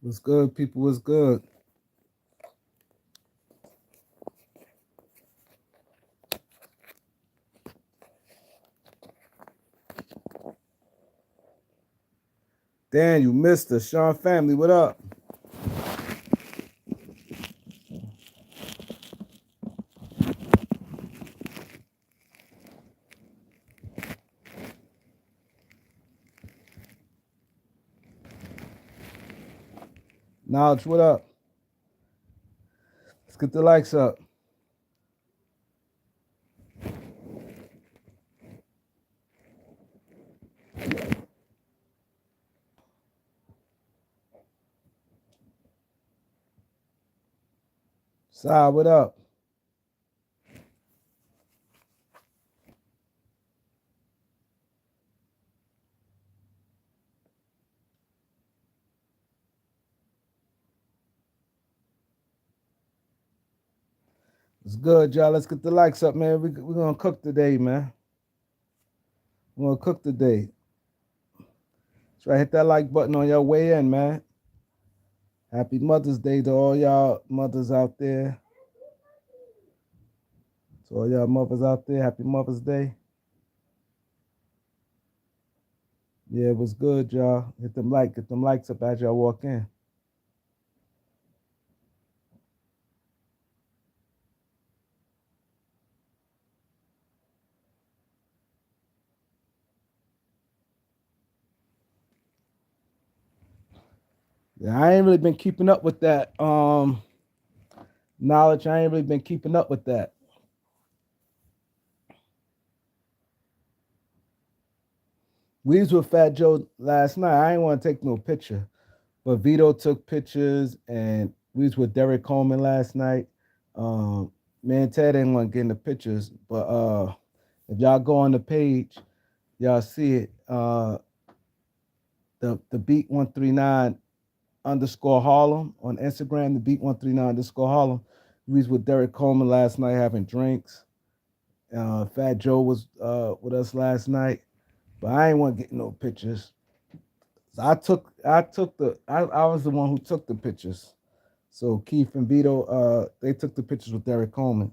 What's good, people? What's good? Dan, you missed us. Sean family, what up? Knowledge, what up? Let's get the likes up. Sai, what up? It's good, y'all. Let's get the likes up, man. We're going to cook today, man. We're going to cook today. Try to hit that like button on your way in, man. Happy Mother's Day to all y'all mothers out there. To all y'all mothers out there, happy Mother's Day. Yeah, it was good, y'all. Get them likes up as y'all walk in. Yeah, I ain't really been keeping up with that knowledge. I ain't really been keeping up with that. We was with Fat Joe last night. I ain't want to take no picture, but Vito took pictures, and we was with Derek Coleman last night. Me and Ted didn't want to get in the pictures, but if y'all go on the page, y'all see it. The beat 139 underscore Harlem on Instagram. The beat 139 underscore Harlem. We was with Derek Coleman last night having drinks. Fat Joe was with us last night, but I ain't want to get no pictures. So I was the one who took the pictures. So Keith and Vito, they took the pictures with Derek Coleman.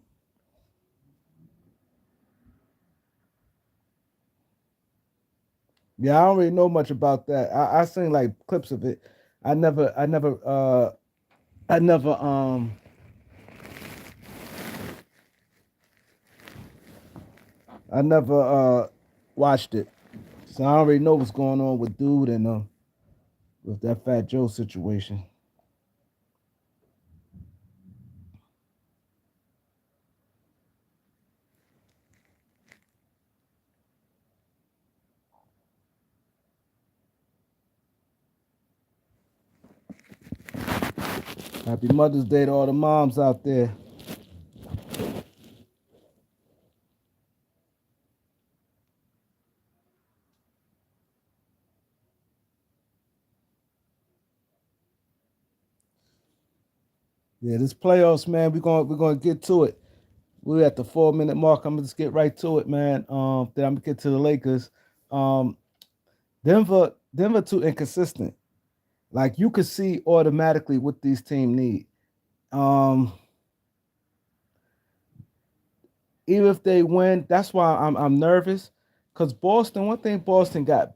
Yeah, I don't really know much about that. I seen like clips of it. I never I never I never I never watched it. So I don't really know what's going on with dude and with that Fat Joe situation. Happy Mother's Day to all the moms out there. Yeah, this playoffs, man, we're gonna get to it. We're at the 4 minute mark. I'm gonna just get right to it, man. Then I'm gonna get to the Lakers. Um, Denver too inconsistent. Like you could see automatically what these teams need. Um, Even if they win, that's why I'm nervous. Cause Boston, one thing Boston got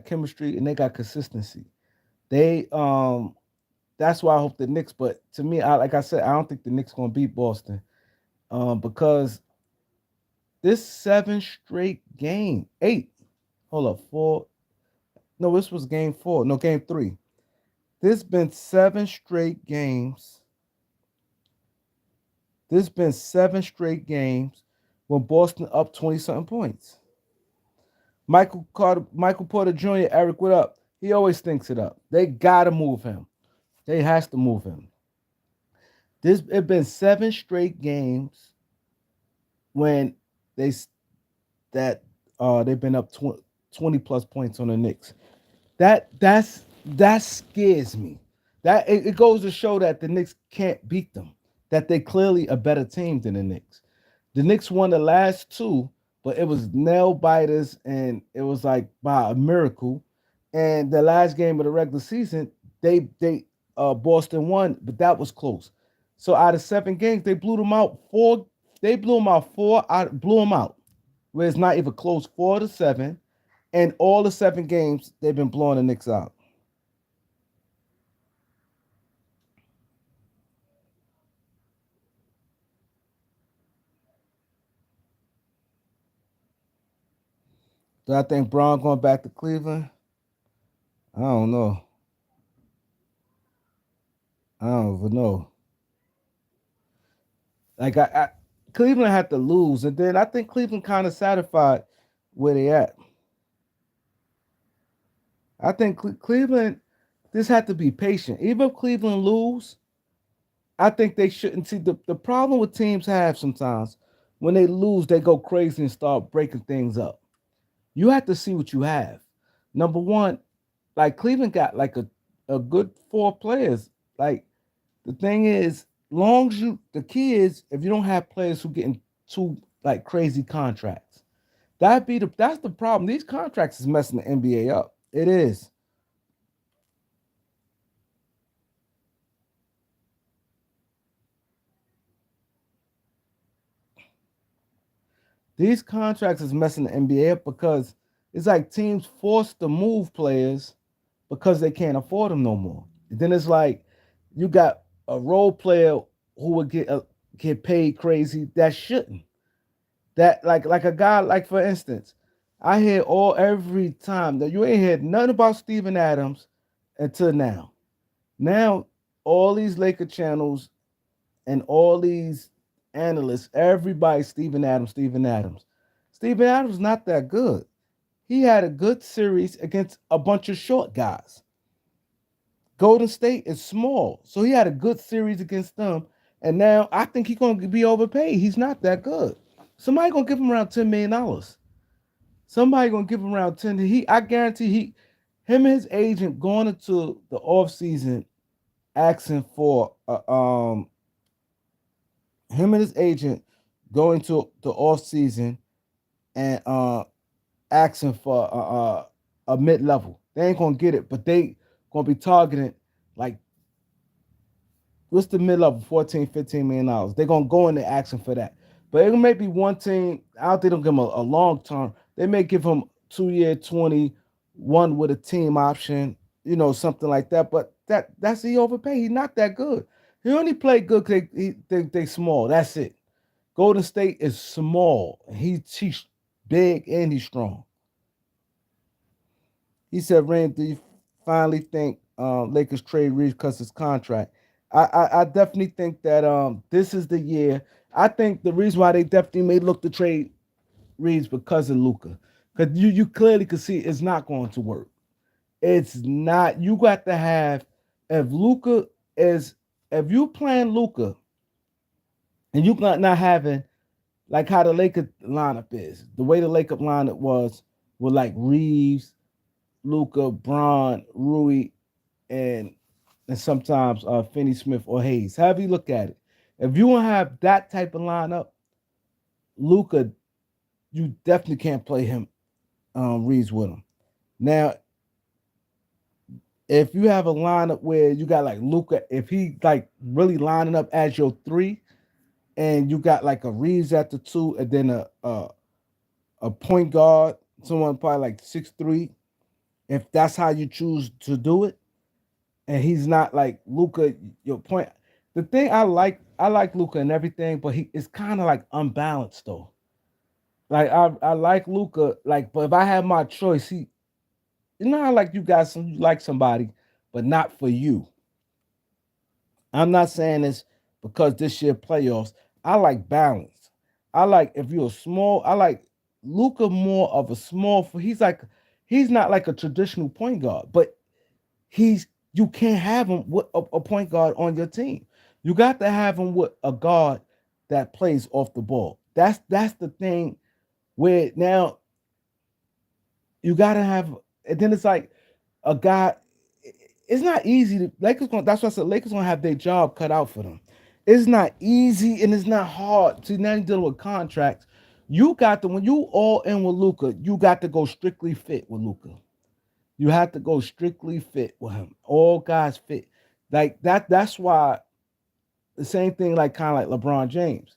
chemistry and they got consistency. They that's why I hope the Knicks. But to me, like I said, I don't think the Knicks gonna beat Boston. Because this 8. Hold up, four. No, this was game 4. No, game 3. This been 7 straight games. This been 7 straight games when Boston up 20 something points. Michael Porter Jr., Eric, what up? He always thinks it up. They gotta move him. They has to move him. This it been 7 straight games when they that they've been up 20 plus points on the Knicks. That scares me. That it goes to show that the Knicks can't beat them. That they clearly a better team than the Knicks. The Knicks won the last 2, but it was nail biters, and it was like by a miracle. And the last game of the regular season, they Boston won, but that was close. So out of 7 games, they blew them out four. They blew them out four. Out blew them out, where it's not even close, 4-7. And all the 7 games, they've been blowing the Knicks out. Do I think Braun going back to Cleveland? I don't know. I don't even know. Like Cleveland had to lose, and then I think Cleveland kind of satisfied where they at. I think Cleveland this had to be patient. Even if Cleveland lose, I think they shouldn't see the problem with teams have sometimes when they lose, they go crazy and start breaking things up. You have to see what you have. Number one, like Cleveland got like a good 4 players. Like the thing is, long as you the key is if you don't have players who getting too like crazy contracts. That's the problem. These contracts is messing the NBA up. It is. These contracts is messing the NBA up because it's like teams forced to move players because they can't afford them no more. And then it's like you got a role player who would get paid crazy that shouldn't. That like a guy like for instance, I hear all every time that you ain't heard nothing about Steven Adams until now. Now all these Laker channels and all these analysts, everybody Steven Adams, Steven Adams. Steven Adams not that good. He had a good series against a bunch of short guys. Golden State is small, so he had a good series against them. And now I think he's gonna be overpaid. He's not that good. Somebody gonna give him around $10 million. Somebody gonna give him around 10. I guarantee him and his agent going into the off season asking for him and his agent going to the off season and asking for a mid level. They ain't gonna get it, but they gonna be targeting like what's the mid level 14, $15 million. They're gonna go in there asking for that. But it may be one team. I don't think they'll give him a long term. They may give him 2 year 20, one with a team option, something like that. But that's he overpaid. He's not that good. He only played good because they small. That's it. Golden State is small. He's big and he's strong. He said, Rain, do you finally think Lakers trade Reeves because his contract? I definitely think that this is the year. I think the reason why they definitely may look to trade Reeves because of Luka. Because you clearly could see it's not going to work. It's not. You got to have if Luka is if you playing Luka and you not having like how the Lakers lineup is, the way the Lakers lineup was with like Reeves, Luka, Braun, Rui, and sometimes Finney Smith or Hayes. However you look at it, if you don't have that type of lineup, Luka, you definitely can't play him Reeves with him. Now, if you have a lineup where you got like Luka, if he like really lining up as your 3, and you got like a Reeves at the 2, and then a point guard, someone probably like 6'3", if that's how you choose to do it, and he's not like Luka. Your point. The thing I like Luka and everything, but he is kind of like unbalanced though. Like I like Luka, like, but if I have my choice, you know how like you like somebody, but not for you. I'm not saying this because this year playoffs. I like balance. I like if you're small. I like Luka more of a small. He's not like a traditional point guard, but you can't have him with a point guard on your team. You got to have him with a guard that plays off the ball. That's the thing where now you got to have, and then it's like a guy. It's not easy to Lakers. That's why I said Lakers gonna have their job cut out for them. It's not easy and it's not hard to now you're dealing with contracts You got to when you all in with Luka, you got to go strictly fit with Luka. You have to go strictly fit with him. All guys fit. Like that. That's why the same thing like kind of like LeBron James.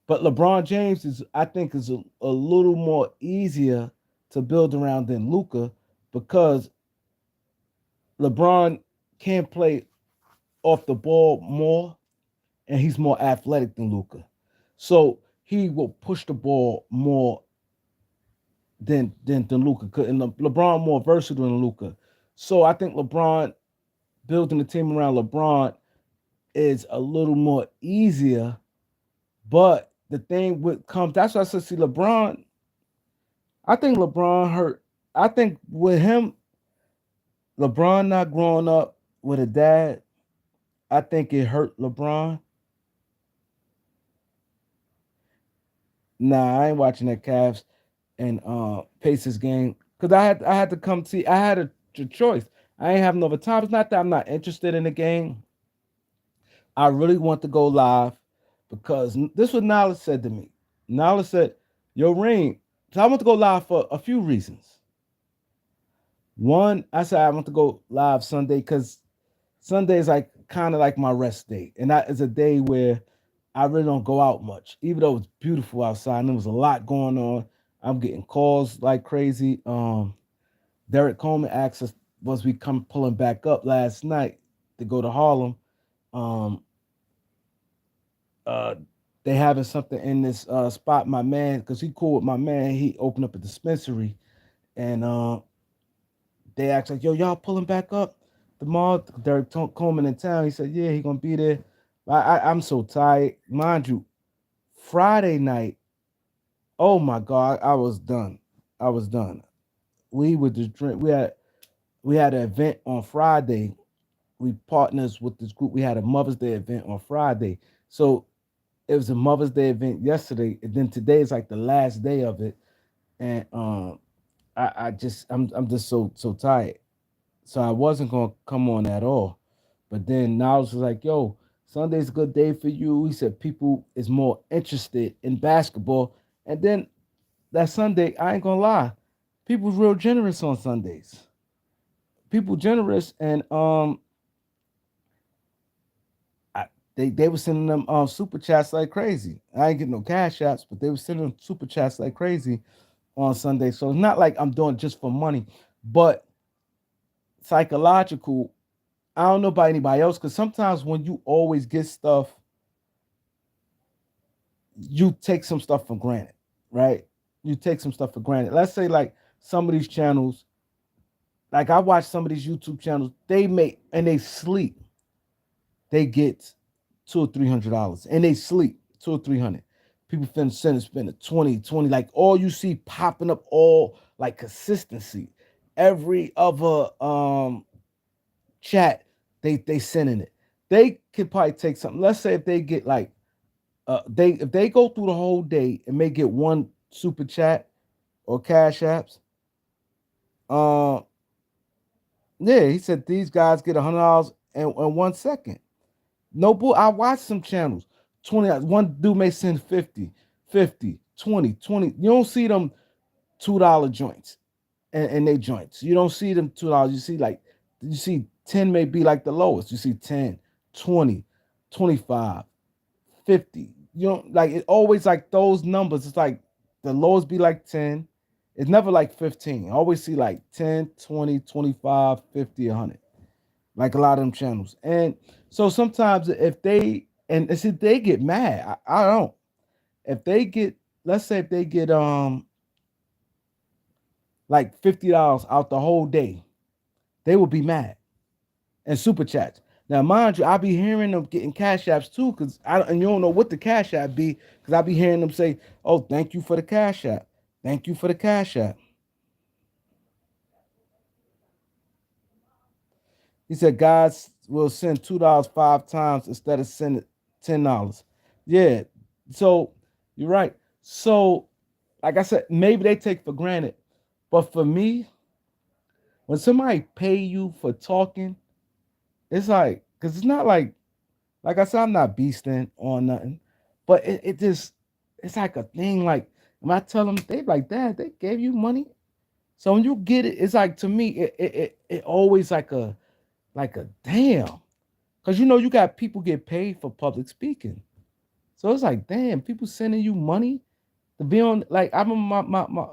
But LeBron James is I think is a little more easier to build around than Luka because LeBron can play off the ball more and he's more athletic than Luka. So he will push the ball more than Luka could. And LeBron more versatile than Luka. So I think LeBron building the team around LeBron is a little more easier. But the thing with comes that's why I said see LeBron. I think LeBron hurt. I think with him, LeBron not growing up with a dad, I think it hurt LeBron. Nah, I ain't watching that Cavs and Pacers game because I had to come see. I had a choice. I ain't have no other time. It's not that I'm not interested in the game. I really want to go live because this is what Nala said to me. Nala said, "Yo, Rain." So I want to go live for a few reasons. One, I said I want to go live Sunday because Sunday is like kind of like my rest day, and that is a day where I really don't go out much, even though it's beautiful outside and there was a lot going on. I'm getting calls like crazy. Derek Coleman asked us was we come pulling back up last night to go to Harlem. Um, uh, they having something in this spot. My man, because he cool with my man, he opened up a dispensary, and they asked like, "Yo, y'all pulling back up tomorrow?" Derek Coleman in town. He said, "Yeah, he gonna be there." I'm so tired, mind you. Friday night, oh my god, I was done. I was done. We would just drink. We had an event on Friday. We partners with this group. We had a Mother's Day event on Friday. So it was a Mother's Day event yesterday, and then today is like the last day of it. And I'm just so tired. So I wasn't gonna come on at all. But then Niles was like, "Yo, Sunday's a good day for you." He said people is more interested in basketball. And then that Sunday, I ain't gonna lie, people's real generous on Sundays. People generous, and I, they were sending them super chats like crazy. I ain't getting no cash apps, but they were sending them super chats like crazy on Sunday. So it's not like I'm doing it just for money, but psychological. I don't know about anybody else because sometimes when you always get stuff, you take some stuff for granted, right? You take some stuff for granted. Let's say like some of these channels, like I watch some of these YouTube channels, they make and they sleep, they get $200 or $300, and they sleep 200 or 300. People finna spend a 20, like all you see popping up, all like consistency. Every other chat, they sending it. They could probably take something. Let's say if they get like they if they go through the whole day and may get one super chat or cash apps. Uh, yeah, he said these guys get $100 in 1 second. No bull. I watch some channels. 20. One dude may send 50, 50, 20, 20. You don't see them $2 joints and they joints. You don't see them $2. You see 10 may be like the lowest. You see 10, 20, 25. 50. You know, like it always like those numbers. It's like the lowest be like 10. It's never like 15. I always see like 10, 20, 25, 50, 100. Like a lot of them channels. And so sometimes if they and see they get mad. I don't. If they get let's say if they get like $50 out the whole day, they will be mad and super chats. Now, mind you, I be hearing them getting cash apps too, cause and you don't know what the cash app be, cause I be hearing them say, "Oh, thank you for the cash app, thank you for the cash app." He said, "Guys will send $2 5 times instead of sending $10." Yeah, so you're right. So, like I said, maybe they take for granted, but for me, when somebody pay you for talking, it's like, cause it's not like I said, I'm not beasting on nothing, but it just it's like a thing. Like And I tell them, they like, Dad, they gave you money. So when you get it, it's like to me, it always like a damn. Cause you know you got people get paid for public speaking. So it's like, damn, people sending you money to be on. Like I remember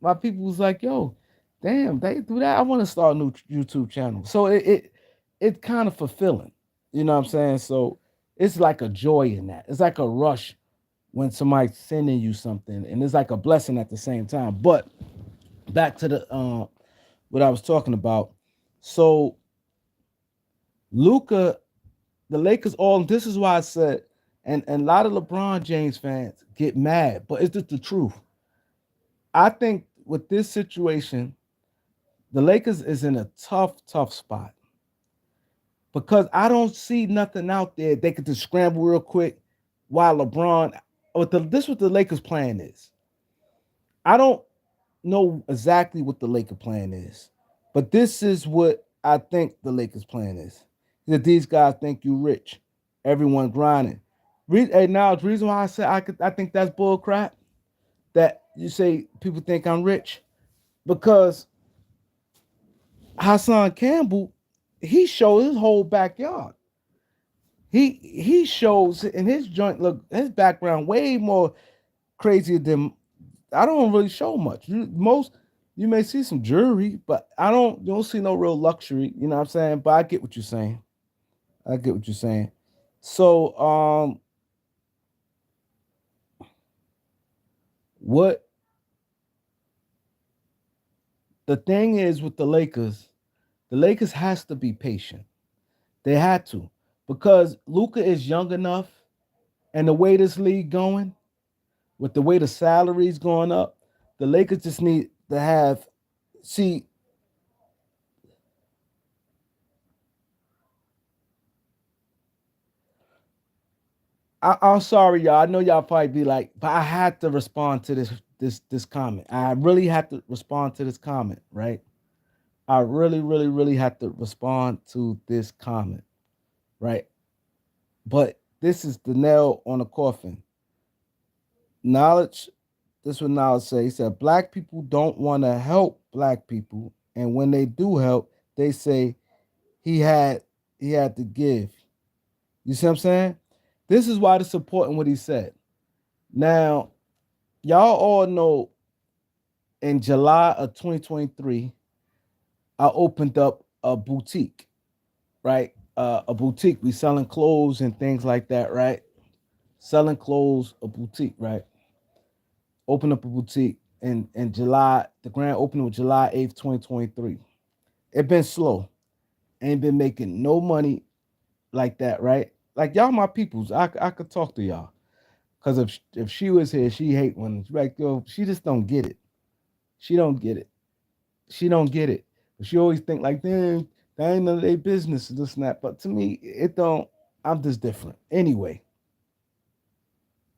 my people was like, yo, damn, they do that. I want to start a new YouTube channel. So it's kind of fulfilling. You know what I'm saying? So it's like a joy in that. It's like a rush when somebody's sending you something, and it's like a blessing at the same time. But back to the what I was talking about. So Luka, the Lakers all this is why I said, and a lot of LeBron James fans get mad, but it's just the truth. I think with this situation, the Lakers is in a tough spot because I don't see nothing out there they could just scramble real quick while LeBron. This what the Lakers plan is. I don't know exactly what the Laker plan is, but this is what I think the Lakers plan is. That these guys think you rich, everyone grinding. Hey, now the reason why I say I think that's bull crap. That you say people think I'm rich because Hassan Campbell, he showed his whole backyard. He shows in his joint look his background way more crazier than I don't really show much. Most you may see some jewelry, but you don't see no real luxury. You know what I'm saying? But I get what you're saying. I get what you're saying. So what the thing is with the Lakers has to be patient. They had to because Luka is young enough, and the way this league going, with the way the salaries going up, the Lakers just need to have. See, I'm sorry, y'all. I know y'all probably be like, but I had to respond to this comment. I really had to respond to this comment, right? I really had to respond to this comment, right? But this is the nail on the coffin. Knowledge. This is what Knowledge say. He said black people don't want to help black people, and when they do help, they say he had he had to give. You see what I'm saying? This is why it's important what he said. Now, y'all all know in July of 2023, I opened up a boutique, right? A boutique. We selling clothes and things like that, right? Selling clothes, a boutique, right? Open up a boutique in July. The grand opening was July 8th, 2023. It been slow. Ain't been making no money like that, right? Like y'all my peoples. I could talk to y'all. Cause if she was here, she hate when like yo, she just don't get it. She don't get it. She don't get it. But she always think like, damn, that ain't none of their business, this and that. But to me, it don't. I'm just different. Anyway,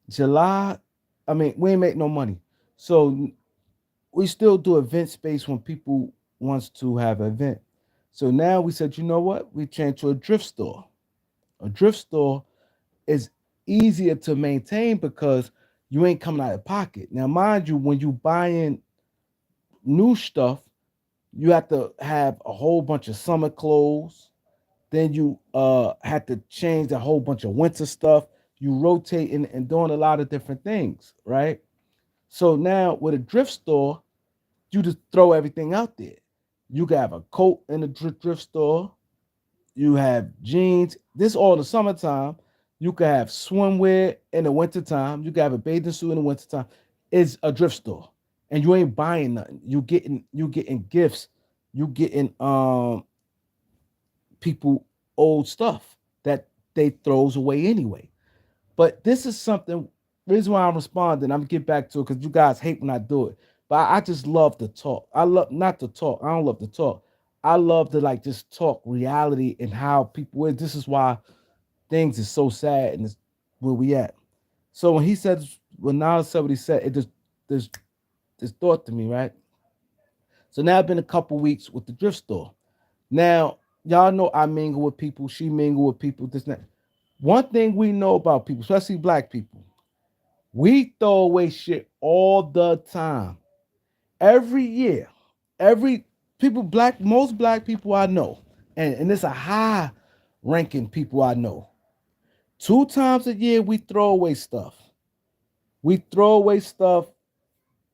July, I mean, we ain't make no money. So we still do event space when people wants to have an event. So now we said, you know what? We changed to a thrift store. A thrift store is easier to maintain because you ain't coming out of pocket. Now, mind you, when you buying new stuff, you have to have a whole bunch of summer clothes. Then you had to change a whole bunch of winter stuff. You rotating and doing a lot of different things, right? So now with a thrift store, you just throw everything out there. You can have a coat in the thrift store. You have jeans. This all the summertime. You can have swimwear in the wintertime. You can have a bathing suit in the wintertime. It's a thrift store. And you ain't buying nothing. You getting gifts. You getting people old stuff that they throws away anyway. But this is something. Reason why I'm responding, I'm gonna get back to it because you guys hate when I do it. But I just love to talk. I love not to talk. I don't love to talk. I love to like just talk reality and how people is. This is why things is so sad and it's where we at. So when he said when Niall said what he said, it just there's this thought to me, right? So now it's been a couple weeks with the thrift store. Now, y'all know I mingle with people, she mingle with people, this and that. One thing we know about people, especially black people, We throw away shit all the time. Every year. Every people black most black people I know, and it's a high ranking people I know. 2 times a year we throw away stuff. We throw away stuff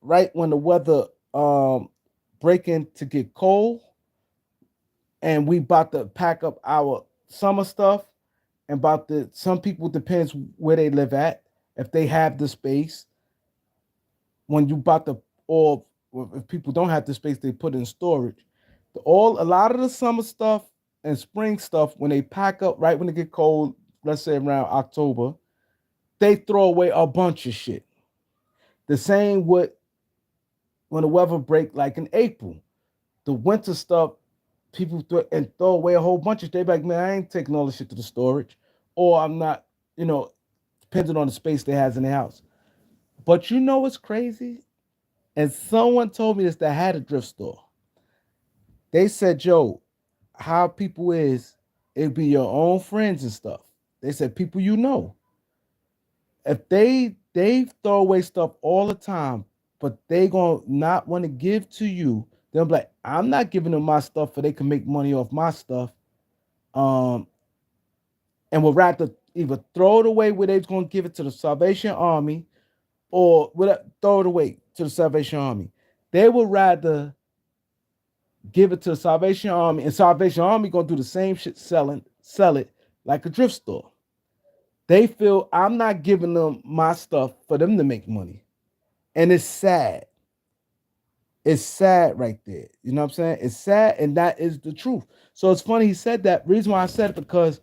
right when the weather breaking to get cold, and we about to pack up our summer stuff. And about the some people depends where they live at, if they have the space. When you about to, or if people don't have the space, they put in storage. A lot of the summer stuff and spring stuff, when they pack up right when it get cold, let's say around October, they throw away a bunch of shit. The same with when the weather break, like in April, the winter stuff, people throw away a whole bunch of. They be like, man, I ain't taking all this shit to the storage, or I'm not, you know, depending on the space they has in the house. But you know what's crazy? And someone told me this that had a thrift store. They said, Joe, how people is, it be your own friends and stuff. They said people you know. If they throw away stuff all the time, but they gonna not want to give to you, they'll be like, I'm not giving them my stuff for they can make money off my stuff. Um, and would rather either throw it away where they're gonna give it to the Salvation Army, or throw it away to the Salvation Army. They would rather give it to the Salvation Army, and Salvation Army gonna do the same shit, sell it like a thrift store. They feel I'm not giving them my stuff for them to make money. And it's sad. It's sad right there. You know what I'm saying? It's sad, and that is the truth. So it's funny he said that. Reason why I said it, because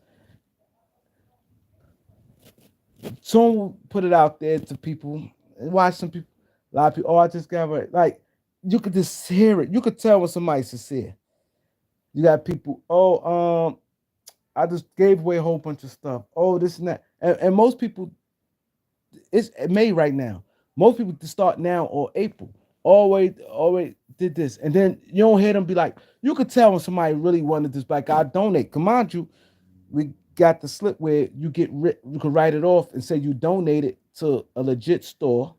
someone put it out there to people, and watch some people, a lot of people, oh, I just got it. Like, you could just hear it. You could tell when somebody's sincere. You got people, oh, I just gave away a whole bunch of stuff. Oh, this and that. And most people, it's May right now. Most people to start now or April. Always did this. And then you don't hear them be like, you could tell when somebody really wanted this, like, I donate. Come on, you. We got the slip where you can write it off and say you donated to a legit store,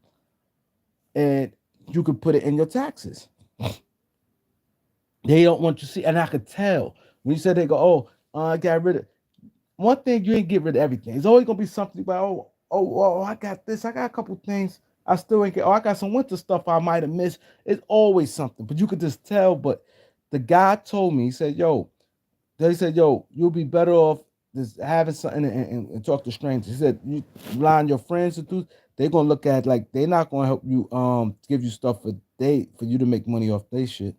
and you could put it in your taxes. They don't want you to see, and I could tell when you said they go, oh, I got rid of one thing. You ain't get rid of everything. It's always gonna be something about, oh, I got this. I got a couple things I still ain't get. Oh, I got some winter stuff I might have missed. It's always something, but you could just tell. But the guy told me, he said, yo, they said, yo, you'll be better off just having something and talk to strangers. He said, you rely on your friends and do. They're gonna look at like they're not gonna help you give you stuff for you to make money off they shit.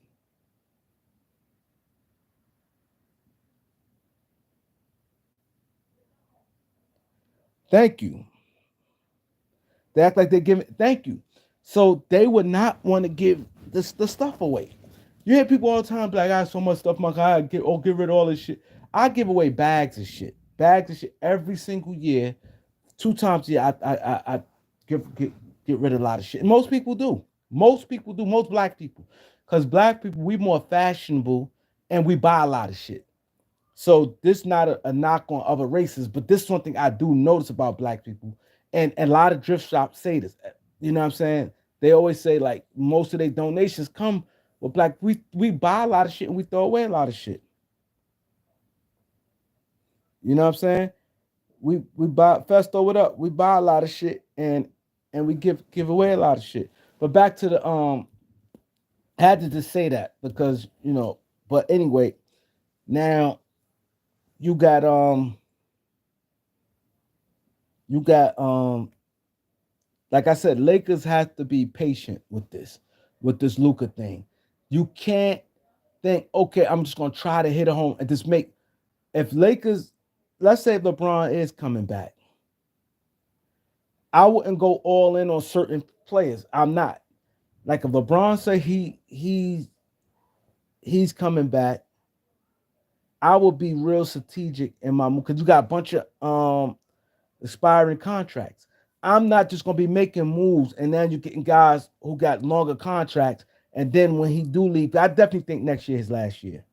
Thank you. They act like they're giving thank you. So they would not want to give the stuff away. You hear people all the time be like, I got so much stuff, my God, get rid of all this shit. I give away bags of shit. Bags of shit every single year. 2 times a year, I get rid of a lot of shit. And most people do. Most people do. Most black people. Because black people, we more fashionable and we buy a lot of shit. So this not a knock on other races, but this is one thing I do notice about black people. And a lot of thrift shops say this. You know what I'm saying? They always say like most of their donations come with black. We buy a lot of shit and we throw away a lot of shit. You know what I'm saying? We buy Festo, what up? We buy a lot of shit and we give away a lot of shit. But back to the I had to just say that because but anyway, now you got you got like I said, Lakers have to be patient with this Luka thing. You can't think, okay, I'm just gonna try to hit a home and just make if Lakers, let's say LeBron is coming back, I wouldn't go all in on certain players. I'm not. Like if LeBron say he's coming back, I will be real strategic in my move because you got a bunch of expiring contracts. I'm not just gonna be making moves and then you're getting guys who got longer contracts. And then when he do leave, I definitely think next year his last year.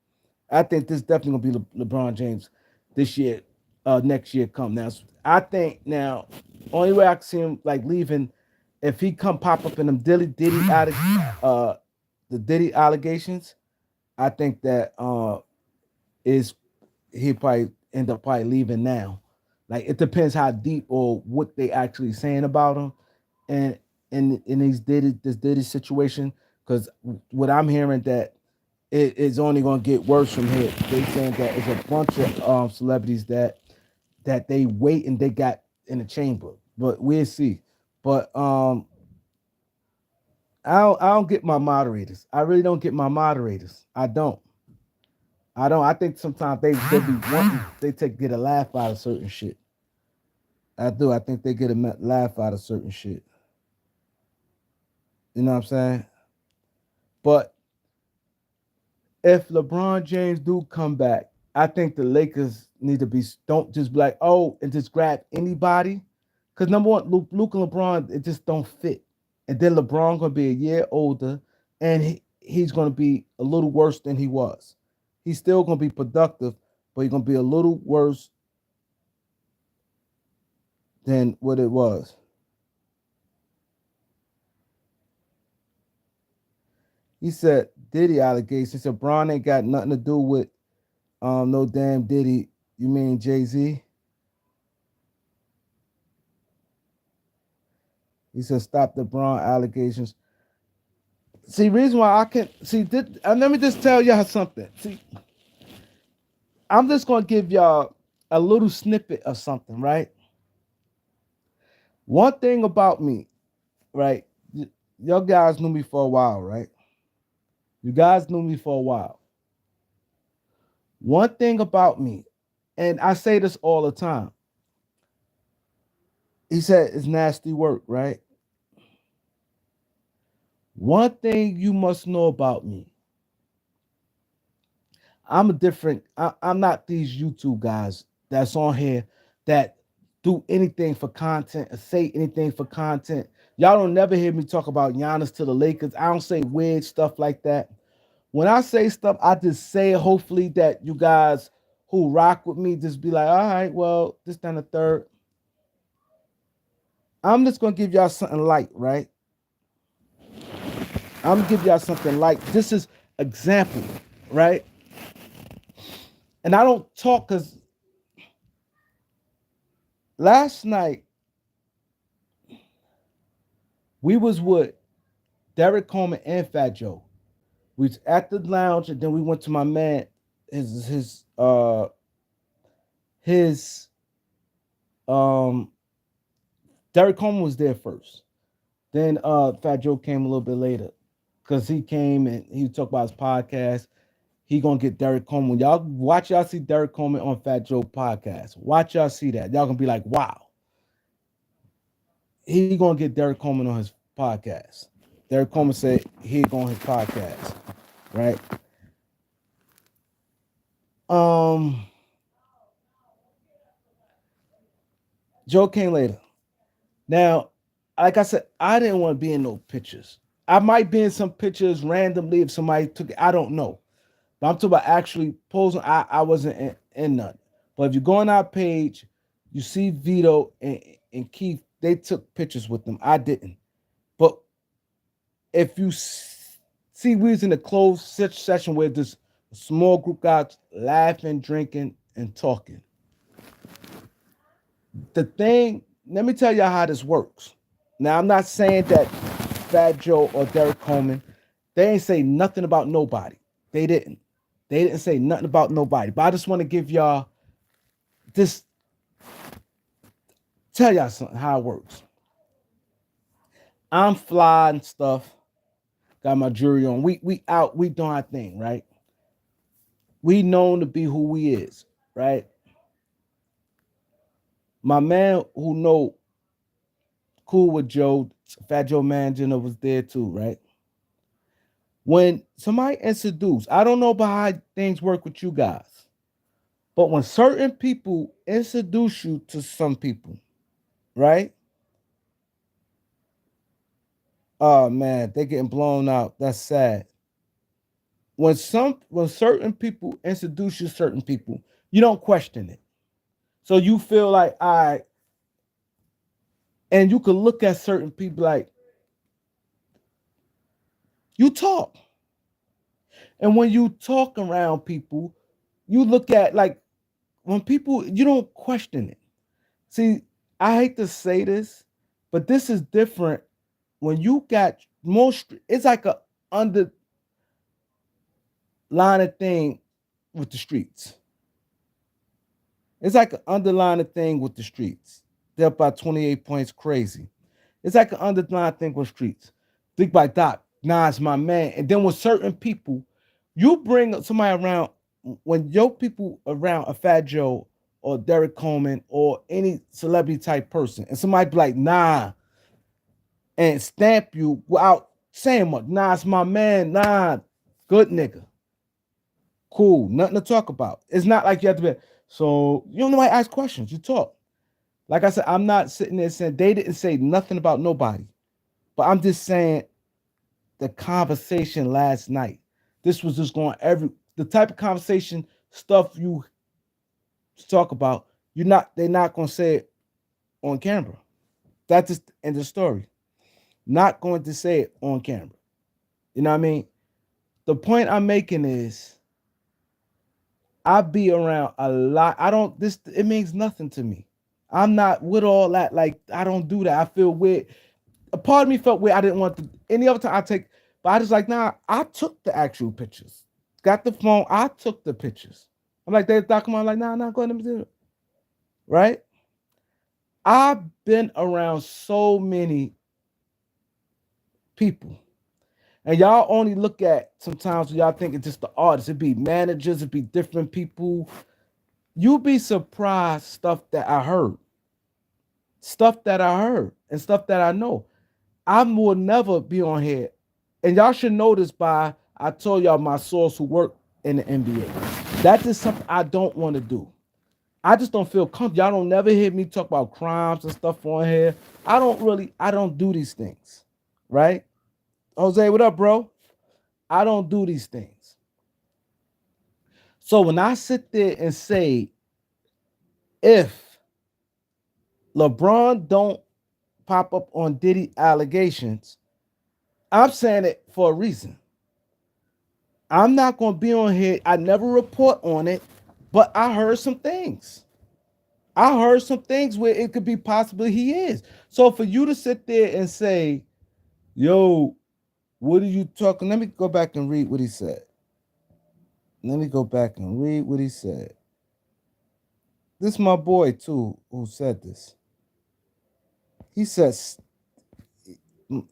I think this is definitely gonna be LeBron James this year, next year come now. I think now only way I can see him like leaving if he come pop up in them uh the Diddy allegations, I think that is he probably end up probably leaving now. Like it depends how deep or what they actually saying about him, and in these Diddy this Diddy situation. Because what I'm hearing that it is only going to get worse from here. They saying that it's a bunch of celebrities that they wait and they got in the chamber, but we'll see. But I don't get my moderators. I really don't get my moderators. I don't. I don't. I think sometimes they be wanting they take get a laugh out of certain shit. I do. I think they get a laugh out of certain shit. You know what I'm saying? But if LeBron James do come back, I think the Lakers need to be don't just be like oh and just grab anybody, because number one, Luke and LeBron it just don't fit, and then LeBron gonna be a year older, and he's gonna be a little worse than he was. He's still gonna be productive, but he's gonna be a little worse than what it was. He said Diddy allegations. He said Bron ain't got nothing to do with no damn Diddy. You mean Jay-Z? He said stop the Bron allegations. See, reason why I can see let me just tell y'all something. See, I'm just gonna give y'all a little snippet of something, right? One thing about me, right? Y'all guys knew me for a while, right? You guys knew me for a while. One thing about me, and I say this all the time. He said it's nasty work, right? One thing you must know about me. I'm a different. I'm not these YouTube guys that's on here that do anything for content or say anything for content. Y'all don't never hear me talk about Giannis to the Lakers. I don't say weird stuff like that. When I say stuff, I just say it hopefully that you guys who rock with me just be like, all right, well, this down the third. I'm just gonna give y'all something light, right? I'm gonna give y'all something light. This is example, right? And I don't talk because last night we was with Derek Coleman and Fat Joe. We was at the lounge and then we went to my man, his Derek Coleman was there first. Then Fat Joe came a little bit later. Cause he came and he talked about his podcast. He gonna get Derek Coleman. When y'all watch y'all see Derek Coleman on Fat Joe podcast. Watch y'all see that. Y'all gonna be like, wow. He gonna get Derek Coleman on his podcast. Derek Coleman said he go on his podcast, right? Um, Joe came later. Now, like I said, I didn't want to be in no pictures. I might be in some pictures randomly if somebody took it. I don't know. But I'm talking about actually posing. I wasn't in none. But if you go on our page, you see Vito and Keith, they took pictures with them. I didn't. But if you see, we was in a closed session where this small group got laughing, drinking, and talking. The thing, let me tell y'all how this works. Now, I'm not saying that Fat Joe or Derek Coleman, they ain't say nothing about nobody. They didn't. They didn't say nothing about nobody. But I just want to give y'all this, tell y'all something, how it works. I'm fly and stuff. Got my jewelry on. We out, we doing our thing, right? We known to be who we is, right? My man who know cool with Joe, Fat Joe Mangina was there too, right? When somebody introduced, I don't know about how things work with you guys, but when certain people introduce you to some people, right? Oh man, they getting blown out. That's sad. When certain people introduce you to certain people, you don't question it. So you feel like I and you could look at certain people like You talk. And when you talk around people, you look at like when people you don't question it. See, I hate to say this, but this is different when you got most it's like a underlying thing with the streets. It's like an underlying thing with the streets. They're up by 28 points, crazy. It's like an underlying thing with streets. Think by Doc, Nas my man. And then with certain people, you bring somebody around when your people around a Fat Joe or Derek Coleman or any celebrity type person, and somebody be like, nah, and stamp you without saying much. Nah, it's my man. Nah, good nigga. Cool. Nothing to talk about. It's not like you have to be. So you don't know why I ask questions. You talk. Like I said, I'm not sitting there saying they didn't say nothing about nobody. But I'm just saying the conversation last night. This was just going every the type of conversation stuff you talk about. They're not gonna say it on camera. That's just in the story. Not going to say it on camera. You know what I mean? The point I'm making is I be around a lot. I don't this it means nothing to me. I'm not with all that. Like I don't do that. I feel weird. A part of me felt weird. I didn't want to any other time I take, but I just like, nah, I took the actual pictures. Got the phone, I took the pictures. I'm like, they talking about like, nah, go ahead and do it. Right? I've been around so many people. And y'all only look at sometimes when y'all think it's just the artists. It'd be managers, it'd be different people. You'd be surprised stuff that I heard. Stuff that I heard and stuff that I know. I will never be on here. And y'all should know this by I told y'all my source who work in the NBA. That is something I don't want to do. I just don't feel comfortable. Y'all don't never hear me talk about crimes and stuff on here. I don't do these things. Right? Jose, what up, bro? I don't do these things. So when I sit there and say, if LeBron don't pop up on Diddy allegations, I'm saying it for a reason. I'm not going to be on here. I never report on it, but I heard some things. I heard some things where it could be possibly he is. So for you to sit there and say, yo, what are you talking? Let me go back and read what he said. Let me go back and read what he said. This is my boy, too, who said this. He says,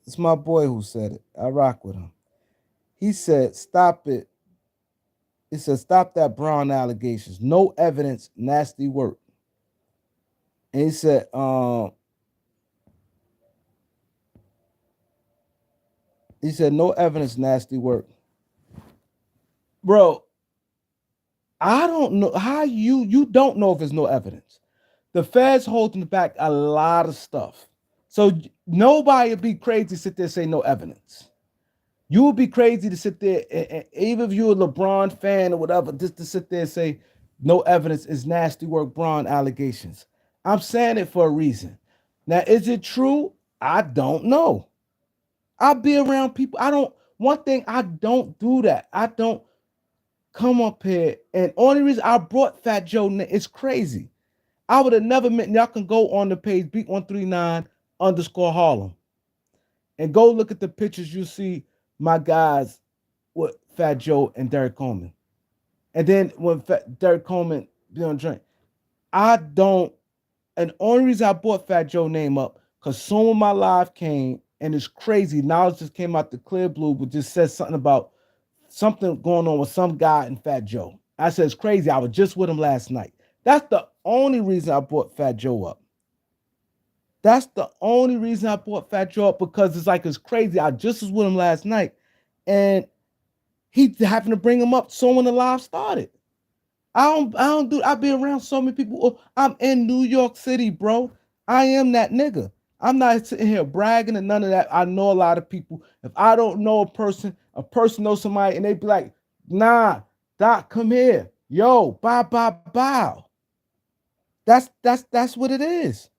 it's my boy who said it. I rock with him. He said, stop it. He said, stop that Brown allegations. No evidence, nasty work. And he said, no evidence, nasty work. Bro, I don't know how you don't know if there's no evidence. The feds holding back a lot of stuff. So nobody would be crazy to sit there and say no evidence. You would be crazy to sit there, and even if you're a LeBron fan or whatever, just to sit there and say no evidence is nasty work, Braun allegations. I'm saying it for a reason. Now, is it true? I don't know. I'll be around people. One thing, I don't do that. I don't come up here. And only reason I brought Fat Joe, it's crazy. I would have never met, y'all can go on the page, beat139 underscore Harlem, and go look at the pictures. You see my guys with Fat Joe and Derek Coleman. And then when Derek Coleman be on drink, I don't. And the only reason I brought Fat Joe name up, because soon when my live came, and it's crazy, knowledge just came out the clear blue, but just said something about something going on with some guy and Fat Joe. I said, it's crazy. I was just with him last night. That's the only reason I brought Fat Joe up. That's the only reason I brought Fat Joe up, because it's like, it's crazy. I just was with him last night. And he happened to bring him up so when the live started. I be around so many people. Oh, I'm in New York City, bro. I am that nigga. I'm not sitting here bragging and none of that. I know a lot of people. If I don't know a person knows somebody, and they be like, nah, Doc, come here. Yo, bow. That's what it is.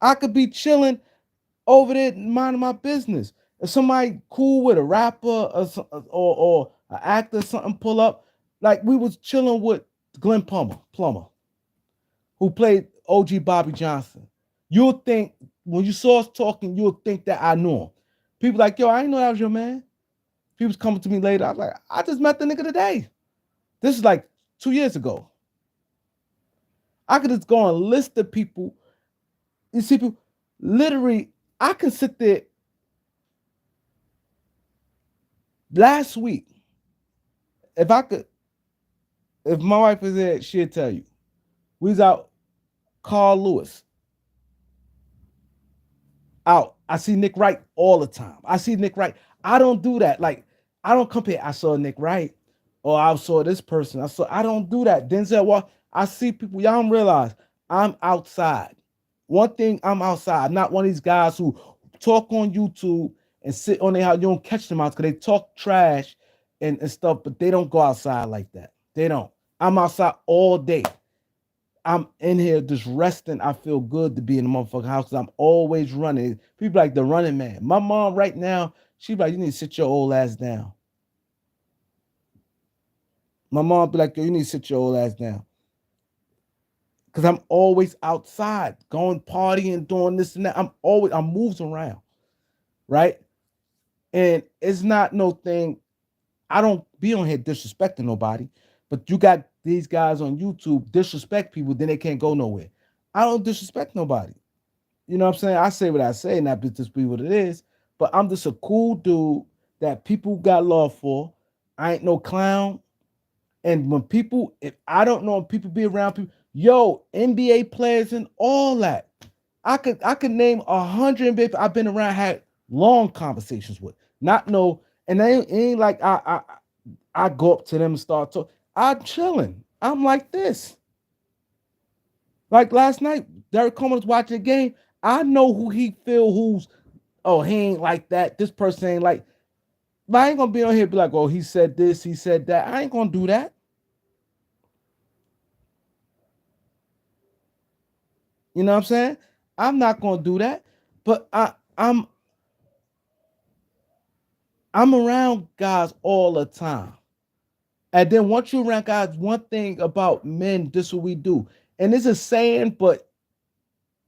I could be chilling over there minding my business. If somebody cool with a rapper or an actor, something pull up, like we was chilling with Glenn Plummer, who played OG Bobby Johnson. You'll think when you saw us talking, you'll think that I knew him. People like, yo, I didn't know that was your man. People's coming to me later. I was like, I just met the nigga today. This is like 2 years ago. I could just go and list the people. You see, people, literally, I can sit there last week. If I could, if my wife was there, she'd tell you. We was out, Carl Lewis, out. I see Nick Wright all the time. I see Nick Wright. I don't do that. Like, I don't compare. I saw Nick Wright or I saw this person. I don't do that. Denzel, well, I see people. Y'all don't realize I'm outside. One thing, I'm outside. I'm not one of these guys who talk on YouTube and sit on their house. You don't catch them out because they talk trash and stuff, but they don't go outside like that. They don't. I'm outside all day. I'm in here just resting. I feel good to be in the motherfucking house because I'm always running. People like the running man. My mom right now, she be like, you need to sit your old ass down. My mom be like, yo, you need to sit your old ass down. Because I'm always outside, going partying, doing this and that. I'm moves around, right? And it's not no thing. I don't be on here disrespecting nobody, but you got these guys on YouTube disrespect people, then they can't go nowhere. I don't disrespect nobody. You know what I'm saying? I say what I say, and that just be what it is. But I'm just a cool dude that people got love for. I ain't no clown. And when people, if I don't know, if people be around people, yo, NBA players and all that. I could name 100 NBA. I've been around, had long conversations with. Not no, and it ain't like I go up to them and start talking. I'm chilling. I'm like this. Like last night, Derek Coleman was watching the game. I know who he feel who's, oh, he ain't like that. This person ain't like, but I ain't gonna be on here and be like, oh, he said this, he said that. I ain't gonna do that. You know what I'm saying? I'm not gonna do that. But I'm around guys all the time. And then once you around guys, one thing about men, this is what we do. And it's a saying, but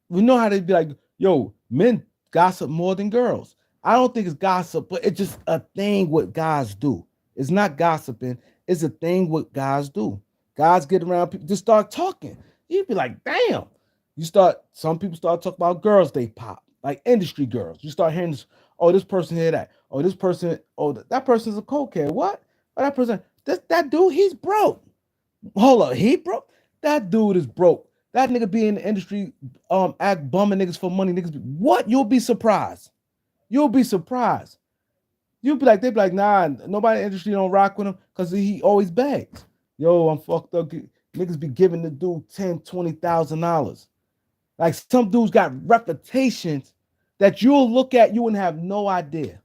we know how they be like, yo, men gossip more than girls. I don't think it's gossip, but it's just a thing what guys do. It's not gossiping, it's a thing what guys do. Guys get around people, just start talking. You'd be like, damn. Some people start talking about girls they pop, like industry girls. You start hearing this, oh, this person hear that. Oh, this person, oh, that person's a cokehead. What? Oh, that person, that dude, he's broke. Hold up, he broke? That dude is broke. That nigga be in the industry, act bumming niggas for money. What? You'll be surprised. You'll be surprised. You'll be like, they be like, nah, nobody in the industry don't rock with him because he always begs. Yo, I'm fucked up. Niggas be giving the dude $10,000, $20,000. Like some dudes got reputations that you'll look at you and have no idea.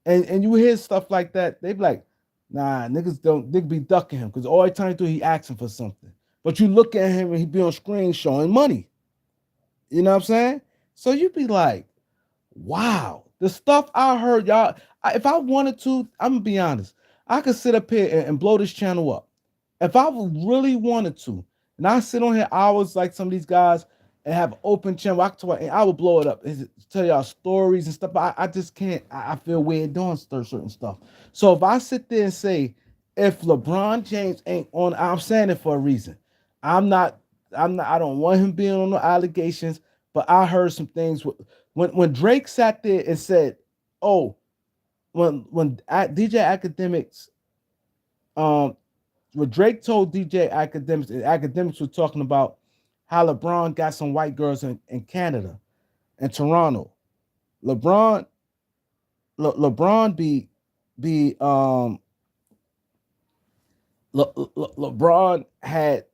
And you hear stuff like that, they be like, nah, niggas be ducking him because all the time he asking for something. But you look at him and he be on screen showing money. You know what I'm saying? So you be like, wow, the stuff I heard, y'all. If I wanted to, I'm gonna be honest, I could sit up here and blow this channel up. If I really wanted to, and I sit on here hours like some of these guys and have open channel, I could talk, and I would blow it up, tell y'all stories and stuff. I just can't. I feel weird doing certain stuff. So if I sit there and say, if LeBron James ain't on, I'm saying it for a reason. I'm not. I'm not. I don't want him being on the allegations. But I heard some things when Drake sat there and said, "Oh, when DJ Academics, um, when Drake told DJ Academics, and Academics was talking about how LeBron got some white girls in Canada and Toronto. LeBron, LeBron be LeBron had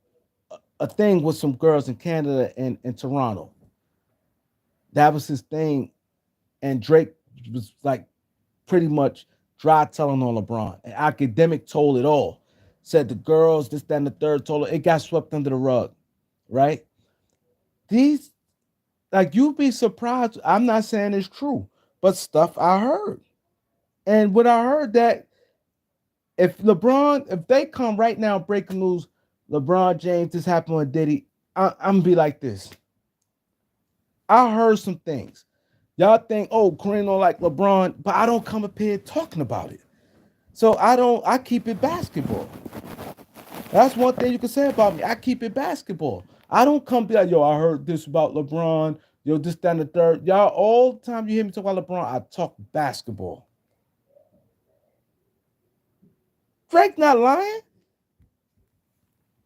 a thing with some girls in Canada and Toronto. That was his thing, and Drake was like pretty much dry telling on LeBron. And Academic told it all. Said the girls, this, that, and the third, told her it got swept under the rug, right? These, like, you'd be surprised. I'm not saying it's true, but stuff I heard. And what I heard that if they come right now, breaking news, LeBron James, this happened with Diddy, I'm gonna be like this. I heard some things. Y'all think, oh, Kareem don't like LeBron, but I don't come up here talking about it. So I keep it basketball. That's one thing you can say about me. I keep it basketball. I don't come be like, yo, I heard this about LeBron, yo, this, that, and the third. Y'all, all the time you hear me talk about LeBron, I talk basketball. Drake not lying.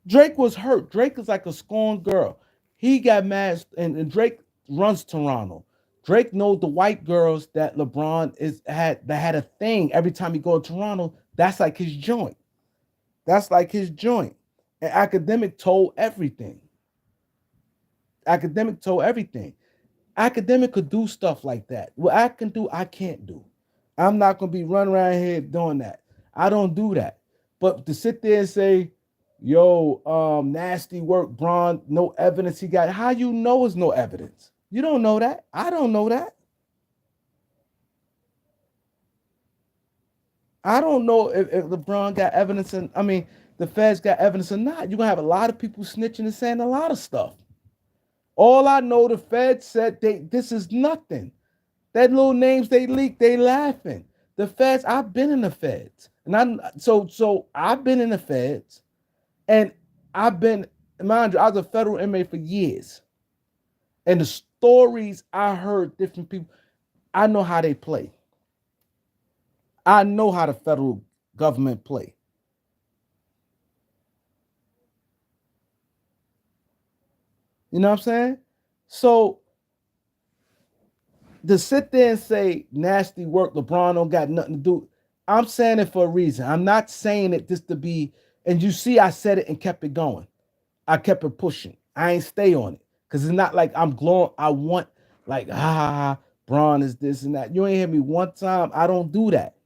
Drake was hurt. Drake is like a scorned girl. He got mad, and Drake runs Toronto. Drake knows the white girls that LeBron is had that had a thing every time he go to Toronto. That's like his joint. That's like his joint. And Academic told everything. Academic told everything. Academic could do stuff like that. What I can do, I can't do. I'm not gonna be running around here doing that. I don't do that. But to sit there and say, yo, nasty work, Braun, no evidence he got. How you know is no evidence? You don't know that. I don't know that. I don't know if LeBron got evidence, and I mean the feds got evidence or not. You're gonna have a lot of people snitching and saying a lot of stuff. All I know, the feds said this is nothing. That little names they leaked, they laughing. The feds, I've been in the feds. And so I've been in the feds, and I've been, mind you, I was a federal inmate for years. And the stories I heard different people, I know how they play. I know how the federal government play. You know what I'm saying? So to sit there and say nasty work, LeBron don't got nothing to do. I'm saying it for a reason. I'm not saying it just to be, and you see, I said it and kept it going. I kept it pushing. I ain't stay on it. Cause it's not like I'm glowing. I want like, Braun is this and that. You ain't hear me one time. I don't do that.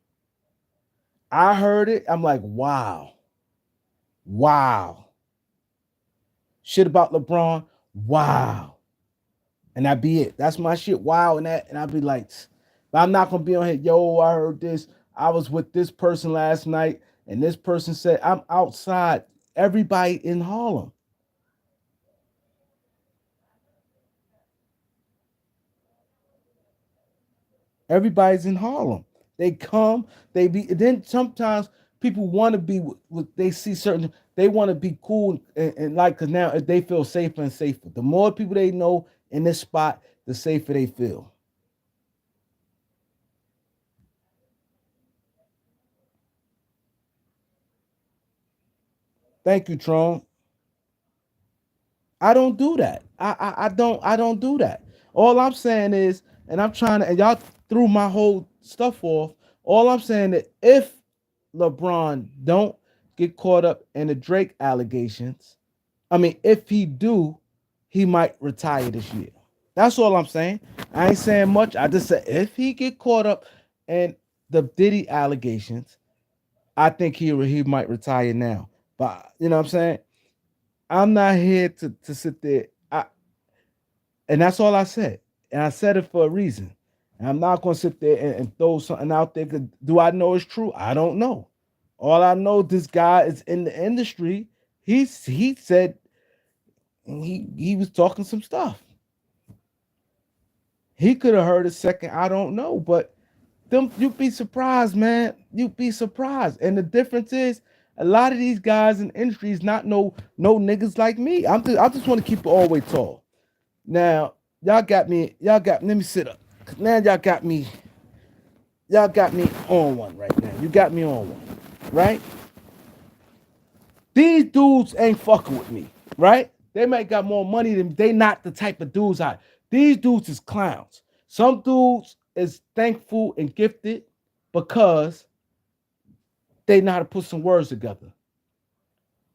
I heard it. I'm like, wow. Wow. Shit about LeBron. Wow. And that be it. That's my shit. Wow. And I'd be like, but I'm not gonna be on here. Yo, I heard this. I was with this person last night, and this person said I'm outside. Everybody in Harlem. Everybody's in Harlem. They come, they be then sometimes people want to be with they see certain they want to be cool and like because now they feel safer and safer. The more people they know in this spot, the safer they feel. Thank you, Tron. I don't do that. I don't do that. All I'm saying is, and I'm trying to, and y'all threw my whole stuff off. All I'm saying is, if LeBron don't get caught up in the Drake allegations, I mean, if he do, he might retire this year. That's all I'm saying. I ain't saying much. I just said if he get caught up in the Diddy allegations, I think he might retire now. But you know what I'm saying? I'm not here to sit there. And that's all I said. And I said it for a reason. And I'm not going to sit there and throw something out there. 'Cause do I know it's true? I don't know. All I know, this guy is in the industry. He said he was talking some stuff. He could have heard a second. I don't know, but them you'd be surprised, man. You'd be surprised. And the difference is a lot of these guys in the industry is not no niggas like me. I just want to keep it all the way tall. Now, let me sit up. Now y'all got me on one right now. You got me on one, right? These dudes ain't fucking with me, right? They might got more money than they not the type of dudes I. These dudes is clowns. Some dudes is thankful and gifted because they know how to put some words together.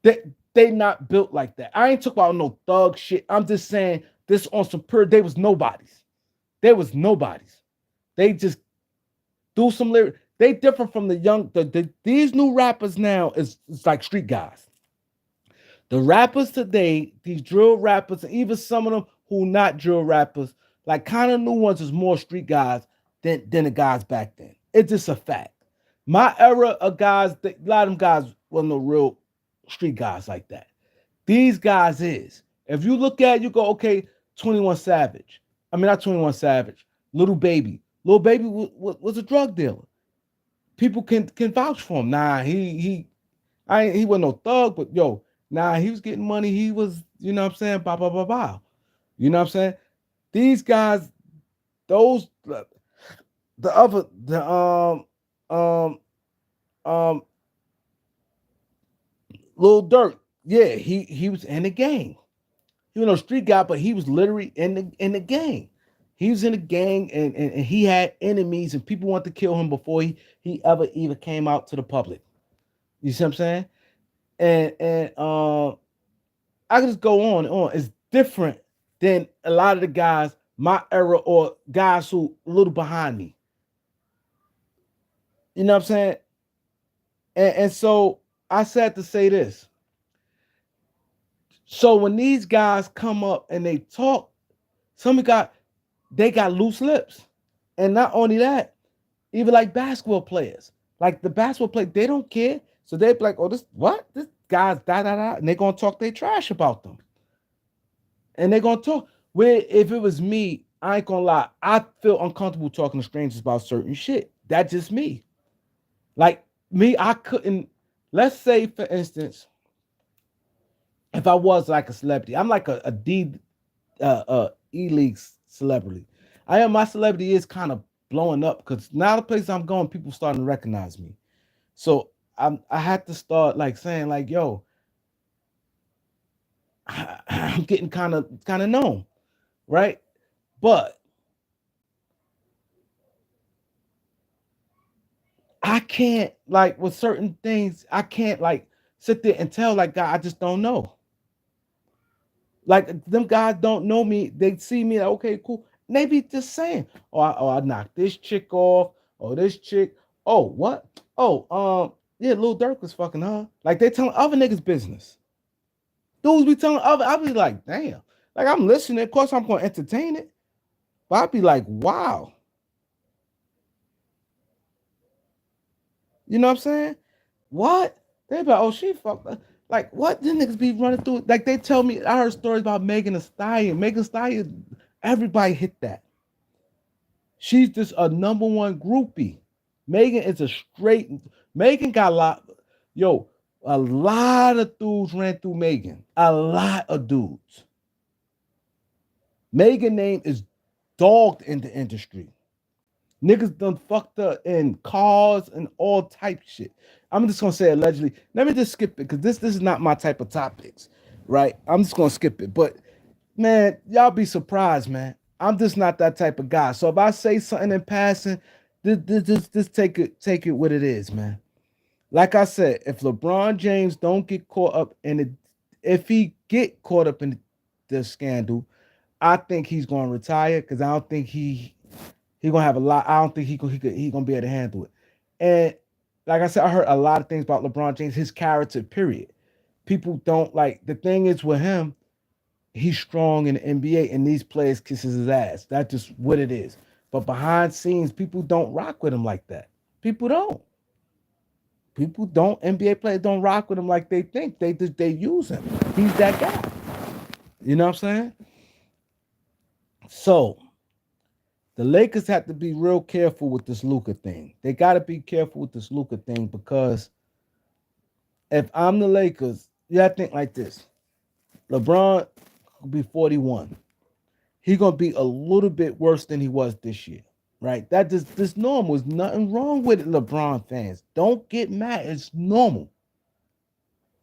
They they not built like that. I ain't talking about no thug shit. I'm just saying this on some pure. They was nobodies. They was nobodies. They just do some lyric. They different from the young. These new rappers now is it's like street guys. The rappers today, these drill rappers, and even some of them who not drill rappers, like kind of new ones is more street guys than the guys back then. It's just a fact. My era of guys, a lot of them guys wasn't no real street guys like that. These guys is. If you look at it, you go, okay, 21 Savage. I mean, not 21 Savage. Little Baby. Little Baby was a drug dealer. People can vouch for him. Nah, he wasn't no thug, but yo, nah, he was getting money. He was, you know what I'm saying? Blah, blah, blah, blah. You know what I'm saying? These guys, those the other the um um Lil Durk, yeah, he was in the gang. He was no street guy, but he was literally in the gang. He was in the gang and he had enemies and people wanted to kill him before he ever even came out to the public. You see what I'm saying? And I can just go on and on. It's different than a lot of the guys my era or guys who a little behind me. You know what I'm saying? And so I said to say this. So when these guys come up and they talk, some they got loose lips. And not only that, even like basketball players. Like the basketball player, they don't care. So they be like, oh, this what? This guy's da da da. And they're gonna talk their trash about them. And they're gonna talk. Where if it was me, I ain't gonna lie, I feel uncomfortable talking to strangers about certain shit. That's just me. Like me, I couldn't. Let's say, for instance, if I was like a celebrity, I'm like a D E League celebrity. I am. My celebrity is kind of blowing up because now the place I'm going, people starting to recognize me. So I had to start like saying like, yo, I'm getting kind of known, right? But I can't like with certain things, I can't like sit there and tell like God, I just don't know. Like them guys don't know me. They see me like, okay, cool. Maybe just saying, I knocked this chick off, or this chick. Oh, what? Oh, yeah, Lil Durk was fucking her. Like they telling other niggas business. Dudes be telling other. I be like, damn. Like I'm listening. Of course, I'm gonna entertain it, but I'd be like, wow. You know what I'm saying? What? They be like, oh, she fucked. Like what? These niggas be running through. Like they tell me, I heard stories about Megan Thee Stallion. Megan Thee Stallion, everybody hit that. She's just a number one groupie. Megan is a straight. Megan got a lot. Yo, a lot of dudes ran through Megan. A lot of dudes. Megan name is dogged in the industry. Niggas done fucked up in cars and all type shit. I'm just gonna say allegedly. Let me just skip it because this is not my type of topics, right? I'm just gonna skip it. But man, y'all be surprised, man. I'm just not that type of guy. So if I say something in passing, just take it what it is, man. Like I said, if LeBron James don't get caught up in it, if he get caught up in the scandal, I think he's gonna retire because I don't think he gonna have a lot. I don't think he gonna be able to handle it. And like I said, I heard a lot of things about LeBron James, his character. Period. People don't like the thing is with him. He's strong in the NBA, and these players kisses his ass. That's just what it is. But behind scenes, people don't rock with him like that. People don't. People don't. NBA players don't rock with him like they think. They use him. He's that guy. You know what I'm saying? So the Lakers have to be real careful with this Luka thing. They got to be careful with this Luka thing because if I'm the Lakers, you got to think like this: LeBron will be 41. He's gonna be a little bit worse than he was this year, right? That just this normal. There's nothing wrong with it, LeBron fans. Don't get mad. It's normal.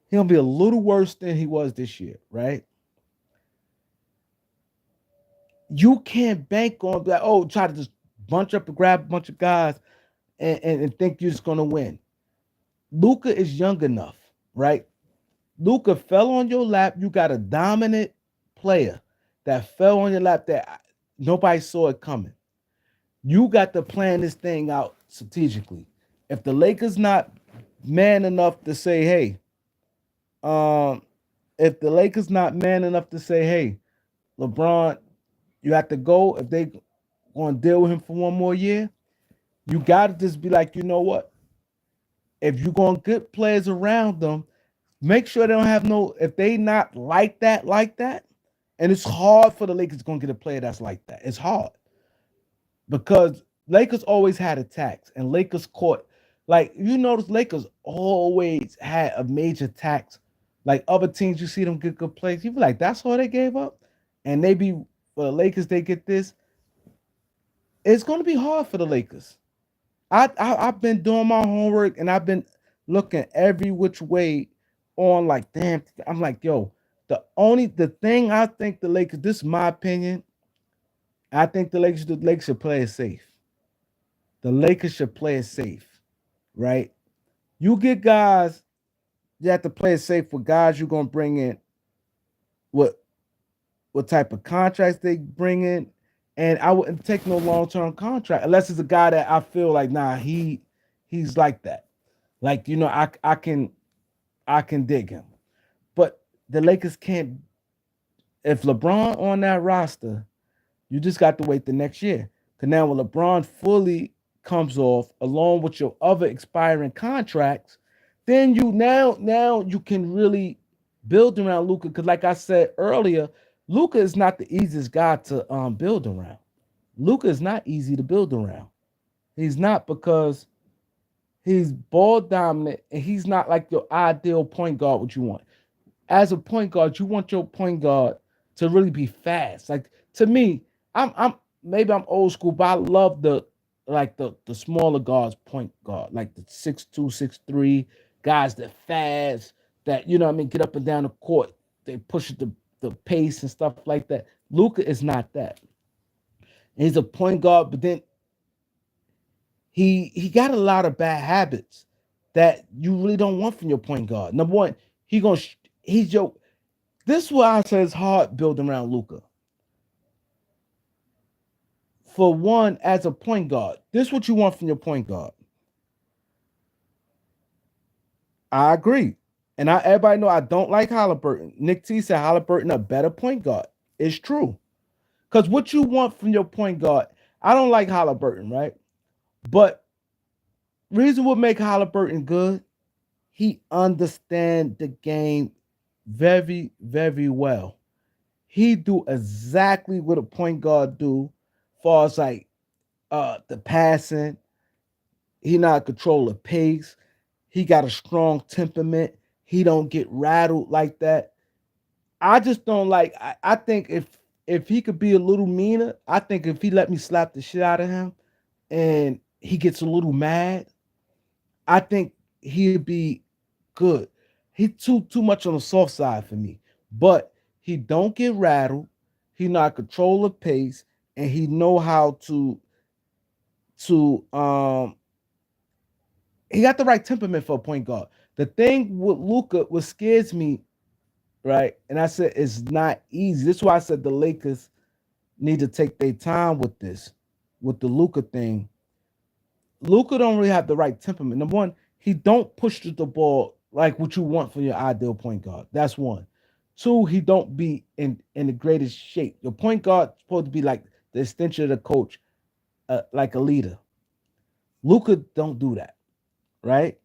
He's gonna be a little worse than he was this year, right? You can't bank on that. Oh, try to just bunch up and grab a bunch of guys and think you're just gonna win. Luka is young enough, right? Luka fell on your lap. You got a dominant player that fell on your lap that nobody saw it coming. You got to plan this thing out strategically. If the Lakers not man enough to say, hey, um, if the Lakers not man enough to say, hey, LeBron, you have to go. If they gonna deal with him for one more year, you gotta just be like, you know what? If you're gonna get players around them, make sure they don't have no. If they not like that, and it's hard for the Lakers gonna get a player that's like that. It's hard because Lakers always had attacks, and Lakers caught. Like you notice, Lakers always had a major attacks. Like other teams, you see them get good plays. You be like, that's all they gave up, and they be for the Lakers. They get this. It's gonna be hard for the Lakers. I've been doing my homework and I've been looking every which way on like damn. I'm like, yo, the thing I think the Lakers, this is my opinion. I think the Lakers should play it safe. The Lakers should play it safe, right? You get guys, you have to play it safe with guys you're gonna bring in, what what type of contracts they bring in. And I wouldn't take no long-term contract unless it's a guy that I feel like, nah, he's like that. Like, I can dig him. But the Lakers can't. If LeBron on that roster, you just got to wait the next year. Cause now when LeBron fully comes off, along with your other expiring contracts, then now you can really build around Luka. Cause like I said earlier, Luka is not the easiest guy to build around. Luka is not easy to build around. He's not because he's ball dominant and he's not like your ideal point guard. What you want as a point guard, you want your point guard to really be fast. Like to me, I'm maybe I'm old school, but I love the smaller guards point guard, like the 6'2", 6'3" guys that fast, that you know what I mean, get up and down the court. They push the pace and stuff like that. Luca is not that. He's a point guard, but then he got a lot of bad habits that you really don't want from your point guard. Number one, he gonna he's your. This is why I say it's hard building around Luca. For one, as a point guard, this is what you want from your point guard. I agree, and everybody know I don't like Halliburton. Nick T said Halliburton a better point guard. It's true, because what you want from your point guard, I don't like Halliburton, right? But reason what make Halliburton good, he understand the game very, very well. He do exactly what a point guard do, far as like the passing. He not control the pace. He got a strong temperament. He don't get rattled like that. I just don't like. I think if he could be a little meaner, I think if he let me slap the shit out of him, and he gets a little mad, I think he'd be good. He too much on the soft side for me, but he don't get rattled. He not control the pace, and he know how to. He got the right temperament for a point guard. The thing with Luca, what scares me, right? And I said it's not easy. This is why I said the Lakers need to take their time with this, with the Luca thing. Luca don't really have the right temperament. Number one, he don't push the ball like what you want from your ideal point guard. That's one. Two, he don't be in the greatest shape. Your point guard supposed to be like the extension of the coach, like a leader. Luca don't do that, right?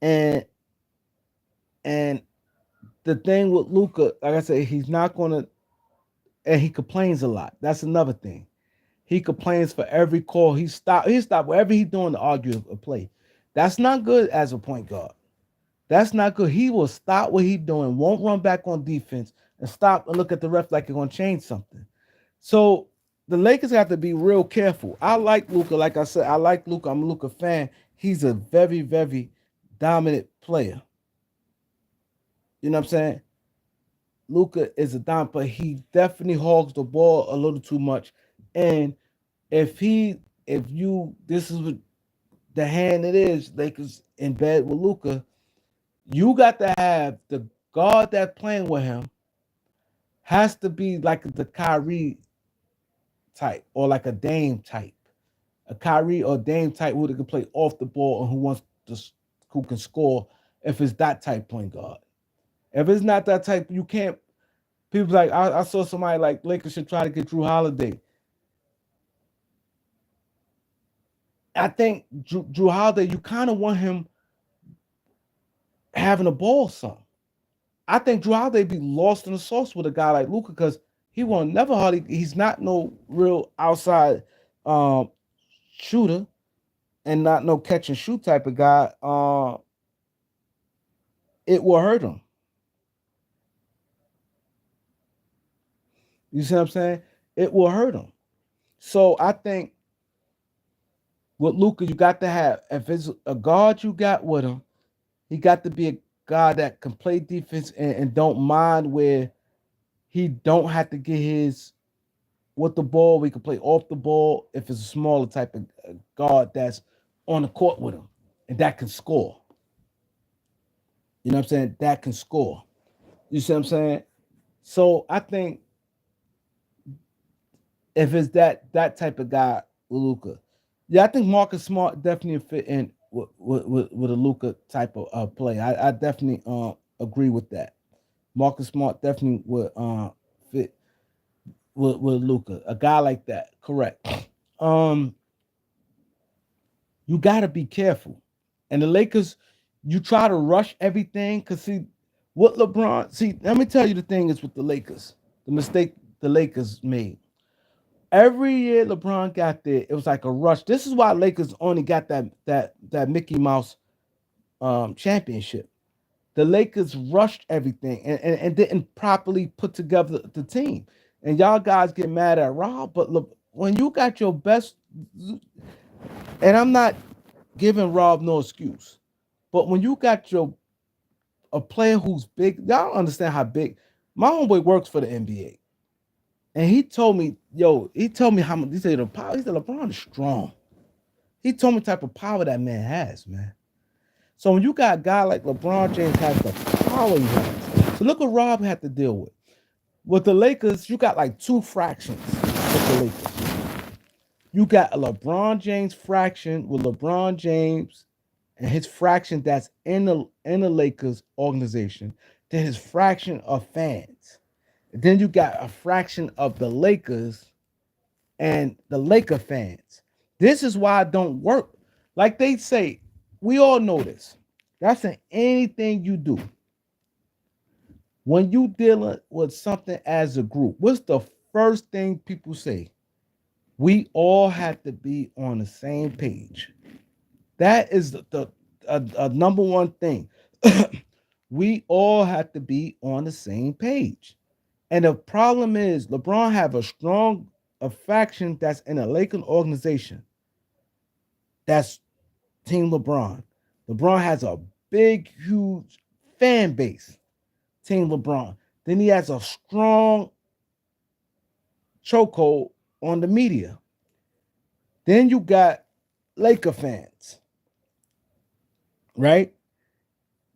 And and the thing with Luca, like I said, he's not gonna, and he complains a lot. That's another thing. He complains for every call. He stop whatever he's doing to argue a play. That's not good as a point guard. That's not good. He will stop what he's doing, won't run back on defense, and stop and look at the ref like you're gonna change something. So the Lakers have to be real careful. I like Luca, like I said, I like Luca. I'm a Luca fan. He's a very, very dominant player. You know what I'm saying? Luca is a dime, but he definitely hogs the ball a little too much. And if he, if you, this is what the hand it is, Lakers in bed with Luca, you got to have the guard that playing with him has to be like the Kyrie type or like a Dame type, a Kyrie or Dame type who can play off the ball and to, who can score. If it's that type point guard, if it's not that type, you can't. People like I saw somebody like Lakers should try to get Drew Holiday. I think Drew Holiday, you kind of want him having a ball some. I think Drew Holiday be lost in the sauce with a guy like Luka because he won't never hardly. He's not no real outside um, shooter and not no catch and shoot type of guy. It will hurt him. You see what I'm saying? It will hurt him. So I think with Luka, you got to have if it's a guard you got with him, he got to be a guy that can play defense and don't mind where he don't have to get his with the ball. We can play off the ball if it's a smaller type of guard that's on the court with him and that can score. You know what I'm saying? That can score. You see what I'm saying? So I think if it's that type of guy with Luka, yeah, I think Marcus Smart definitely fit in with a Luka type of play. I definitely agree with that. Marcus Smart definitely would fit with Luka, a guy like that. Correct. Um, you got to be careful. And the Lakers, you try to rush everything because see what LeBron. See, let me tell you the thing is with the Lakers, the mistake the Lakers made. Every year LeBron got there, it was like a rush. This is why Lakers only got that Mickey Mouse championship. The Lakers rushed everything and didn't properly put together the team. And y'all guys get mad at Rob, but look, when you got your best, and I'm not giving Rob no excuse, but when you got your a player who's big, y'all don't understand how big. My homeboy works for the NBA, and he told me, yo, he told me how much. He said the power. He said LeBron is strong. He told me the type of power that man has, man. So when you got a guy like LeBron James has the power he has, so look what Rob had to deal with. With the Lakers, you got like two fractions with the Lakers. You got a LeBron James fraction with LeBron James and his fraction that's in the Lakers organization. Then his fraction of fans. Then you got a fraction of the Lakers and the Laker fans. This is why it don't work. Like they say, we all know this. That's in anything you do. When you dealing with something as a group, what's the first thing people say? We all have to be on the same page. That is a number one thing. We all have to be on the same page. And the problem is LeBron have a strong a faction that's in a Lakers organization. That's Team LeBron. LeBron has a big, huge fan base. Team LeBron. Then he has a strong chokehold on the media. Then you got Laker fans, right?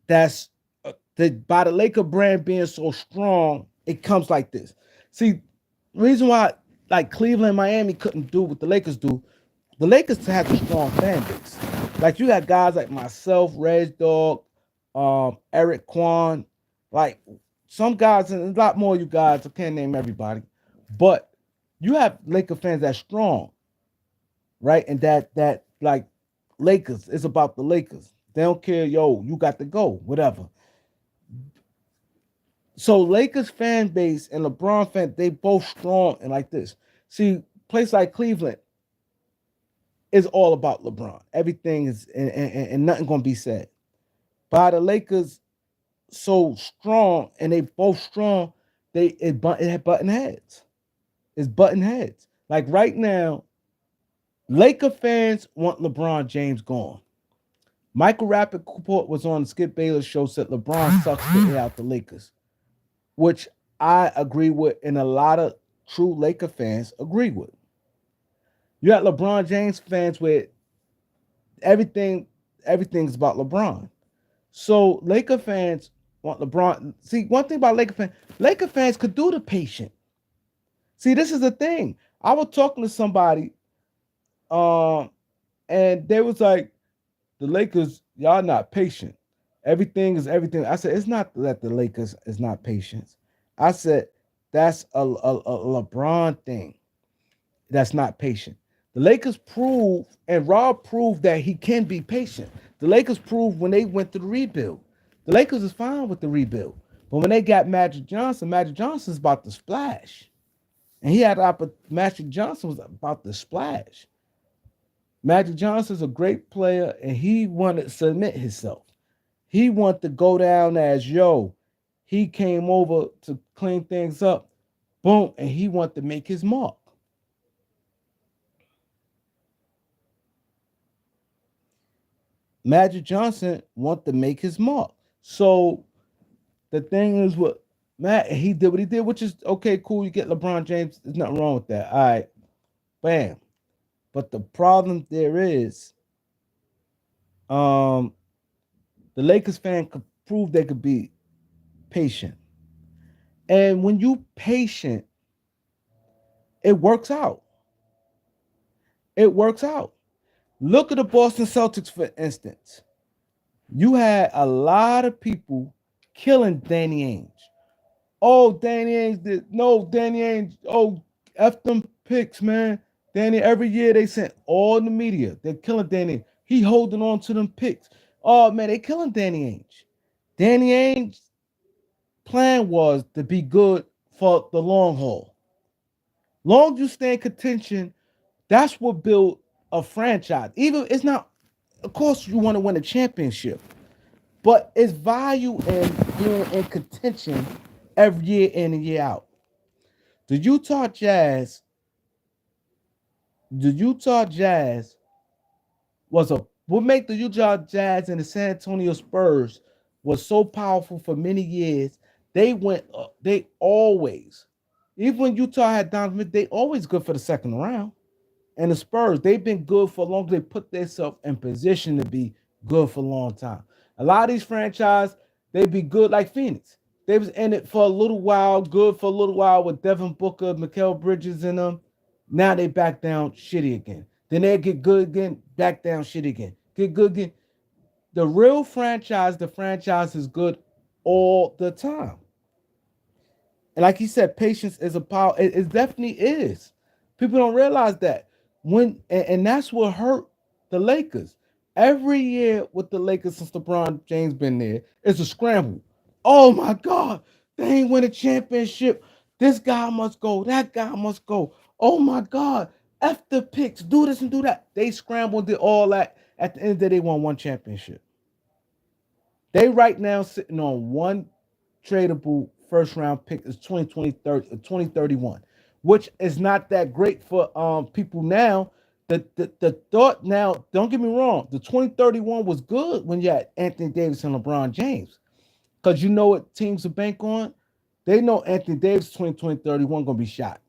That's by the Laker brand being so strong, it comes like this. See, reason why like Cleveland, Miami couldn't do what the Lakers do, the Lakers have a strong fan base. Like you got guys like myself, Reg Dog, Eric Kwan, like some guys, and a lot more of you guys. I can't name everybody, but you have Laker fans that's strong, right? And that like Lakers is about the Lakers. They don't care, yo, you got to go, whatever. So Lakers fan base and LeBron fan, they both strong and like this. See, place like Cleveland is all about LeBron. Everything is and nothing gonna be said. By the Lakers so strong and they both strong, it button heads. It's button heads. Like right now, Laker fans want LeBron James gone. Michael Rappaport was on Skip Bayless show, said LeBron sucks to air out the Lakers, which I agree with, and a lot of true Laker fans agree with. You got LeBron James fans with everything, everything's about LeBron. So Laker fans want LeBron. See, one thing about Laker fans could do the patient. See, this is the thing. I was talking to somebody, um, and they was like, the Lakers, y'all not patient. Everything is everything. I said, it's not that the Lakers is not patient. I said, that's a LeBron thing. That's not patient. The Lakers proved, and Rob proved that he can be patient. The Lakers proved when they went through the rebuild. The Lakers is fine with the rebuild. But when they got Magic Johnson's about to splash. And he had Magic Johnson was about to splash. Magic Johnson's a great player, and he wanted to submit himself. He wanted to go down as yo. He came over to clean things up. Boom, and he wanted to make his mark. Magic Johnson wanted to make his mark. So the thing is what Matt he did what he did, which is okay, cool. You get LeBron James, there's nothing wrong with that. All right, bam. But the problem there is, um, the Lakers fan could prove they could be patient. And when you patient, it works out. It works out. Look at the Boston Celtics, for instance. You had a lot of people killing Danny Ainge. Oh, Danny Ainge did no Danny Ainge. Oh, F them picks, man. Danny, every year they sent all the media. They're killing Danny. He holding on to them picks. Oh man, they killing Danny Ainge. Danny Ainge's plan was to be good for the long haul. Long as you stay in contention, that's what built a franchise. Even it's not, of course, you want to win a championship, but it's value in being in contention every year in and year out. The Utah Jazz, the Utah Jazz was a what made the Utah Jazz and the San Antonio Spurs was so powerful for many years. They always, even when Utah had Donovan, they always good for the second round. And the Spurs, they've been good for a long time. They put themselves in position to be good for a long time. A lot of these franchises, they be good like Phoenix. They was in it for a little while, good for a little while with Devin Booker, Mikal Bridges in them. Now they back down shitty again. Then they get good again, back down shitty again. Get good again. The real franchise, the franchise is good all the time. And like he said, patience is a power. It definitely is. People don't realize that. And that's what hurt the Lakers. Every year with the Lakers since LeBron James been there, it's a scramble. Oh my God, they ain't win a championship. This guy must go. That guy must go. Oh my God, F the picks. Do this and do that. They scrambled, did all that. At the end of the day, they won one championship. They right now sitting on one tradable first round pick is 2031, which is not that great for people now. The thought now, don't get me wrong, the 2031 was good when you had Anthony Davis and LeBron James. Because you know what teams are bank on? They know Anthony Davis 2031 gonna be shot.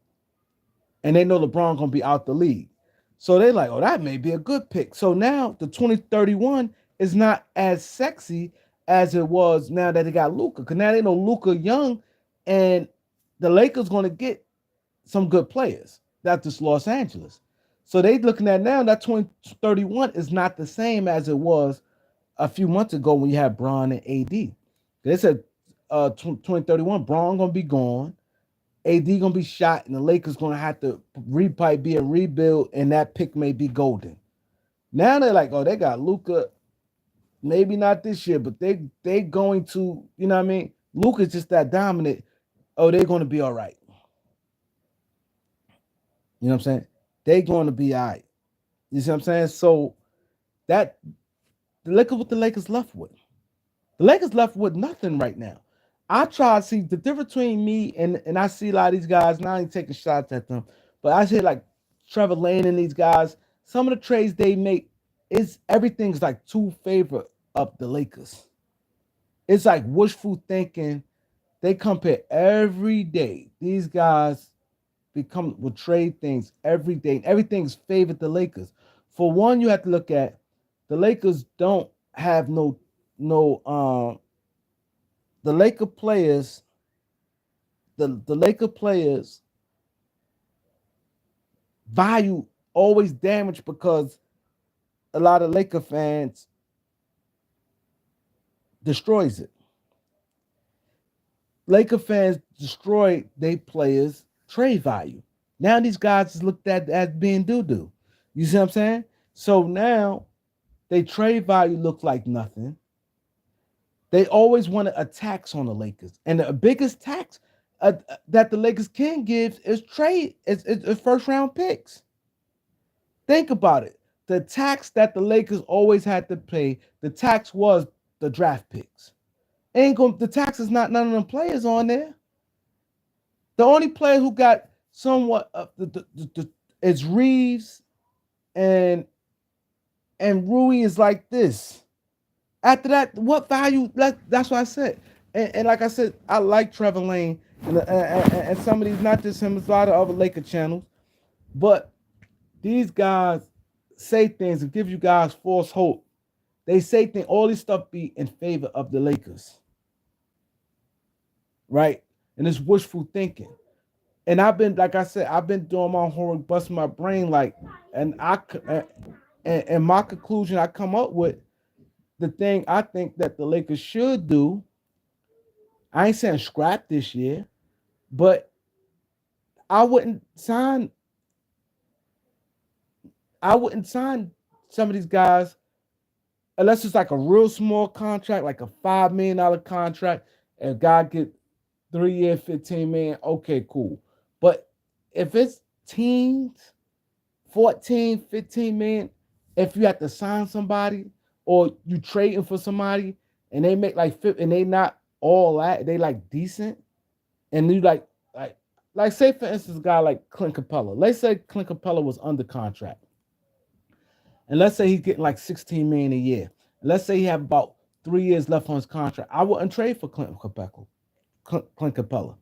And they know LeBron gonna be out the league. So they like, oh, that may be a good pick. So now the 2031 is not as sexy as it was now that they got Luka. Because now they know Luka young, and the Lakers gonna get some good players. That's just Los Angeles. So they looking at now that 2031 is not the same as it was a few months ago when you had Bron and AD. They said 2031, Bron gonna be gone. AD gonna be shot, and the Lakers gonna have to repipe be a rebuild, and that pick may be golden. Now they're like, oh, they got Luka. Maybe not this year, but they going to, you know what I mean? Luka's just that dominant. Oh, they're gonna be all right. You know what I'm saying? They gonna be all right. You see what I'm saying? So that look at what the Lakers left with. The Lakers left with nothing right now. I try to see the difference between me and I see a lot of these guys, not even taking shots at them, but I see like Trevor Lane and these guys, some of the trades they make is everything's like too favor of the Lakers. It's like wishful thinking. They compare every day. These guys become will trade things every day. Everything's favored the Lakers. For one, you have to look at the Lakers don't have no the Laker players, the Laker players value always damaged because a lot of Laker fans destroys it. Laker fans destroy their players' trade value. Now these guys is looked at as being doo-doo. You see what I'm saying? So now they trade value looks like nothing. They always want a tax on the Lakers, and the biggest tax that the Lakers can give is trade is first round picks. Think about it. The tax that the Lakers always had to pay, the tax was the draft picks. Ain't going the tax is not none of them players on there. The only player who got somewhat is Reeves and Rui is like this. After that, what value? That's what I said. And like I said, I like Trevor Lane and some of these, not just him, there's a lot of other Laker channels, but these guys say things and give you guys false hope. They say things, all this stuff be in favor of the Lakers, right? And it's wishful thinking. And I've been, like I said, I've been doing my homework, busting my brain, like, and and my conclusion I come up with, the thing I think that the Lakers should do. I ain't saying scrap this year, but I wouldn't sign. I wouldn't sign some of these guys unless it's like a real small contract, like a $5 million contract, and God get 3 year, 15 million. Okay, cool. But if it's teams, 14, 15 million, if you have to sign somebody or you trading for somebody and they make like and they not all that, they like decent, and you like say for instance a guy like Clint Capella. Let's say Clint Capella was under contract. And let's say he's getting like 16 million a year. Let's say he have about 3 years left on his contract. I wouldn't trade for Clint Capella.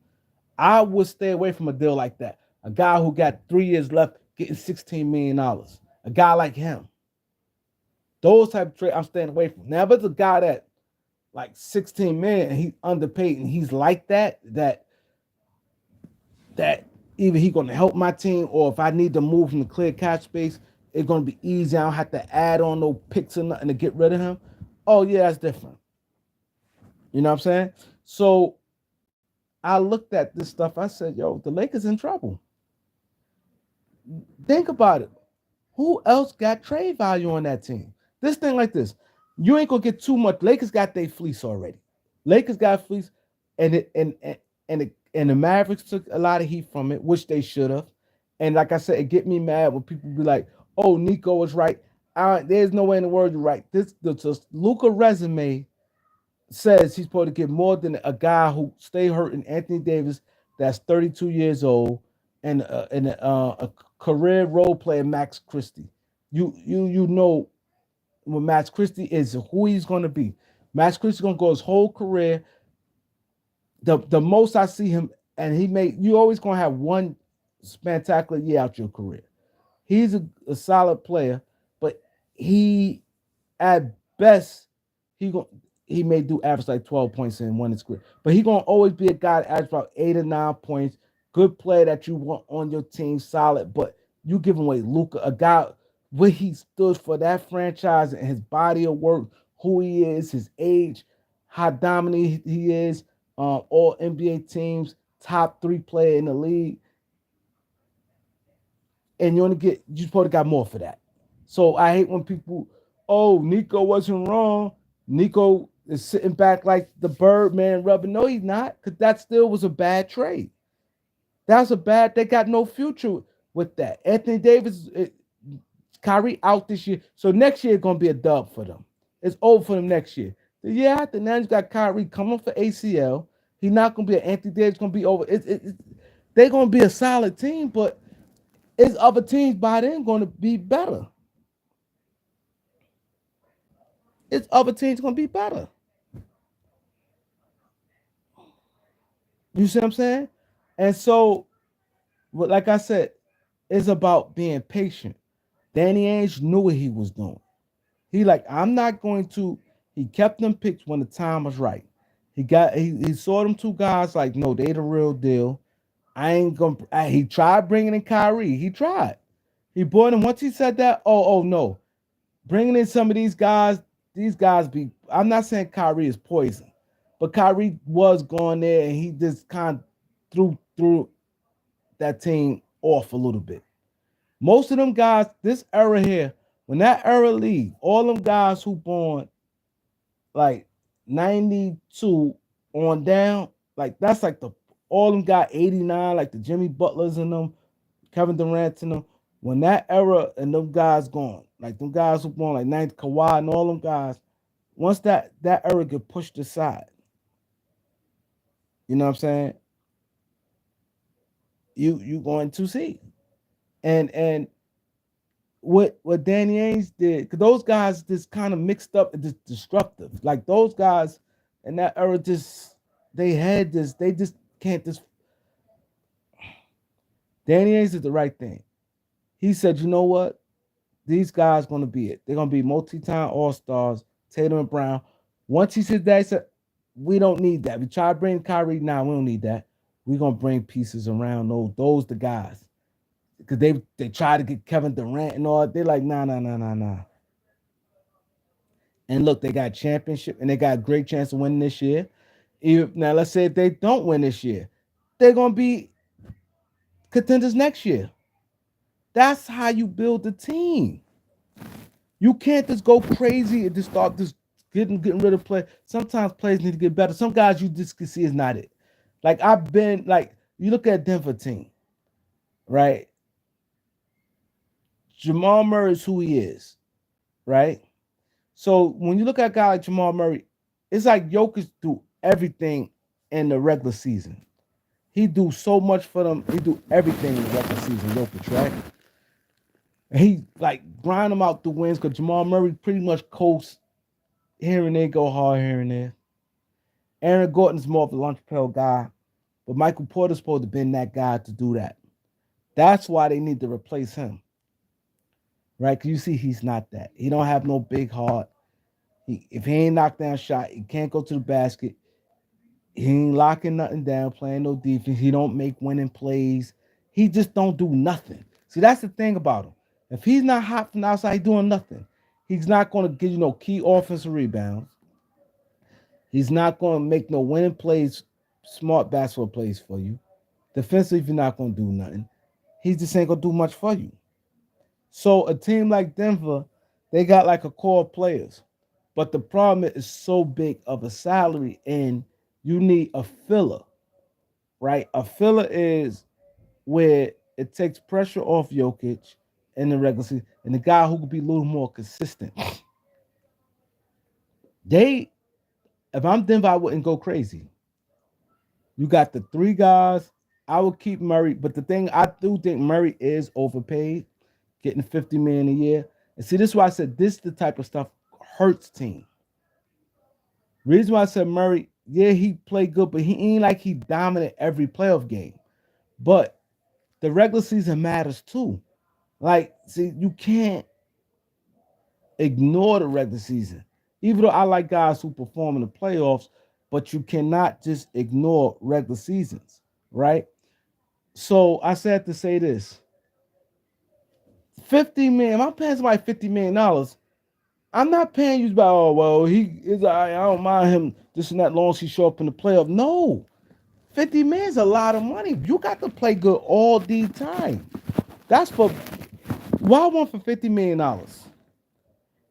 I would stay away from a deal like that. A guy who got 3 years left getting $16 million. A guy like him. Those type of trade I'm staying away from. Now, if it's a guy that like 16 million and he's underpaid and he's like that either he's gonna help my team or if I need to move him to clear catch space, it's gonna be easy. I don't have to add on no picks or nothing to get rid of him. Oh yeah, that's different. You know what I'm saying? So I looked at this stuff. I said, yo, the Lakers in trouble. Think about it. Who else got trade value on that team? This thing like this. You ain't gonna get too much. Lakers got their fleece already. Lakers got fleece, and and the Mavericks took a lot of heat from it, which they should have. And like I said, it get me mad when people be like, "Oh, Nico was right." There's no way in the world you're right. This Luka resume says he's supposed to get more than a guy who stay hurt in Anthony Davis that's 32 years old and a career role player Max Christie. You know what Max Christie is, who he's going to be. Max Christie's going to go his whole career. The most I see him, and you always going to have one spectacular year out your career. He's a solid player, but he at best he go, he may do average like 12 points in one career, but he gonna always be a guy that averages about 8 or 9 points. Good player that you want on your team, solid. But you give away Luka, a guy what he stood for that franchise and his body of work, who he is, his age, how dominant he is. All NBA teams, top 3 player in the league, and you supposed to got more for that. So I hate when people, oh, Nico wasn't wrong. Nico is sitting back like the Birdman rubber. No, he's not, because that still was a bad trade. That's a bad. They got no future with that. Anthony Davis, Kyrie out this year, so next year is gonna be a dub for them. It's over for them next year. The year after, now you got Kyrie coming for ACL. He's not gonna be an Anthony Davis. Gonna be over. They're gonna be a solid team, but is other teams by then going to be better? It's other teams going to be better. You see what I'm saying? And so, like I said, it's about being patient. Danny Ainge knew what he was doing. He like, I'm not going to. He kept them picks when the time was right. He saw them 2 guys like, no, they the real deal. I ain't gonna. He tried bringing in Kyrie. He tried. He brought him. Once he said that, oh no, bringing in some of these guys be. I'm not saying Kyrie is poison, but Kyrie was going there and he just kind of threw that team off a little bit. Most of them guys, this era here, when that era leave, all them guys who born like 92 on down, like that's like the all them got 89, like the Jimmy Butlers and them, Kevin Durant and them. When that era and them guys gone, like them guys who born like 90 Kawhi and all them guys, once that era get pushed aside, you know what I'm saying? You going to see. And what Danny Ainge did, because those guys just kind of mixed up and just destructive. Like those guys in that era just they just can't just Danny Ainge did the right thing. He said, you know what? These guys gonna be it. They're gonna be multi-time all-stars, Tatum and Brown. Once he said that, he said, we don't need that. We try to bring Kyrie now, we don't need that. We're gonna bring pieces around those the guys. Because they try to get Kevin Durant and all. They're like, nah, nah, nah, nah, nah. And look, they got championship and they got a great chance of winning this year. Now, let's say if they don't win this year, they're gonna be contenders next year. That's how you build the team. You can't just go crazy and just start just getting rid of play. Sometimes players need to get better. Some guys you just can see is not it. Like I've been like you look at Denver team, right? Jamal Murray is who he is, right? So when you look at a guy like Jamal Murray, it's like Jokic do everything in the regular season. He do so much for them. He do everything in the regular season, Jokic, right? And he like grind them out the wins because Jamal Murray pretty much coasts here and there, go hard here and there. Aaron Gordon's more of a lunch pail guy, but Michael Porter's supposed to have been that guy to do that. That's why they need to replace him, right? Because you see, he's not that. He don't have no big heart. If he ain't knocked down shot, he can't go to the basket. He ain't locking nothing down, playing no defense. He don't make winning plays. He just don't do nothing. See, that's the thing about him. If he's not hot from the outside, he's doing nothing. He's not going to give you no key offensive rebounds. He's not going to make no winning plays, smart basketball plays for you. Defensively, you're not going to do nothing. He just ain't going to do much for you. So a team like Denver, they got like a core of players. But the problem is so big of a salary, and you need a filler, right? A filler is where it takes pressure off Jokic in the regular season, and the guy who could be a little more consistent. They, if I'm Denver, I wouldn't go crazy. You got the three guys. I would keep Murray, but the thing I do think Murray is overpaid, getting 50 million a year. And see, this is why I said this the type of stuff hurts team. Reason why I said Murray, yeah, he played good, but he ain't like he dominant every playoff game. But the regular season matters too. Like, see, you can't ignore the regular season. Even though I like guys who perform in the playoffs, but you cannot just ignore regular seasons, right? So I said to say this 50 million, if I'm paying somebody $50 million, I'm not paying you about, oh, well, he is, I don't mind him this and that long as he show up in the playoff. No, 50 million is a lot of money. You got to play good all the time. That's for, why I want for $50 million?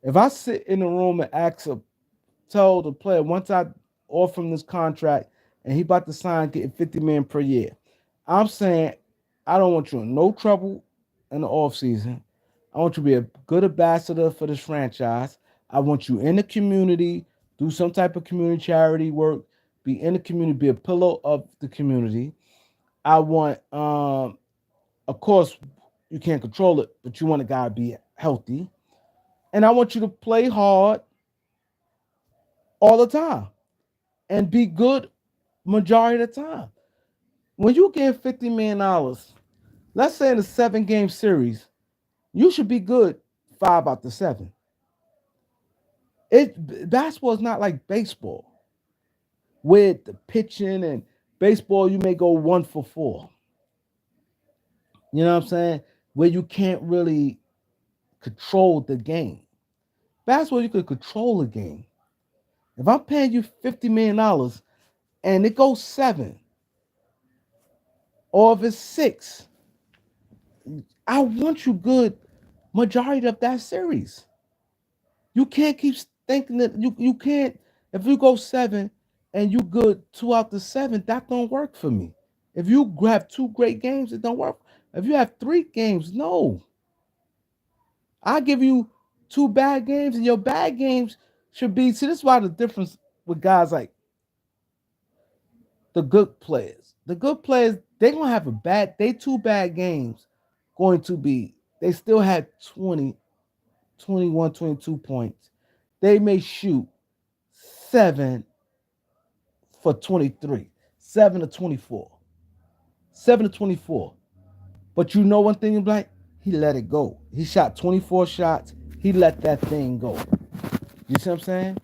If I sit in the room and tell the player, once I offer him this contract and he about to sign getting 50 million per year, I'm saying I don't want you in no trouble in the offseason. I want you to be a good ambassador for this franchise. I want you in the community, do some type of community charity work, be in the community, be a pillar of the community. I want, of course, you can't control it, but you want a guy to be healthy. And I want you to play hard all the time and be good majority of the time. When you get $50 million, let's say in a 7 game series, you should be good 5 out of 7. Basketball is not like baseball with the pitching, and baseball you may go 1 for 4. You know what I'm saying? Where you can't really control the game. Basketball you could control the game. If I'm paying you $50 million and it goes 7, or if it's 6, I want you good majority of that series. You can't keep thinking that you can't. If you go seven and you good 2 out of 7, that don't work for me. If you have 2 great games, it don't work. If you have 3 games, no. I give you 2 bad games, and your bad games should be. See, this is why the difference with guys like the good players. The good players, they gonna have a bad. They 2 bad games going to be. They still had 20, 21, 22 points. They may shoot 7 for 23, 7 to 24, 7 to 24. But you know one thing, in black, he let it go. He shot 24 shots. He let that thing go. You see what I'm saying?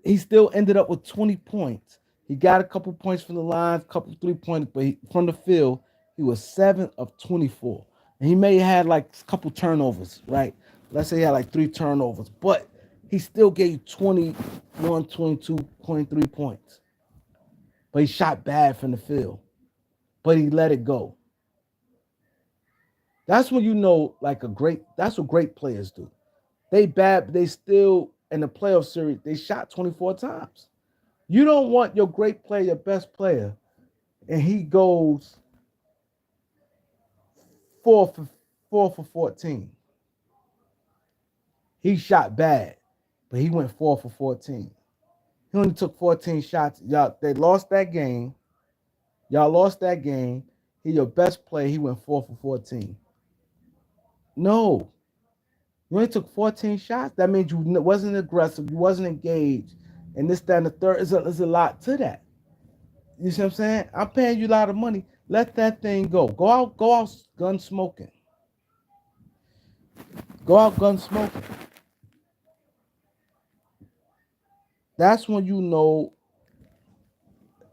He still ended up with 20 points. He got a couple points from the line, a couple 3 pointers, but from the field, he was 7 of 24. And he may have had like a couple turnovers, right? Let's say he had like 3 turnovers, but he still gave you 21, 22, 23 points. But he shot bad from the field, but he let it go. That's when you know, like that's what great players do. They bad, but they still, in the playoff series, they shot 24 times. You don't want your great player, your best player, and he goes 4 for 14. He shot bad, but he went 4 for 14. He only took 14 shots. Y'all, they lost that game. Y'all lost that game. He your best player. He went 4 for 14. No, you only took 14 shots. That means you wasn't aggressive. You wasn't engaged. And this, that, and the third is a lot to that. You see what I'm saying? I'm paying you a lot of money. Let that thing go. Go out gun smoking. Go out gun smoking. That's when you know,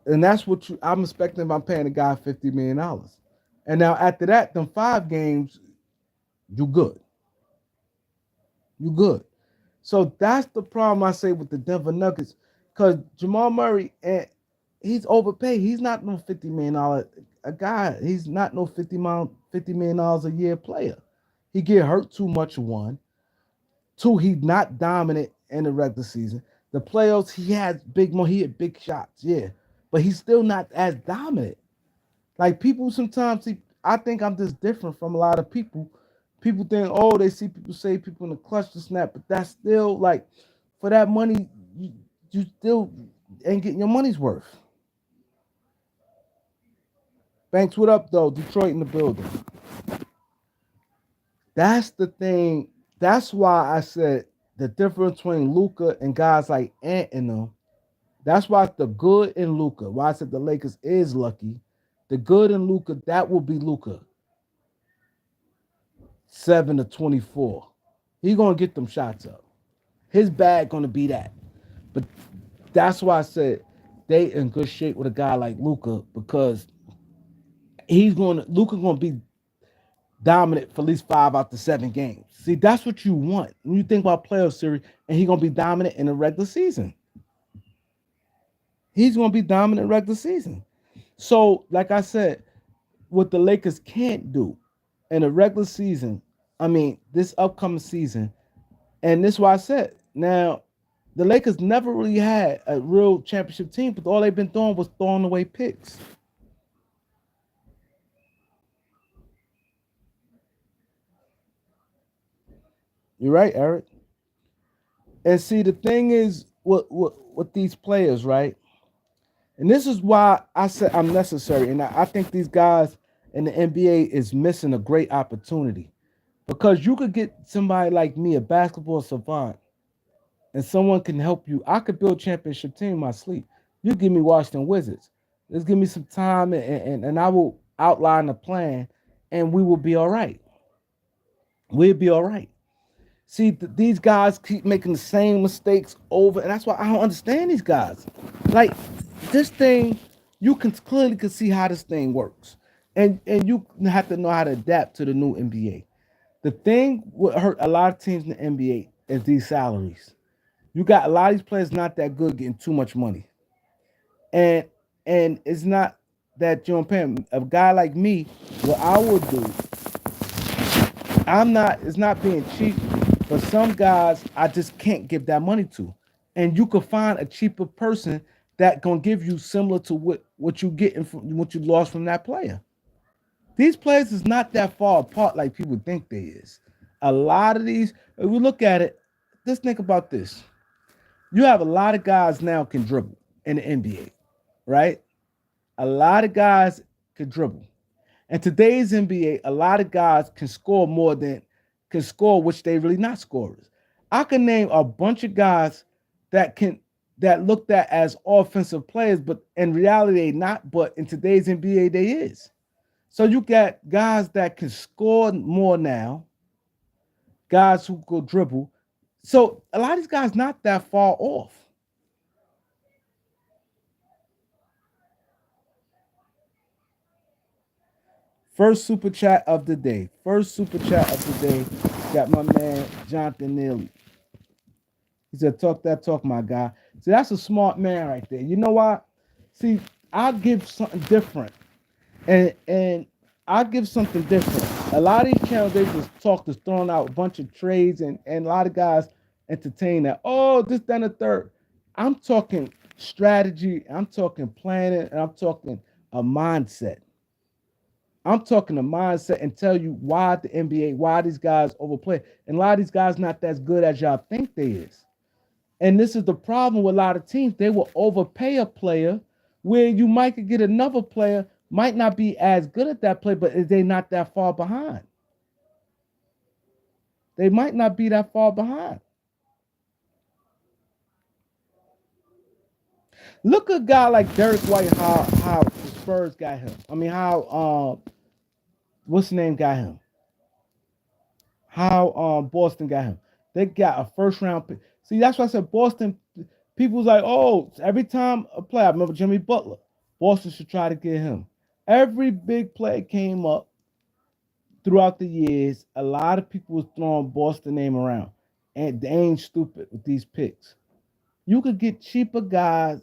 and that's what I'm expecting if I'm paying a guy $50 million. And now after that, them 5 games, you good. You good. So that's the problem I say with the Denver Nuggets. Because Jamal Murray, and he's overpaid. He's not no $50 million a guy. He's not no $50 million a year player. He get hurt too much, one. Two, he's not dominant in the regular season. The playoffs, he had big shots, yeah. But he's still not as dominant. Like people sometimes I think I'm just different from a lot of people. People think, oh, they see people say people in the clutch to snap, but that's still like for that money, you still ain't getting your money's worth. Banks, what up though? Detroit in the building. That's the thing. That's why I said the difference between Luka and guys like Ant and them. That's why the good in Luka. Why I said the Lakers is lucky. The good in Luka, that will be Luka. 7 to 24. He gonna get them shots up. His bag gonna be that. But that's why I said they in good shape with a guy like Luka because Luka gonna be dominant for at least 5 out of 7 games. See, that's what you want when you think about playoff series, and he gonna be dominant in the regular season. He's gonna be dominant in the regular season. So, like I said, what the Lakers can't do in a regular season, I mean, this upcoming season, and this is why I said, now, the Lakers never really had a real championship team, but all they've been doing was throwing away picks. You're right, Eric. And see, the thing is, with these players, right? And this is why I said I'm necessary, and I think these guys in the NBA is missing a great opportunity because you could get somebody like me, a basketball savant, and someone can help you. I could build a championship team in my sleep. You give me Washington Wizards. Just give me some time, and I will outline a plan, and we will be all right. We'll be all right. See, these guys keep making the same mistakes over, and that's why I don't understand these guys. Like this thing, you can clearly see how this thing works, and you have to know how to adapt to the new NBA. The thing what hurt a lot of teams in the NBA is these salaries. You got a lot of these players not that good getting too much money, and it's not that you don't pay them. A guy like me, what I would do I'm not. It's not being cheap, but some guys I just can't give that money to, and you could find a cheaper person that gonna give you similar to what you getting from what you lost from that player. These players is not that far apart like people think they is. A lot of these, if we look at it, just think about this. You have a lot of guys now can dribble in the NBA, right? A lot of guys can dribble. In today's NBA, a lot of guys can score more than can score, which they really not scorers. I can name a bunch of guys that can that looked at as offensive players, but in reality they not. But in today's NBA, they is. So you got guys that can score more now, guys who go dribble. So a lot of these guys not that far off. First super chat of the day. First super chat of the day. Got my man Jonathan Neely. He said, "Talk that talk, my guy." See, that's a smart man right there. You know why? See, I'll give something different, and I'll give something different. A lot of these channels they just talk, just throwing out a bunch of trades, and a lot of guys entertain that. Oh, this, then, a third. I'm talking strategy. I'm talking planning, and I'm talking a mindset. I'm talking a mindset and tell you why the NBA, why these guys overplay. And a lot of these guys not as good as y'all think they is. And this is the problem with a lot of teams. They will overpay a player where you might could get another player, might not be as good at that play, but they not that far behind. They might not be that far behind. Look at a guy like Derek White, how the Spurs got him. I mean, how what's the name got him? How Boston got him. They got a first round pick. See, that's why I said Boston. People's like, oh, every time a player, I remember Jimmy Butler, Boston should try to get him. Every big play came up throughout the years. A lot of people was throwing Boston name around, and they ain't stupid with these picks. You could get cheaper guys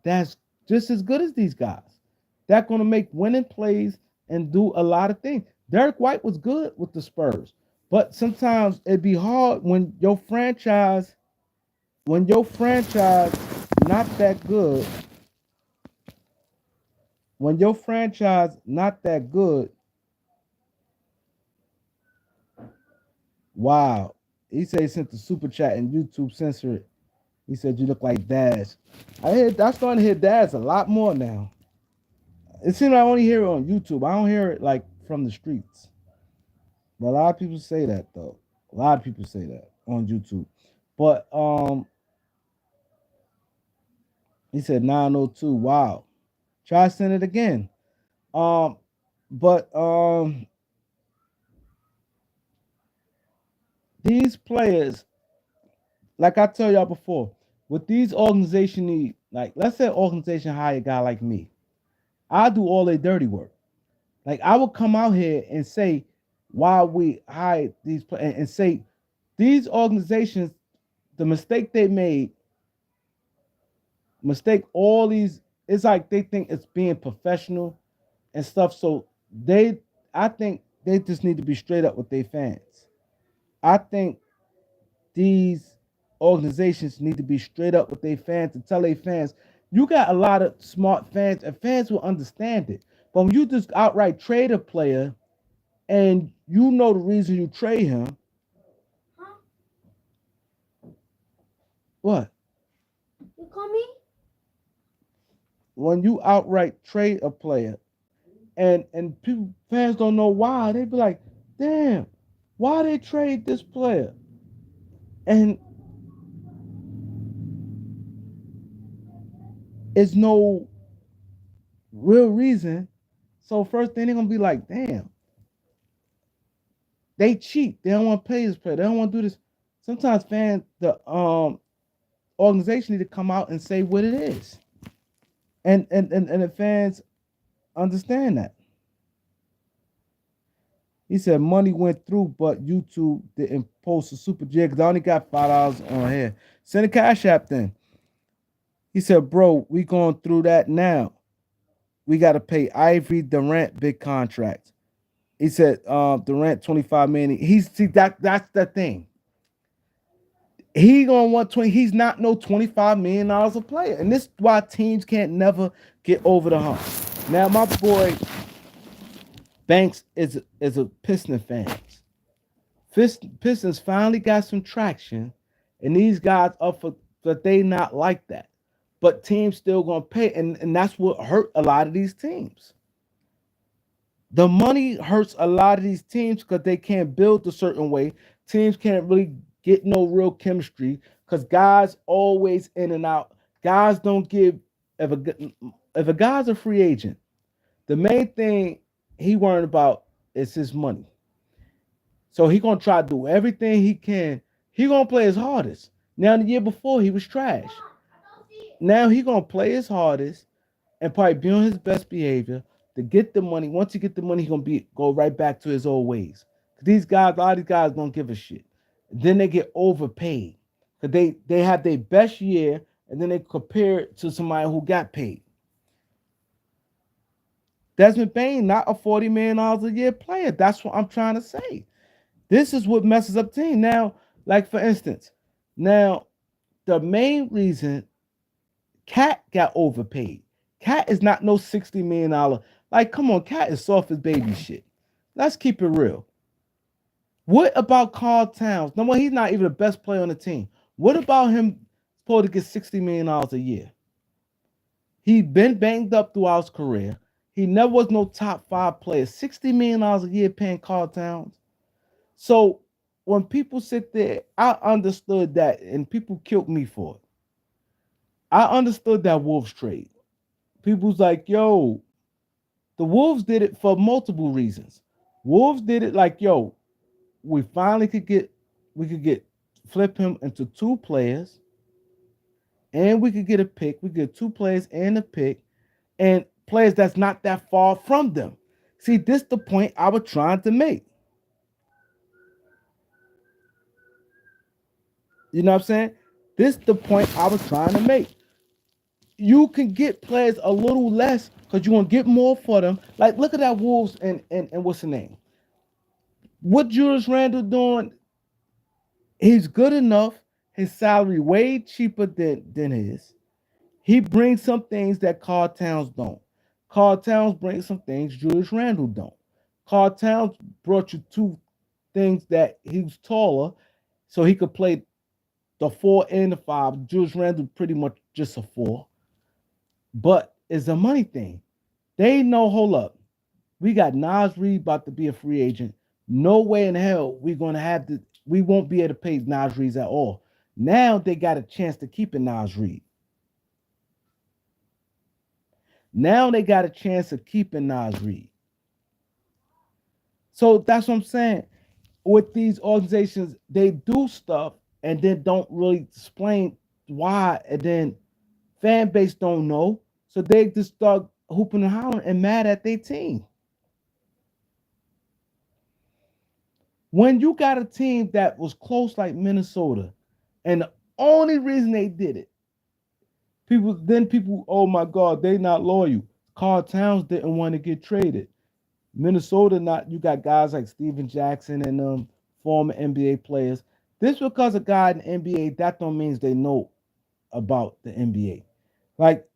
that's just as good as these guys. That's gonna make winning plays and do a lot of things. Derek White was good with the Spurs, but sometimes it'd be hard when your franchise not that good, when your franchise not that good. Wow. He said he sent the super chat and YouTube censored it. He said you look like Dash. I'm starting to hear Dash a lot more now. It seems like I only hear it on YouTube. I don't hear it like from the streets. But a lot of people say that though. A lot of people say that on YouTube. But he said 902. Wow. Try send it again. Um, but these players, like I tell y'all before, what these organizations need, like let's say organization hire a guy like me. I do all their dirty work. Like I will come out here and say why we hire these and say these organizations, the mistake they made, mistake all these. It's like they think it's being professional and stuff. So they, I think they just need to be straight up with their fans. I think these organizations need to be straight up with their fans and tell their fans, you got a lot of smart fans and fans will understand it. But when you just outright trade a player and you know the reason you trade him, what? You call me? When you outright trade a player and people fans don't know why, they be like, damn, why they trade this player? And it's no real reason. So first thing they're gonna be like, damn, they cheat. They don't want to pay this player. They don't want to do this. Sometimes fans, the organization need to come out and say what it is. And the fans understand that. He said money went through, but YouTube didn't post a super jig because I only got $5 on here. Send a cash app then. He said, bro, we going through that now. We got to pay Ivory Durant big contracts. He said Durant 25 million. He's see that's the thing. He gonna want 20. He's not no $25 million a player, and this is why teams can't never get over the hump. Now my boy Banks is a Piston fan. Pistons finally got some traction, and these guys up for that they not like that, but teams still gonna pay, and that's what hurt a lot of these teams. The money hurts a lot of these teams because they can't build a certain way. Teams can't really get no real chemistry because guys always in and out. Guys don't give if if a guy's a free agent, the main thing he worried about is his money. So he gonna try to do everything he can. He gonna play his hardest. Now the year before he was trash. Now he gonna play his hardest and probably be on his best behavior to get the money. Once he get the money, he gonna be go right back to his old ways. These guys, a lot of these guys don't give a shit. Then they get overpaid because they have their best year and then they compare it to somebody who got paid. Desmond Bain, not a $40 million a year player. That's what I'm trying to say. This is what messes up team. Now, like for instance, now the main reason Cat got overpaid. Cat is not no $60 million. Like, come on, Cat is soft as baby shit. Let's keep it real. What about Carl Towns? No, well, he's not even the best player on the team. What about him supposed to get $60 million a year? He been banged up throughout his career. He never was no top five player. $60 million a year paying Carl Towns. So when people sit there, I understood that, and people killed me for it. I understood that Wolves trade. People's like, yo, the Wolves did it for multiple reasons. Wolves did it like, yo, we finally we could get flip him into two players, and we could get a pick. We get two players and a pick, and players that's not that far from them. See, this the point I was trying to make. You know what I'm saying? This the point I was trying to make. You can get players a little less because you're gonna get more for them. Like, look at that Wolves and what's the name? What Julius Randle doing? He's good enough. His salary way cheaper than his. He brings some things that Carl Towns don't. Carl Towns brings some things Julius Randle don't. Carl Towns brought you two things that he was taller, so he could play the four and the five. Julius Randle pretty much just a four. But it's a money thing. They know, hold up. We got Nas Reed about to be a free agent. No way in hell we won't be able to pay Nas Reed at all. Now they got a chance to keep it Nas Reed. Now they got a chance of keeping Nas Reed. So that's what I'm saying. With these organizations, they do stuff and then don't really explain why, and then fan base don't know. So they just start hooping and hollering and mad at their team. When you got a team that was close like Minnesota, and the only reason they did it, people, oh my God, they not loyal. Carl Towns didn't want to get traded. Minnesota, not you got guys like Steven Jackson and former NBA players. This because a guy in the NBA, that don't means they know about the NBA. Like,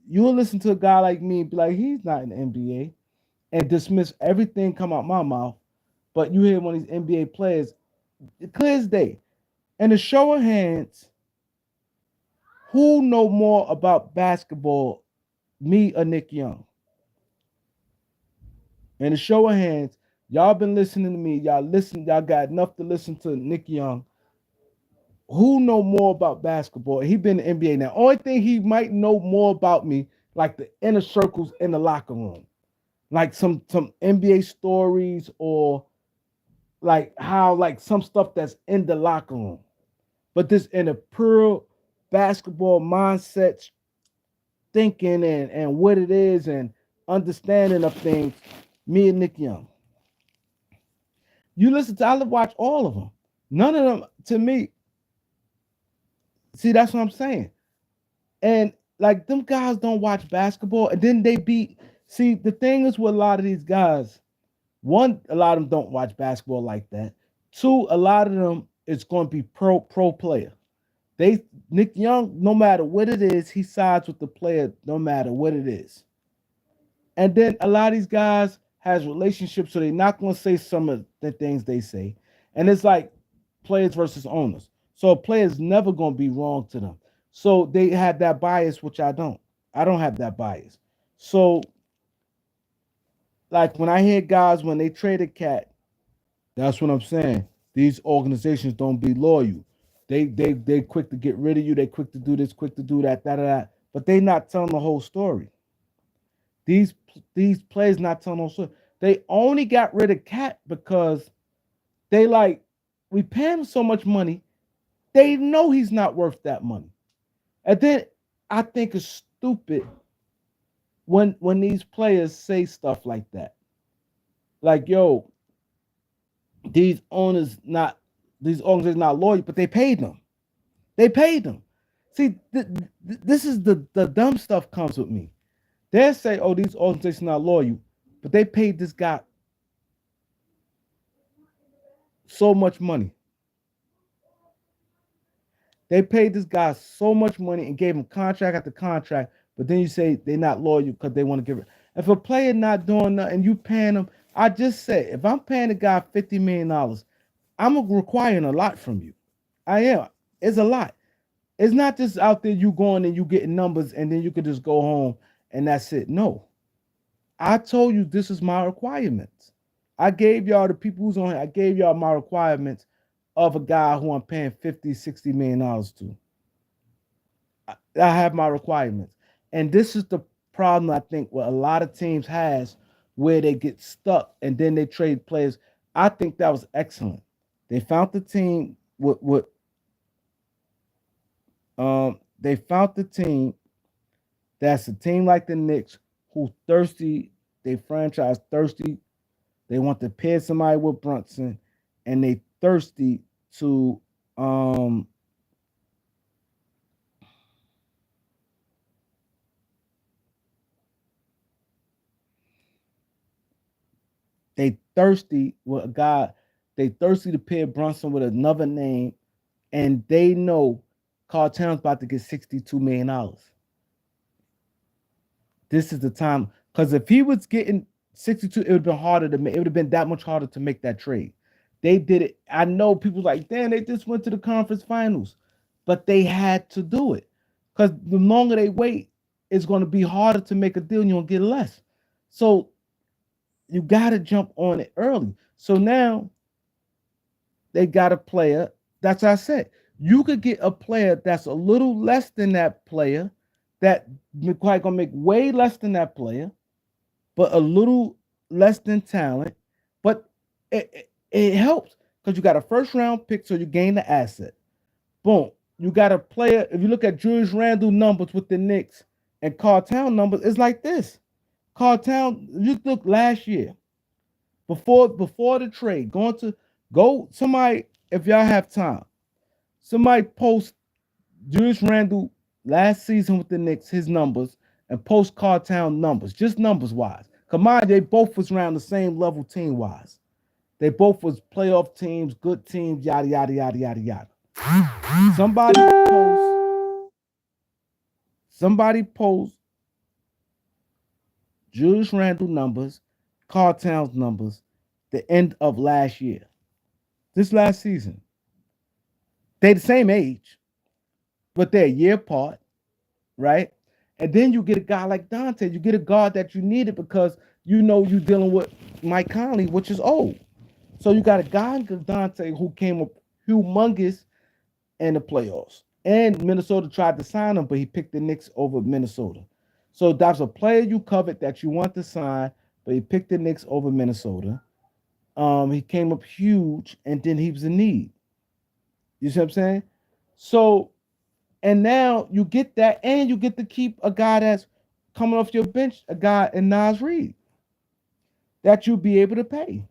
you'll listen to a guy like me and be like, he's not in the NBA, and dismiss everything come out my mouth. But you hear one of these NBA players, clear as day. And a show of hands, who know more about basketball, me or Nick Young? And a show of hands, y'all been listening to me. Y'all got enough to listen to Nick Young. Who know more about basketball? He been in the NBA now. Only thing he might know more about me, like the inner circles in the locker room. Like some NBA stories, or like how like some stuff that's in the locker room. But this in a pure basketball mindset, thinking and what it is and understanding of things, me and Nick Young. You listen to, I watch all of them. None of them, to me, see, that's what I'm saying. And like them guys don't watch basketball, and then they beat. See, the thing is with a lot of these guys, One, a lot of them don't watch basketball like that. Two, a lot of them it's going to be pro player. They Nick Young, no matter what it is, he sides with the player no matter what it is. And then a lot of these guys has relationships, so they're not going to say some of the things they say. And it's like players versus owners. So a player's never going to be wrong to them. So they have that bias, which I don't. I don't have that bias. So like when I hear guys when they traded Cat, that's what I'm saying. These organizations don't be loyal. They quick to get rid of you. They quick to do this, quick to do that, that. But they not telling the whole story. These these players not telling no story. They only got rid of Cat because they like we pay him so much money. They know he's not worth that money. And then I think it's stupid when these players say stuff like that. Like, yo, these owners not these owners not loyal, but they paid them. They paid them. See, this is the dumb stuff comes with me. They say, oh, these organizations not loyal, but they paid this guy so much money. They paid this guy so much money and gave him contract after contract, but then you say they're not loyal because they want to give it. If a player not doing nothing, you paying him. I just say, if I'm paying a guy $50 million, I'm requiring a lot from you. I am. It's a lot. It's not just out there you going and you getting numbers and then you could just go home and that's it. No. I told you this is my requirements. I gave y'all the people who's on here, I gave y'all my requirements of a guy who I'm paying 50, $60 million to. I have my requirements. And this is the problem I think what a lot of teams has where they get stuck and then they trade players. I think that was excellent. They found the team with they found the team that's a team like the Knicks who thirsty, they franchise thirsty. They want to pair somebody with Brunson and they thirsty to they thirsty with a guy, they thirsty to pair Brunson with another name, and they know Carl Towns about to get $62 million. This is the time because if he was getting 62, it would have been harder to make. It would have been that much harder to make that trade. They did it. I know people like, damn, they just went to the conference finals, but they had to do it because the longer they wait, it's going to be harder to make a deal. And you'll get less. So you got to jump on it early. So now they got a player. That's what I said. You could get a player that's a little less than that player, that quite gonna make way less than that player, but a little less than talent. But it helps because you got a first round pick, so you gain the asset. Boom. You got a player. If you look at Julius Randle numbers with the Knicks and Carl Town numbers, it's like this. Carl Town, you look last year before the trade, going to go somebody if y'all have time. Somebody post Julius Randle last season with the Knicks, his numbers, and post Cartown numbers, just numbers wise. Come on, they both was around the same level team wise. They both was playoff teams, good teams, yada yada yada yada yada. Somebody somebody post Julius Randle numbers, Cartown's numbers, the end of last year. This last season. They the same age, but they're a year apart, right? And then you get a guy like Dante. You get a guard that you needed because you know you're dealing with Mike Conley, which is old. So you got a guy like Dante who came up humongous in the playoffs. And Minnesota tried to sign him, but he picked the Knicks over Minnesota. So that's a player you covered that you want to sign, but he picked the Knicks over Minnesota. He came up huge, and then he was in need. You see what I'm saying? So and now you get that, and you get to keep a guy that's coming off your bench, a guy in Nas Reed, that you'll be able to pay.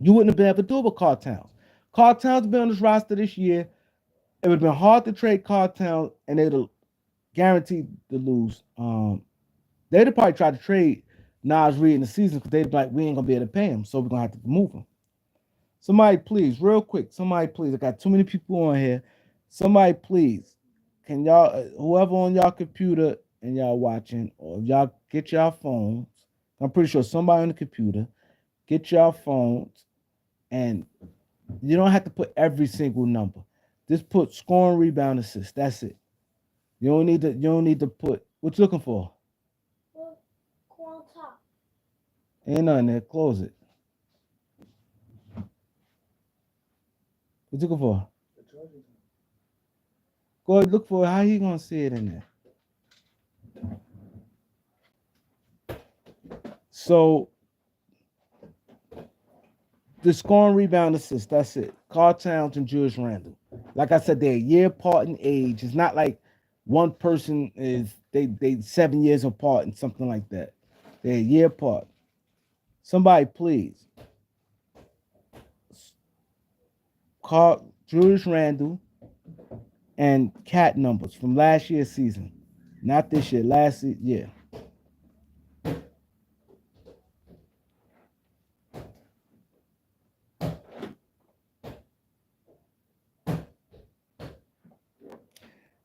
You wouldn't have been able to do it with Carl Towns. Carl Towns been on this roster this year. It would have been hard to trade Carl Towns, and they'd have guaranteed to lose. They'd have probably tried to trade Nas reading the season because they like we ain't gonna be able to pay him, so we're gonna have to move him. Somebody please, real quick, somebody please. I got too many people on here. Somebody please, can y'all whoever on y'all computer and y'all watching, or if y'all get y'all phones, I'm pretty sure somebody on the computer, get y'all phones, and you don't have to put every single number. Just put scoring, rebound, assist. That's it. You don't need to put what you looking for. Ain't nothing there. Close it. What you looking for? Go ahead, look for it. How you gonna see it in there? So the scoring, rebound, assist. That's it. Carl Towns and Julius Randle. Like I said, they're a year apart in age. It's not like one person is they 7 years apart and something like that. They're a year apart. Somebody please. Carl Julius Randle and cat numbers from last year's season. Not this year, last year.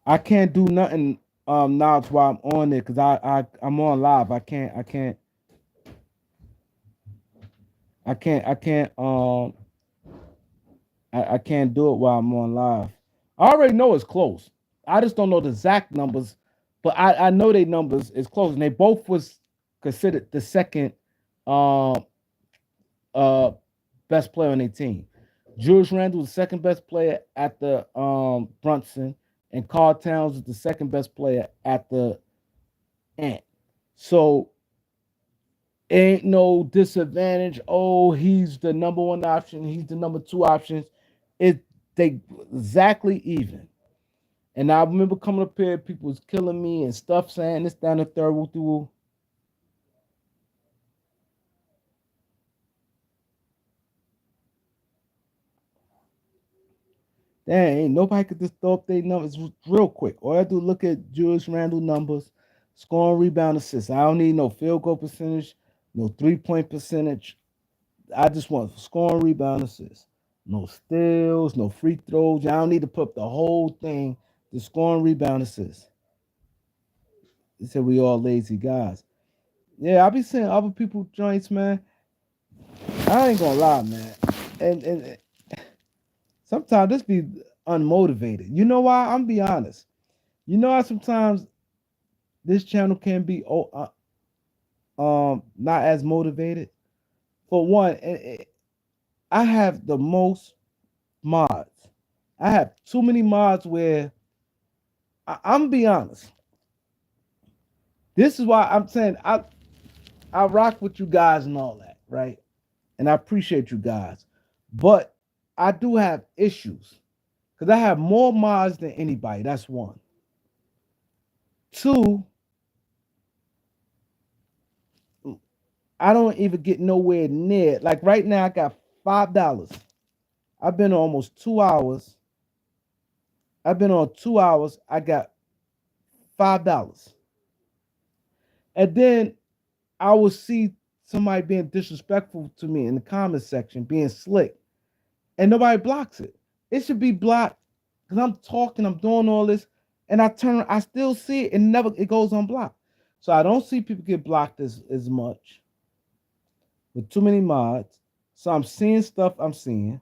I can't do nothing now while I'm on there because I'm on live. I can't do it while I'm on live. I already know it's close. I just don't know the exact numbers, but I know they numbers is close, and they both was considered the second uh uh best player on their team. Julius Randle was the second best player at the Brunson, and Carl Towns was the second best player at the Ant. So ain't no disadvantage. Oh, he's the number one option. He's the number two option. It they exactly even. And I remember coming up here, people was killing me and stuff saying this down the third. Woo. Dang, ain't nobody could just throw up their numbers real quick. All I do look at Julius Randle numbers, scoring, rebound, assists. I don't need no field goal percentage, no 3-point percentage. I just want scoring, rebound, assists. No steals, no free throws. I don't need to put up the whole thing. The scoring, rebound, assists. They said we all lazy guys. Yeah, I be seeing other people joints, man. I ain't gonna lie, man. And sometimes this be unmotivated. You know why? I'm be honest. You know how sometimes this channel can be not as motivated. For one, I have the most mods. I have too many mods where I'm be honest. This is why I'm saying I rock with you guys and all that, right? And I appreciate you guys, but I do have issues because I have more mods than anybody. That's one. Two, I don't even get nowhere near. Like right now, I got $5. I've been on almost 2 hours. I've been on 2 hours. I got $5. And then I will see somebody being disrespectful to me in the comment section, being slick, and nobody blocks it. It should be blocked because I'm talking, I'm doing all this, and I still see it, and never it goes unblocked. So I don't see people get blocked as much with too many mods. So I'm seeing stuff I'm seeing.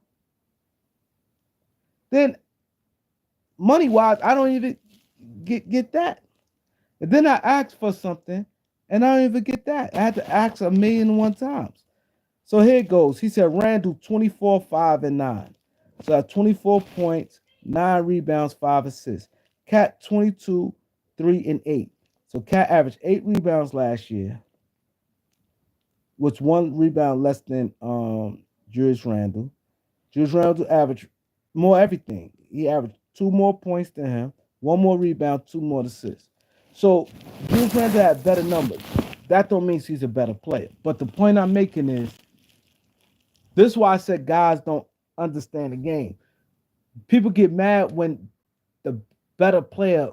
Then money wise, I don't even get that. And then I asked for something, and I don't even get that. I had to ask 1,000,001 times. So here it goes. He said Randall 24, 5, and 9. So that's 24 points, 9 rebounds, 5 assists. Cat 22, 3, and 8. So Cat averaged 8 rebounds last year, which one rebound less than Julius Randle. Julius Randle averaged more everything. He averaged 2 more points than him, 1 more rebound, 2 more assists. So Julius Randle had better numbers. That don't mean he's a better player. But the point I'm making is this is why I said guys don't understand the game. People get mad when the better player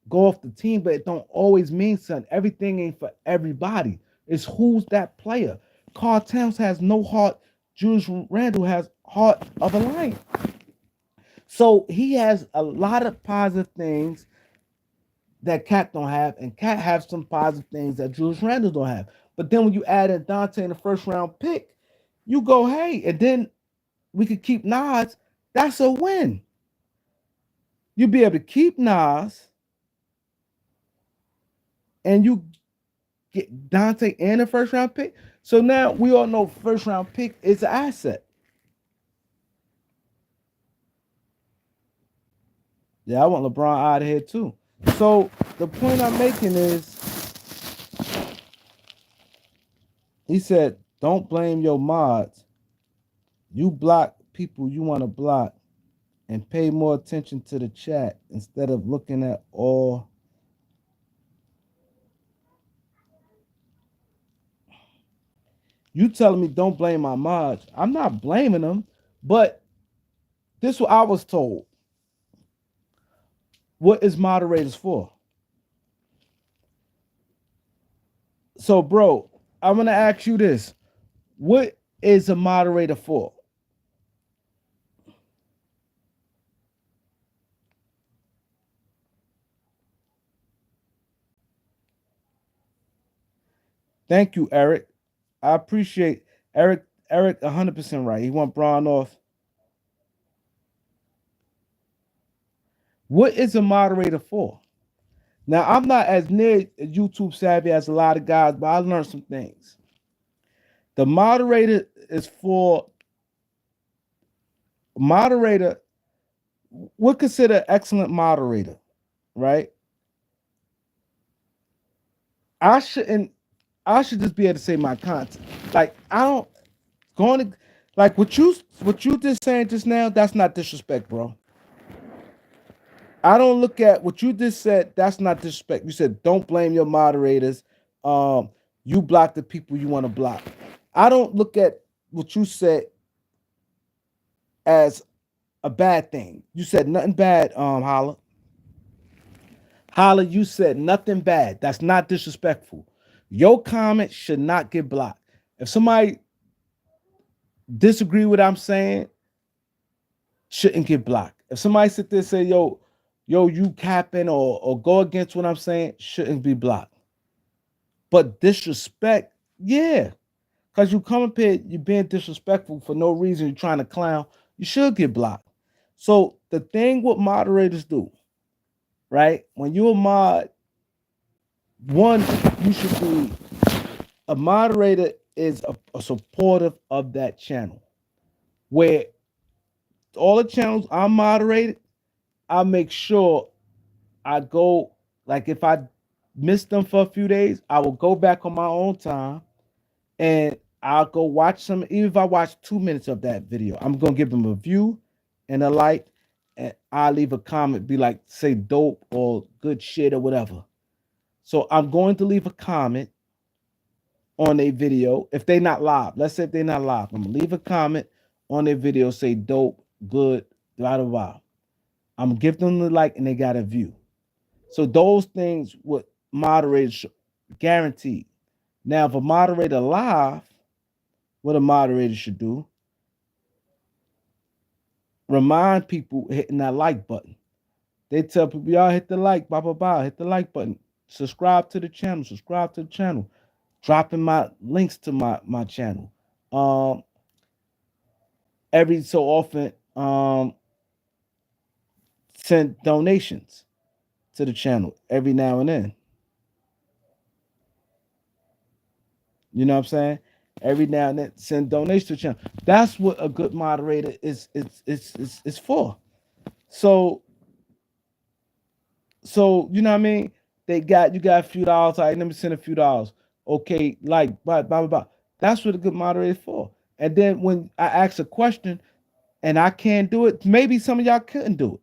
go off the team, but it don't always mean something. Everything ain't for everybody. It's who's that player. Carl Towns has no heart. Julius Randle has heart of a lion. So he has a lot of positive things that Cat don't have, and Cat have some positive things that Julius Randle don't have. But then when you add in Dante in the first round pick, you go, hey, and then we could keep Nas. That's a win. You'll be able to keep Nas, and you get Dante and a first round pick. So now we all know first round pick is an asset. Yeah, I want LeBron out of here too. So the point I'm making is, he said, don't blame your mods. You block people you want to block and pay more attention to the chat instead of looking at all. You telling me don't blame my mods. I'm not blaming them, but this is what I was told. What is moderators for? So, bro, I'm gonna ask you this. What is a moderator for? Thank you, Eric. I appreciate Eric 100% right. He want Braun off. What is a moderator for? Now, I'm not as near YouTube savvy as a lot of guys, but I learned some things. The moderator is for moderator. What consider excellent moderator, right? I shouldn't. I should just be able to say my content. Like I don't going to like what you just saying just now. That's not disrespect, bro. I don't look at what you just said. That's not disrespect. You said don't blame your moderators. Um, you block the people you want to block. I don't look at what you said as a bad thing. You said nothing bad, Holla. Holla, you said nothing bad. That's not disrespectful. Your comment should not get blocked. If somebody disagree with what I'm saying, shouldn't get blocked. If somebody sit there and say, yo, you capping or go against what I'm saying, shouldn't be blocked. But disrespect, yeah. Because you come up here, you're being disrespectful for no reason, you're trying to clown, you should get blocked. So the thing what moderators do, right? When you're a mod, one, you should be a moderator is a supportive of that channel. Where all the channels I'm moderated, I make sure I go, like if I miss them for a few days, I will go back on my own time and I'll go watch some. Even if I watch 2 minutes of that video, I'm gonna give them a view and a like, and I'll leave a comment, be like, say dope or good shit or whatever. So I'm going to leave a comment on a video if they not live. Let's say if they're not live, I'm gonna leave a comment on their video, say dope, good, blah blah blah. I'm gonna give them the like and they got a view. So those things would moderators guaranteed. Now, if a moderator live, what a moderator should do, remind people hitting that like button. They tell people, y'all hit the like, blah, blah, blah, hit the like button. Subscribe to the channel, subscribe to the channel. Dropping my links to my channel. Every so often, send donations to the channel every now and then. You know what I'm saying? Every now and then, send donations to the channel. That's what a good moderator is for. So you know what I mean? You got a few dollars. All right, let me send a few dollars. Okay, like blah blah blah. Blah. That's what a good moderator is for. And then when I ask a question and I can't do it, maybe some of y'all couldn't do it.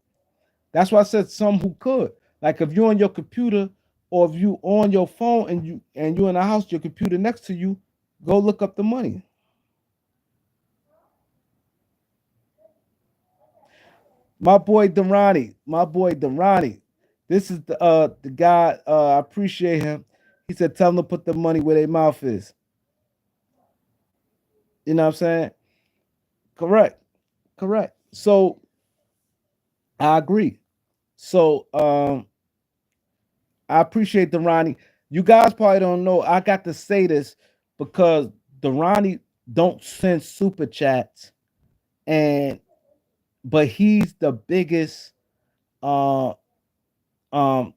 That's why I said some who could. Like if you're on your computer or if you on your phone and you're in the house, your computer next to you, go look up the money. My boy Durrani. This is the guy. I appreciate him. He said, tell them to put the money where their mouth is. You know what I'm saying? Correct. Correct. So I agree. So I appreciate the Ronnie. You guys probably don't know. I got to say this because the Ronnie don't send super chats, and but he's the biggest uh um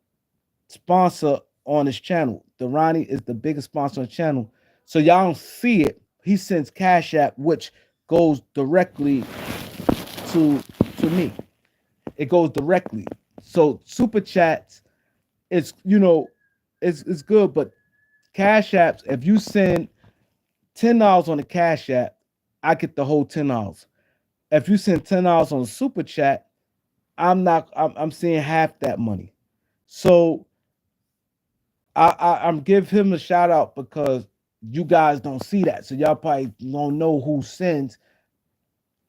sponsor on his channel. The Ronnie is the biggest sponsor on the channel. So y'all don't see it. He sends Cash App, which goes directly to to me. It goes directly. So super chats, it's it's good, but Cash Apps, if you send $10 on the Cash App, I get the whole $10. If you send $10 on a super chat, I'm seeing half that money. So I'm give him a shout out because you guys don't see that. So y'all probably don't know who sends,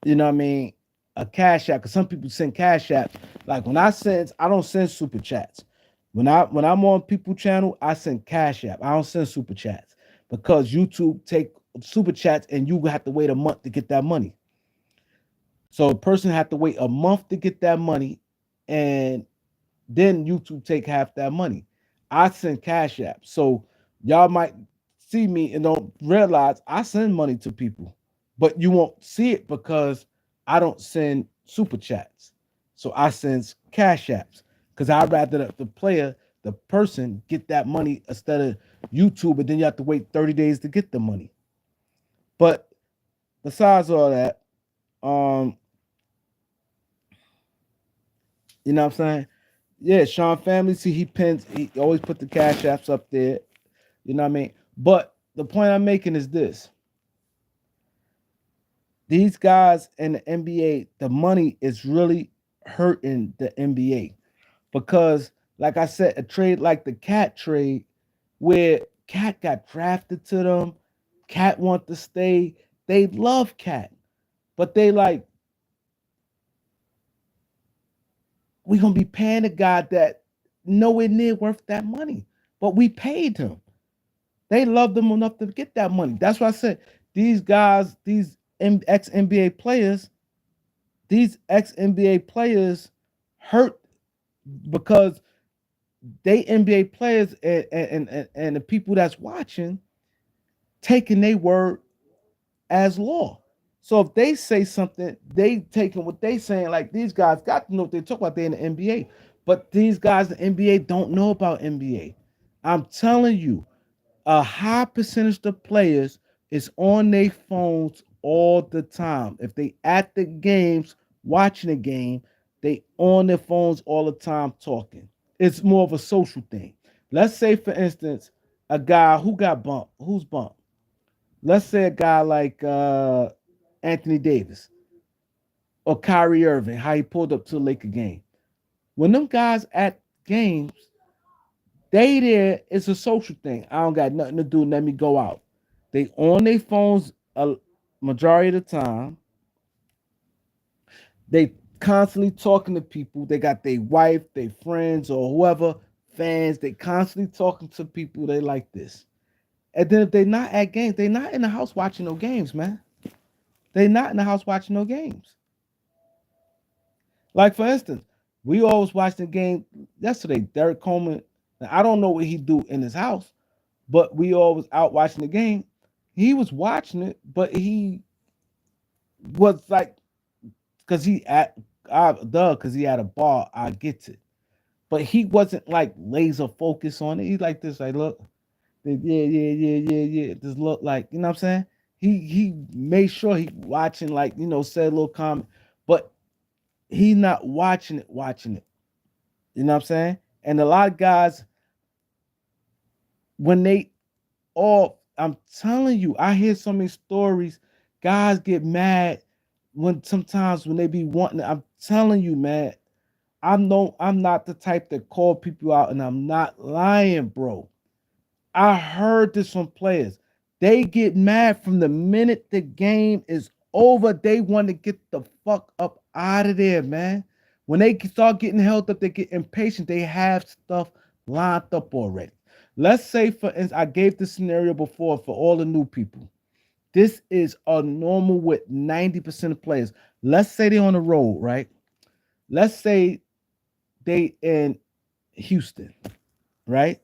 you know what I mean, a Cash App. Because some people send Cash App. Like when I don't send super chats. When I'm on people channel, I send Cash App. I don't send super chats because YouTube take super chats and you have to wait a month to get that money. So a person had to wait a month to get that money, and then YouTube take half that money. I send Cash App. So y'all might see me and don't realize I send money to people, but you won't see it because I don't send super chats. So I send Cash Apps because I'd rather the player, the person, get that money instead of YouTube, and then you have to wait 30 days to get the money. But besides all that, um, you know what I'm saying? Yeah, Sean Family, see he always put the Cash Apps up there. You know what I mean? But the point I'm making is this. These guys in the NBA, the money is really hurting the NBA because, like I said, a trade like the Cat trade, where Cat got drafted to them, Cat want to stay. They love Cat, but they like, we gonna be paying a guy that nowhere near worth that money, but we paid him. They loved them enough to get that money. That's why I said these guys, these ex NBA players, these ex NBA players hurt because they NBA players and the people that's watching taking their word as law. So if they say something, they taking what they saying. Like these guys got to know what they talk about. They in the NBA, but these guys in the NBA don't know about NBA. I'm telling you, a high percentage of players is on their phones all the time. If they at the games, watching the game, they on their phones all the time talking. It's more of a social thing. Let's say, for instance, a guy who got bumped. Who's bumped? Let's say a guy like Anthony Davis or Kyrie Irving, how he pulled up to the Laker game. When them guys at games, they there, it's a social thing. I don't got nothing to do. Let me go out. They on their phones a majority of the time. They constantly talking to people. They got their wife, their friends, or whoever fans. They constantly talking to people. They like this. And then if they not at games, they not in the house watching no games, man. They not in the house watching no games. Like for instance, we always watched the game yesterday. Derek Coleman. Now, I don't know what he do in his house, but we all was out watching the game. He was watching it, but he was like, because he at because he had a bar, I get it. But he wasn't like laser focused on it. He like this, like look, yeah. Just look like, you know what I'm saying? He made sure he watching, like, said a little comment, but he not watching it. You know what I'm saying? And a lot of guys, when they all, I'm telling you, I hear so many stories. Guys get mad when sometimes when they be wanting. I'm telling you, man. I'm not the type that call people out, and I'm not lying, bro. I heard this from players. They get mad from the minute the game is over. They want to get the fuck up out of there, man. When they start getting held up, they get impatient. They have stuff lined up already. Let's say, for instance, I gave the scenario before for all the new people. This is a normal with 90% of players. Let's say they're on the road, right? Let's say they in Houston, right?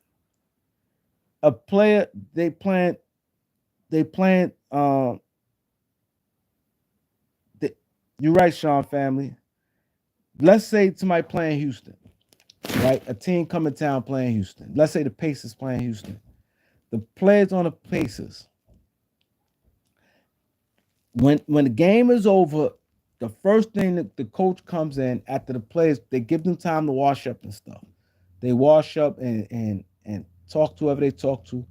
A player they playing they, you're right, Sean family. Let's say somebody playing Houston, right? A team coming town playing Houston. Let's say the Pacers playing Houston. The players on the Pacers, when the game is over, the first thing that the coach comes in after the players, they give them time to wash up and stuff. They wash up and talk to whoever they talk to.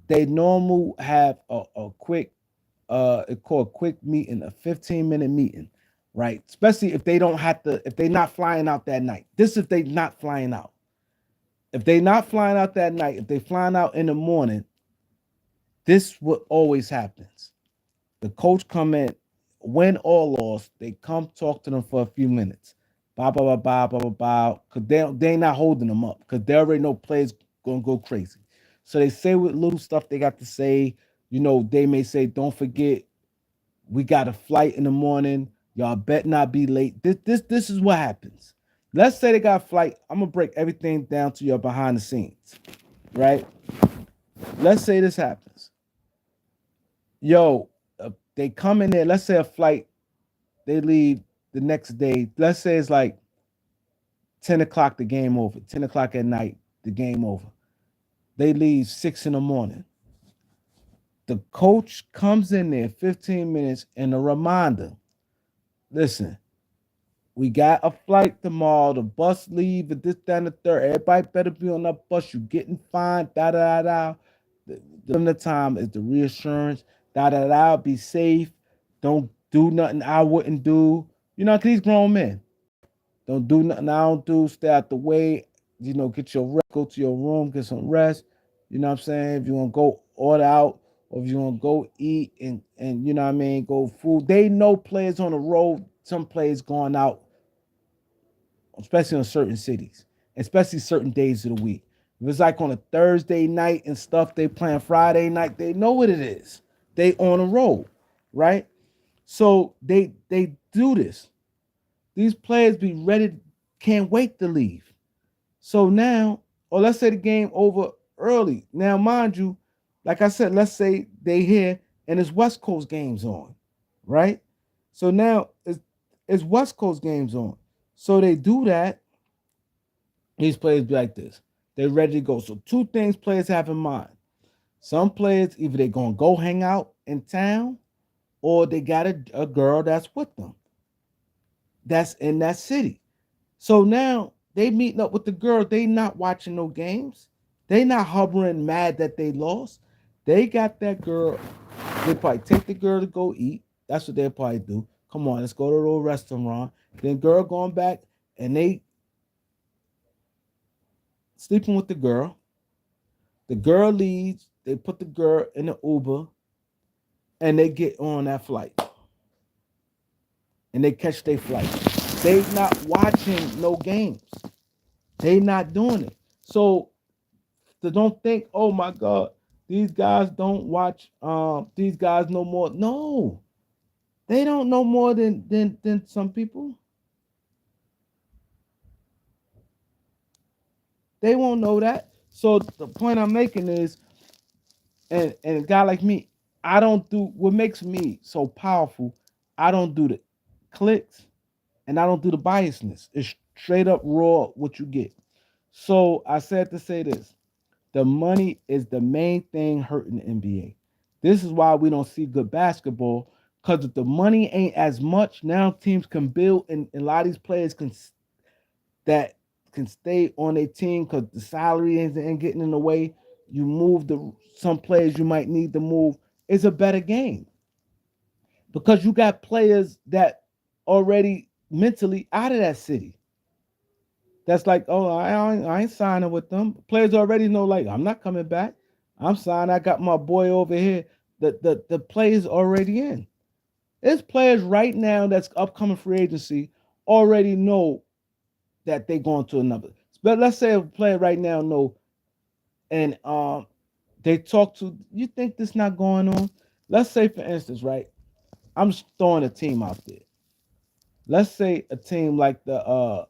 They normal have a quick it called a quick meeting, a 15-minute meeting, right? Especially if they don't have to, if they're not flying out that night. This if they not flying out. If they not flying out that night, if they flying out in the morning, this what always happens. The coach come in, win or loss, they come talk to them for a few minutes. Blah blah blah blah blah blah blah. Cause they not holding them up. Cause they already know players gonna go crazy. So they say what little stuff they got to say. You know, they may say, don't forget, we got a flight in the morning. Y'all bet not be late. This is what happens. Let's say they got a flight. I'm gonna break everything down to your behind the scenes, right? Let's say this happens. Yo, they come in there. Let's say a flight. They leave the next day. Let's say it's like 10 o'clock. The game over. 10 o'clock at night. The game over. They leave 6 in the morning. The coach comes in there 15 minutes and a reminder. Listen, we got a flight tomorrow. The bus leave at this, that, and the third. Everybody better be on that bus. You getting fined. Da da da da. The time is the reassurance. Da da da. Be safe. Don't do nothing I wouldn't do. You know, 'cause these grown men. Don't do nothing I don't do. Stay out the way. You know, get your rest. Go to your room. Get some rest. You know what I'm saying? If you want to go order out, or if you want to go eat and you know what I mean, go food. They know players on the road. Some players going out, especially in certain cities, especially certain days of the week. If it's like on a Thursday night and stuff, they playing Friday night, they know what it is. They on a roll, right? So they do this. These players be ready, can't wait to leave. So now, or let's say the game over early. Now, mind you, like I said, let's say they here and it's West Coast games on, right? So now it's West Coast games on. So they do that. These players be like this. They're ready to go. So two things players have in mind. Some players either they gonna go hang out in town, or they got a girl that's with them, that's in that city. So now they meeting up with the girl. They not watching no games. They not hovering mad that they lost. They got that girl. They probably take the girl to go eat. That's what they probably do. Come on, let's go to a little restaurant. Then girl going back and they sleeping with the girl. The girl leaves. They put the girl in the Uber and they get on that flight and they catch their flight. They not watching no games. They not doing it. So they don't think, oh my God, these guys don't watch. These guys know more. No, they don't know more than some people. They won't know that. So the point I'm making is, and a guy like me, I don't do what makes me so powerful. I don't do the clicks and I don't do the biasness. It's straight up raw what you get. So I said to say this: the money is the main thing hurting the NBA. This is why we don't see good basketball, because if the money ain't as much, now teams can build, and a lot of these players that can stay on their team because the salary ain't getting in the way. You move some players you might need to move. It's a better game because you got players that already mentally out of that city. That's like, oh, I ain't signing with them. Players already know, like, I'm not coming back. I'm signed. I got my boy over here. The players already in. There's players right now that's upcoming free agency already know that they going to another. But let's say a player right now know, and they talk to. You think this not going on? Let's say, for instance, right? I'm just throwing a team out there. Let's say a team like the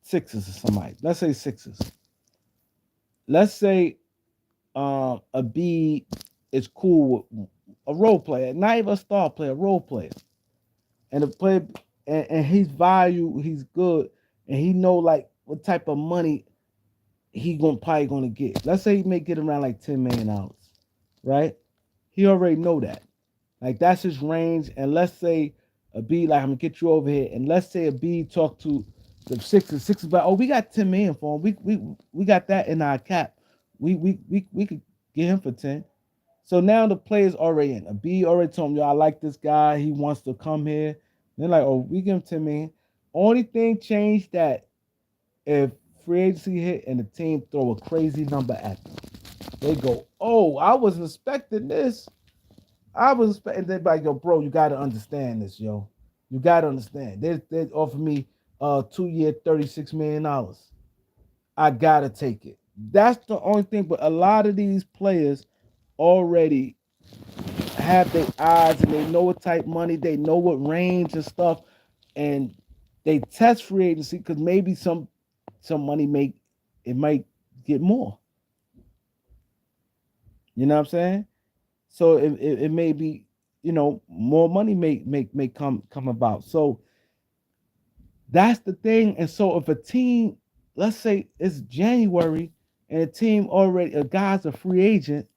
Sixers or somebody. Let's say Sixers. Let's say a B is cool with a role player, not even a star player, a role player, and the player, and he's value, he's good, and he know like what type of money he gonna probably gonna get. Let's say he may get around like $10 million, right? He already know that. Like that's his range. And let's say a B, like I'm gonna get you over here, and let's say a B talk to the Sixers. Sixers, but oh, we got 10 million for him. We got that in our cap. We could get him for 10. So now the player's already in. A B already told him, yo, I like this guy. He wants to come here. They're like, oh, we give him 10 million. Only thing changed that if free agency hit and the team throw a crazy number at them, they go, oh, I wasn't expecting this. I was expecting. They're like, yo, bro, you gotta understand this, yo. You gotta understand. They offered me 2 year, $36 million. I gotta take it. That's the only thing. But a lot of these players already have their eyes and they know what type money, they know what range and stuff, and they test free agency because maybe some money might get more. You know what I'm saying? So it may be, more money may come about. So that's the thing. And so if a team, let's say it's January, and a team already, a guy's a free agent,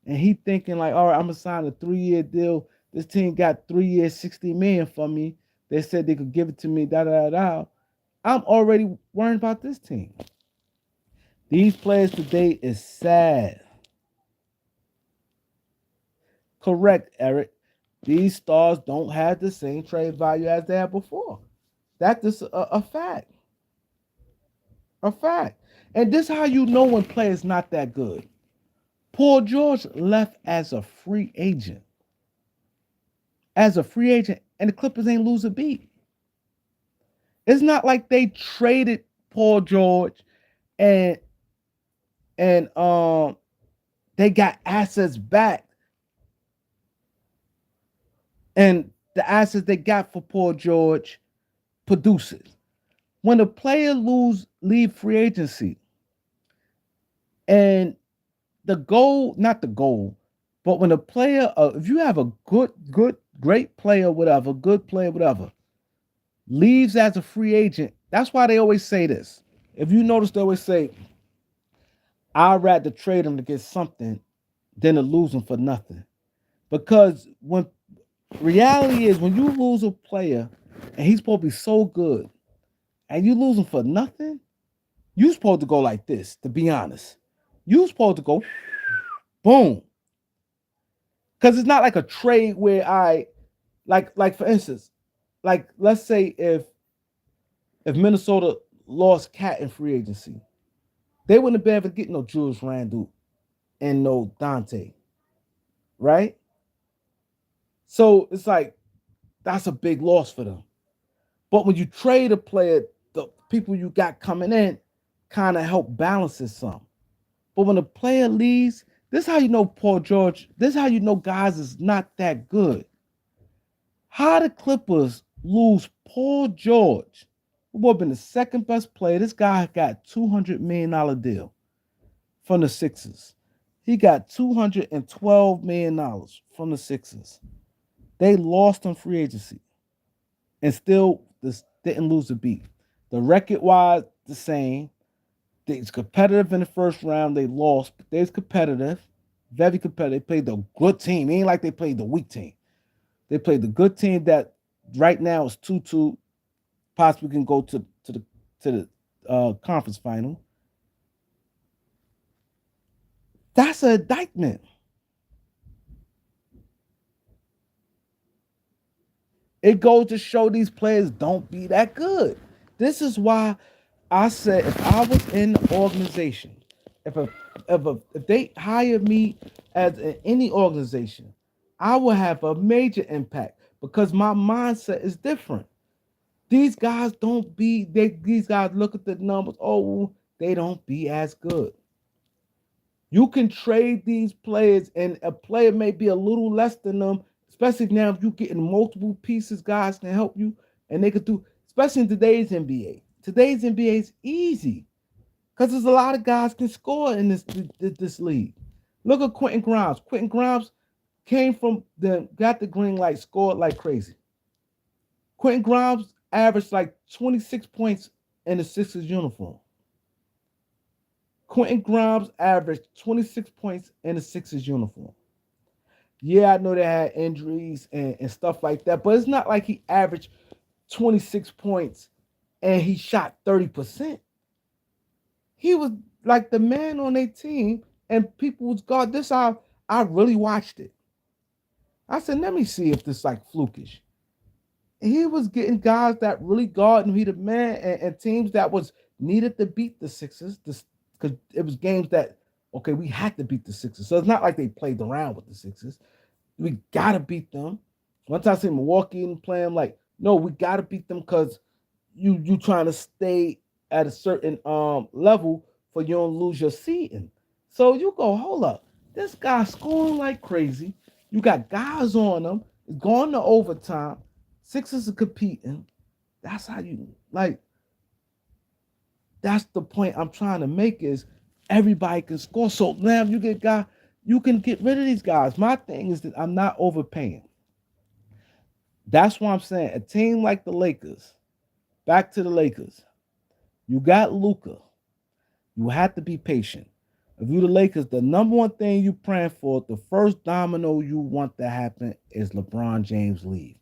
and he thinking like, all right, I'm gonna sign a 3 year deal. This team got 3 years, 60 million from me. They said they could give it to me. Da da da da. I'm already worrying about this team. These players today is sad. Correct, Eric. These stars don't have the same trade value as they had before. That's just a fact. A fact. And this is how you know when players not that good. Paul George left as a free agent. As a free agent, and the Clippers ain't lose a beat. It's not like they traded Paul George and and they got assets back, and the assets they got for Paul George produces. When a player leave free agency, and the goal, not the goal, but when a player, if you have a great player, whatever, good player, whatever, leaves as a free agent, that's why they always say this. If you notice, they always say, I'd rather trade him to get something than to lose him for nothing. Because when reality is, when you lose a player and he's supposed to be so good, and you lose him for nothing, you supposed to go like this, to be honest. You supposed to go boom. Because it's not like a trade where like for instance, like let's say if Minnesota lost Cat in free agency, they wouldn't have been able to get no Julius Randle and no Dante, right? So it's like that's a big loss for them. But when you trade a player, the people you got coming in kind of help balance it some. But when a player leaves, this is how you know Paul George. This is how you know guys is not that good. How the Clippers lose Paul George, who would have been the second best player? This guy got $200 million deal from the Sixers. He got $212 million from the Sixers. They lost on free agency and still this didn't lose a beat. The record wise, the same. It's competitive in the first round. They lost, but they're competitive, very competitive. They played the good team. It ain't like they played the weak team. They played the good team that right now is 2-2. Possibly can go to the conference final. That's an indictment. It goes to show these players don't be that good. This is why I said if I was in the organization, if a, if they hired me as in any organization, I would have a major impact because my mindset is different. These guys don't be these guys look at the numbers. Oh, they don't be as good. You can trade these players, and a player may be a little less than them, especially now if you're getting multiple pieces, guys can help you, and they could do, especially in today's NBA. Today's NBA is easy because there's a lot of guys can score in this league. Look at Quentin Grimes. Quentin Grimes came from got the green light, scored like crazy. Quentin Grimes averaged like 26 points in the Sixers uniform. Quentin Grimes averaged 26 points in the Sixers uniform. Yeah, I know they had injuries and stuff like that, but it's not like he averaged 26 points and he shot 30%. He was like the man on their team, and people was God. This I really watched it. I said, let me see if this like flukish. He was getting guys that really guard him. He the man, and teams that was needed to beat the Sixers. Because it was games that okay, we had to beat the Sixers. So it's not like they played around with the Sixers. We gotta beat them. One time I see Milwaukee and play them like, no, we gotta beat them because you trying to stay at a certain level for you don't lose your seating. So you go, hold up, this guy scoring like crazy. You got guys on them. It's going to overtime. Sixers are competing. That's how you like. That's the point I'm trying to make is everybody can score. So now you get guy, you can get rid of these guys. My thing is that I'm not overpaying. That's why I'm saying a team like the Lakers, back to the Lakers. You got Luka. You have to be patient. If you the Lakers, the number one thing you praying for, the first domino you want to happen is LeBron James leave.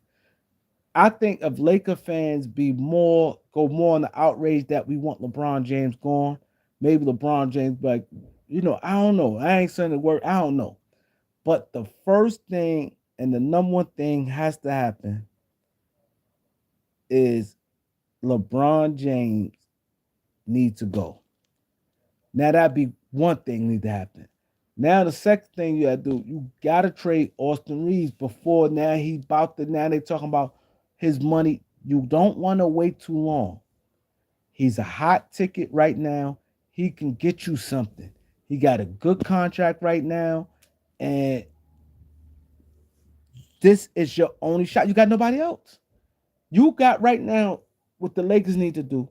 I think if Laker fans go more on the outrage that we want LeBron James gone, maybe LeBron James like, I don't know. I ain't saying the word, I don't know. But the first thing and the number one thing has to happen is LeBron James needs to go. Now that'd be one thing need to happen. Now the second thing you gotta do, you gotta trade Austin Reeves before now now they talking about his money. You don't want to wait too long. He's a hot ticket right now. He can get you something. He got a good contract right now, and this is your only shot. You got nobody else. You got right now what the Lakers need to do.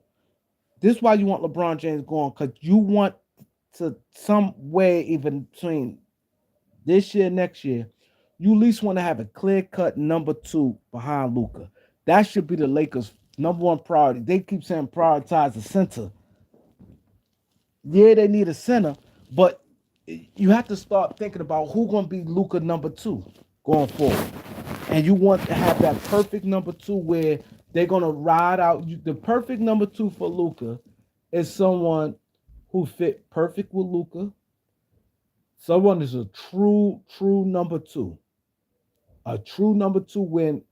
This is why you want LeBron James going because you want to some way even between this year, next year, you at least want to have a clear cut number two behind Luka. That should be the Lakers' number one priority. They keep saying prioritize the center. Yeah, they need a center, but you have to start thinking about who's going to be Luka number two going forward. And you want to have that perfect number two where they're going to ride out. The perfect number two for Luka is someone who fit perfect with Luka. Someone is a true number two. A true number two when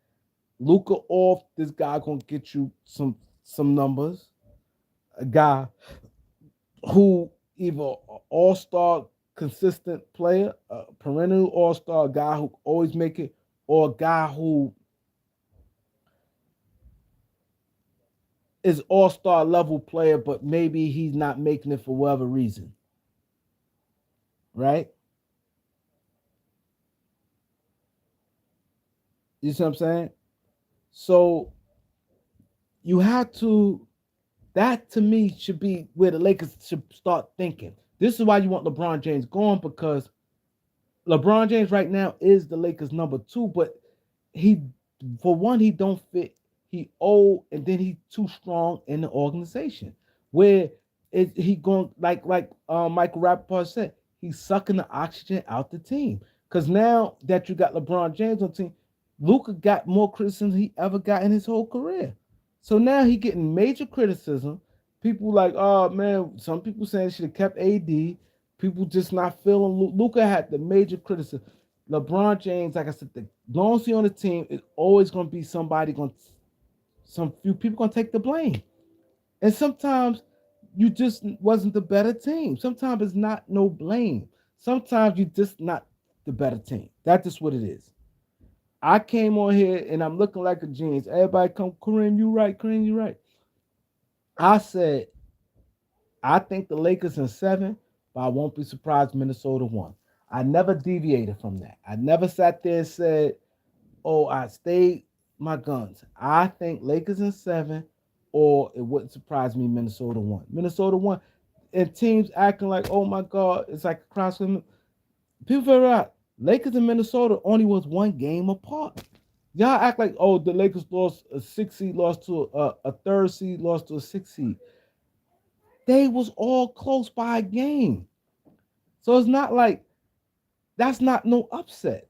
Luka off, this guy gonna get you some numbers. A guy who either all star consistent player, a perennial all star guy who always make it, or a guy who is all star level player, but maybe he's not making it for whatever reason. Right? You see what I'm saying? So you have to that to me should be where the Lakers should start thinking. This is why you want LeBron James going because LeBron James right now is the Lakers number two, but he for one he don't fit. He old and then he too strong in the organization. Where he going Michael Rappaport said, he's sucking the oxygen out the team. Because now that you got LeBron James on the team, Luka got more criticism he ever got in his whole career. So now he getting major criticism. People like, oh man, some people saying should have kept AD. People just not feeling. Luka had the major criticism. LeBron James, like I said, the long as he on the team, is always going to be somebody going. Some few people going to take the blame, and sometimes you just wasn't the better team. Sometimes it's not no blame. Sometimes you just not the better team. That's just what it is. I came on here and I'm looking like a genius. Everybody come, Kareem, you right, Kareem, you right. I said I think the Lakers in seven, but I won't be surprised Minnesota won. I never deviated from that. I never sat there and said, "Oh, I stayed my guns." I think Lakers in seven, or it wouldn't surprise me Minnesota won. Minnesota won, and teams acting like, "Oh my God," it's like a cross. People figure out Lakers and Minnesota only was one game apart. Y'all act like, oh, the Lakers lost a six seed, lost to a third seed, lost to a six seed. They was all close by a game. So it's not like that's not no upset.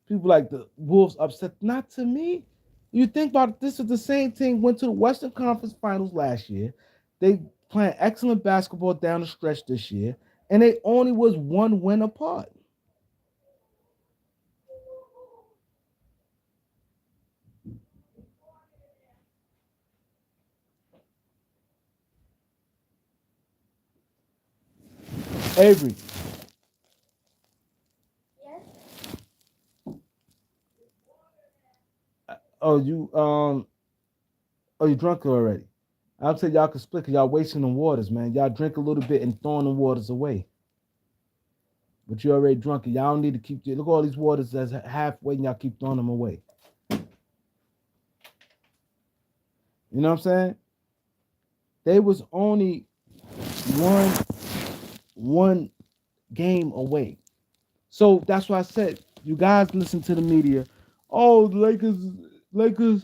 People like the Wolves upset. Not to me. You think about it, this is the same team went to the Western Conference Finals last year. They playing excellent basketball down the stretch this year, and they only was one win apart. Avery, oh you drunk already? I'll tell y'all can split because y'all wasting the waters, man. Y'all drink a little bit and throwing the waters away. But you already drunk it. Y'all don't need to keep. Look at all these waters that's halfway, and y'all keep throwing them away. You know what I'm saying? They was only one one game away. So that's why I said you guys listen to the media. Oh, the Lakers. The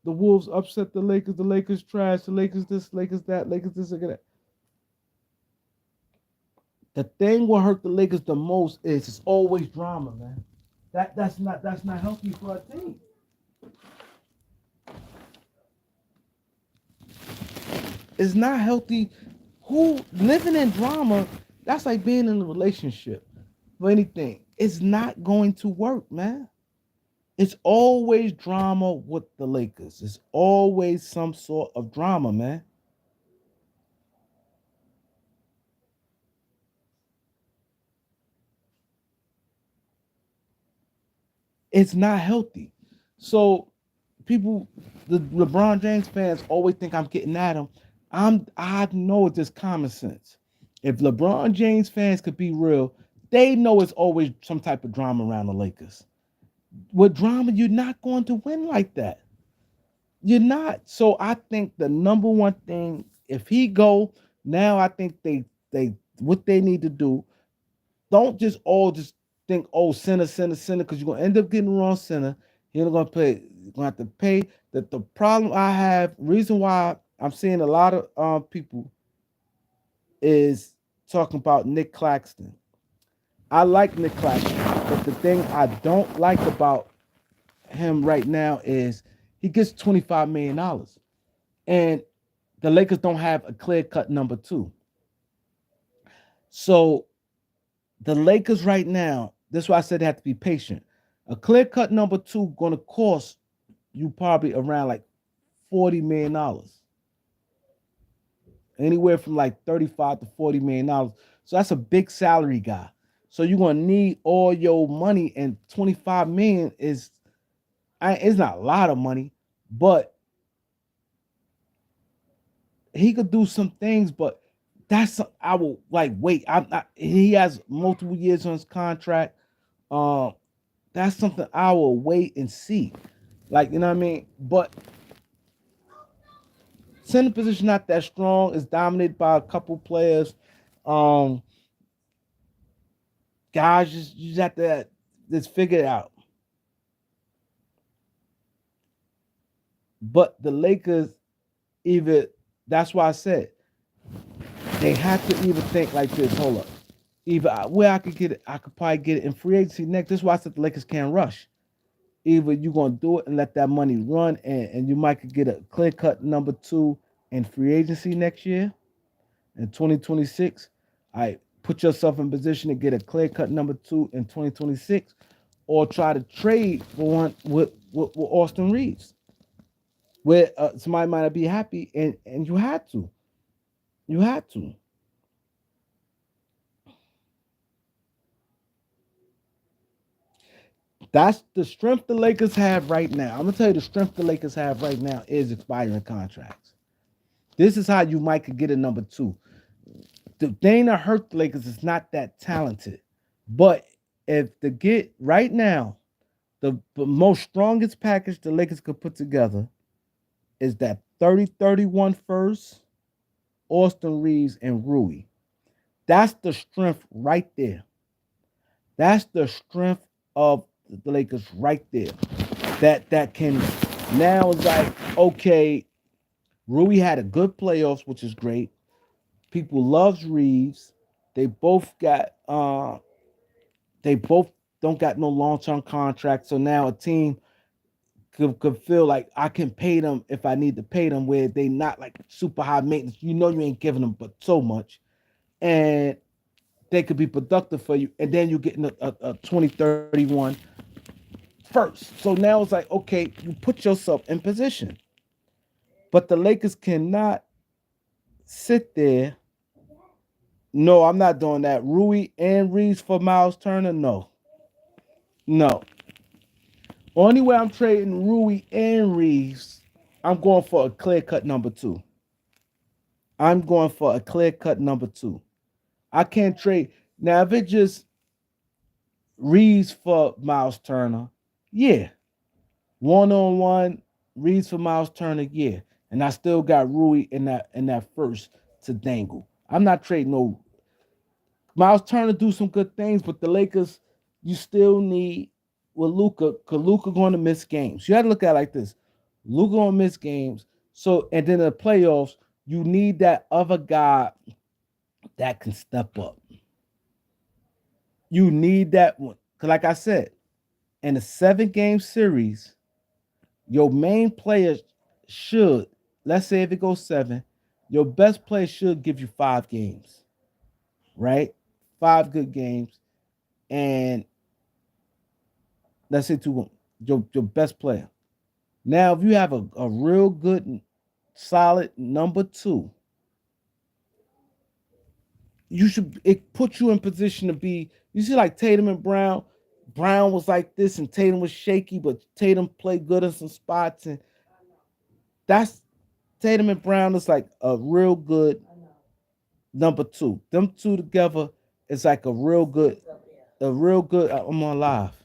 Wolves upset the Lakers. The Lakers trash. The Lakers this, Lakers that, Lakers this, Lakers that. The thing what hurt the Lakers the most is it's always drama, man. That's not healthy for a team. It's not healthy. Who living in drama? That's like being in a relationship for anything. It's not going to work, man. It's always drama with the Lakers. It's always some sort of drama, man. It's not healthy. So people, the LeBron James fans always think I'm getting at him. I know it's just common sense. If LeBron James fans could be real, they know it's always some type of drama around the Lakers. With drama, you're not going to win like that. You're not. So I think the number one thing, if he go now, I think they what they need to do. Don't just all just think, oh, center, because you're gonna end up getting the wrong center. You're gonna pay. You're gonna have to pay. That the problem I have, reason why I'm seeing a lot of people is talking about Nick Claxton. I like Nick Claxton, but the thing I don't like about him right now is he gets $25 million, and the Lakers don't have a clear cut number two. So the Lakers right now, that's why I said they have to be patient. A clear cut number two going to cost you probably around like $40 million, anywhere from like 35 to $40 million. So that's a big salary guy. So you're gonna need all your money, and 25 million is, it's not a lot of money, but he could do some things. But I will like wait. I'm not, he has multiple years on his contract. Um, that's something I will wait and see. Like, you know what I mean? But center position not that strong. It's dominated by a couple players. Um, guys, just you just have to just figure it out. But the Lakers, either that's why I said they have to either think like this. Hold up, either where I could get it, I could probably get it in free agency next. This is why I said the Lakers can't rush. Either you're gonna do it and let that money run, and you might could get a clear cut number two in free agency next year in 2026. I put yourself in position to get a clear cut number two in 2026, or try to trade for one with Austin Reeves, where somebody might not be happy, and you had to, you had to. That's the strength the Lakers have right now. I'm gonna tell you the strength the Lakers have right now is expiring contracts. This is how you might could get a number two. The thing that hurt the Lakers is not that talented. But if the get right now, the most strongest package the Lakers could put together is that 30-31 first, Austin Reeves and Rui. That's the strength right there. That's the strength of the Lakers right there. That can now is like, okay, Rui had a good playoffs, which is great. People loves Reeves. They both got they both don't got no long term contract. So now a team could feel like I can pay them if I need to pay them, where they not like super high maintenance. You know you ain't giving them but so much. And they could be productive for you. And then you're getting a 2031 first. So now it's like, okay, you put yourself in position. But the Lakers cannot sit there. No, I'm not doing that. Rui and Reeves for Miles Turner? No. No. Only way I'm trading Rui and Reeves, I'm going for a clear cut number two. I'm going for a clear cut number two. I can't trade. Now, if it just Reeves for Miles Turner, yeah. 1-on-1, Reeves for Miles Turner, yeah. And I still got Rui in that first to dangle. I'm not trading no Miles Turner do some good things, but the Lakers, you still need with Luka, because Luka going to miss games. You had to look at it like this. Luka going to miss games. So, and then in the playoffs, you need that other guy that can step up. You need that one. Because like I said, in a 7-game series, your main player should, let's say if it goes 7, your best player should give you 5 games, right? 5 good games. And let's say your best player. Now, if you have a real good, solid number two, you should it put you in position to be. You see, like Tatum and Brown. Brown was like this, and Tatum was shaky, but Tatum played good in some spots, and that's Tatum and Brown is like a real good number two. Them two together is like a real good. I'm on live.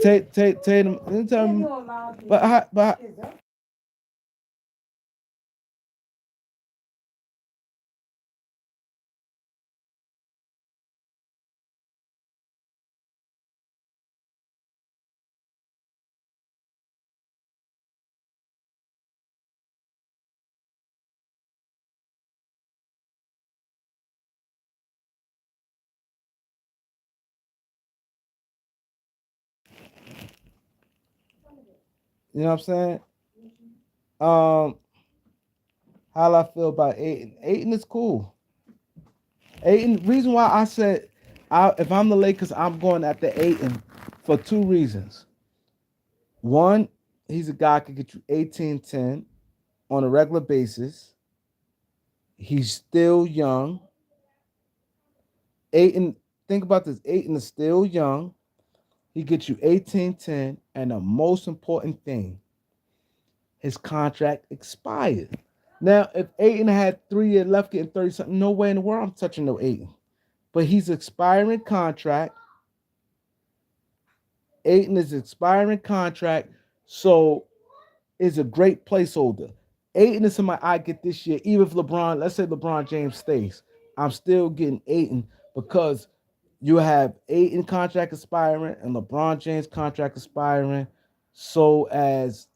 Tatum, but you know what I'm saying? Um, how I feel about Aiton? Aiton is cool. Aiton, reason why I said if I'm the Lakers, I'm going after Aiton for 2 reasons. One, he's a guy who can get you 18-10 on a regular basis. He's still young. Aiton, think about this. Aiton is still young. He gets you 18-10, and the most important thing, his contract expired. Now, if Aiton had 3 years left, getting 30 something, no way in the world I'm touching no Aiton. But he's expiring contract. Aiton is expiring contract, so it's a great placeholder. Aiton is somebody I get this year, even if LeBron, let's say LeBron James stays, I'm still getting Aiton because you have Aiton contract expiring and LeBron James contract expiring, so as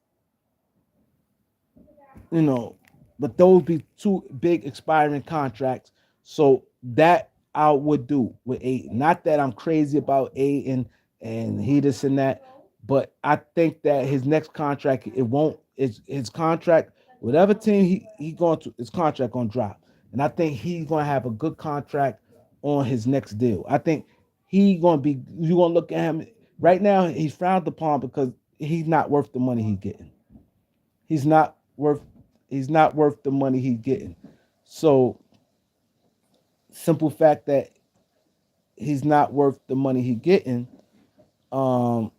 you know, but those be two big expiring contracts. So that I would do with Aiton. Not that I'm crazy about Aiton and he this and that, but I think that his next contract, it won't, his contract, whatever team he going to, his contract gonna drop. And I think he's gonna have a good contract on his next deal. I think he gonna be, you gonna look at him right now, he's frowned upon because he's not worth the money he's getting. He's not worth he's not worth the money he's getting. So simple fact that he's not worth the money he's getting, um,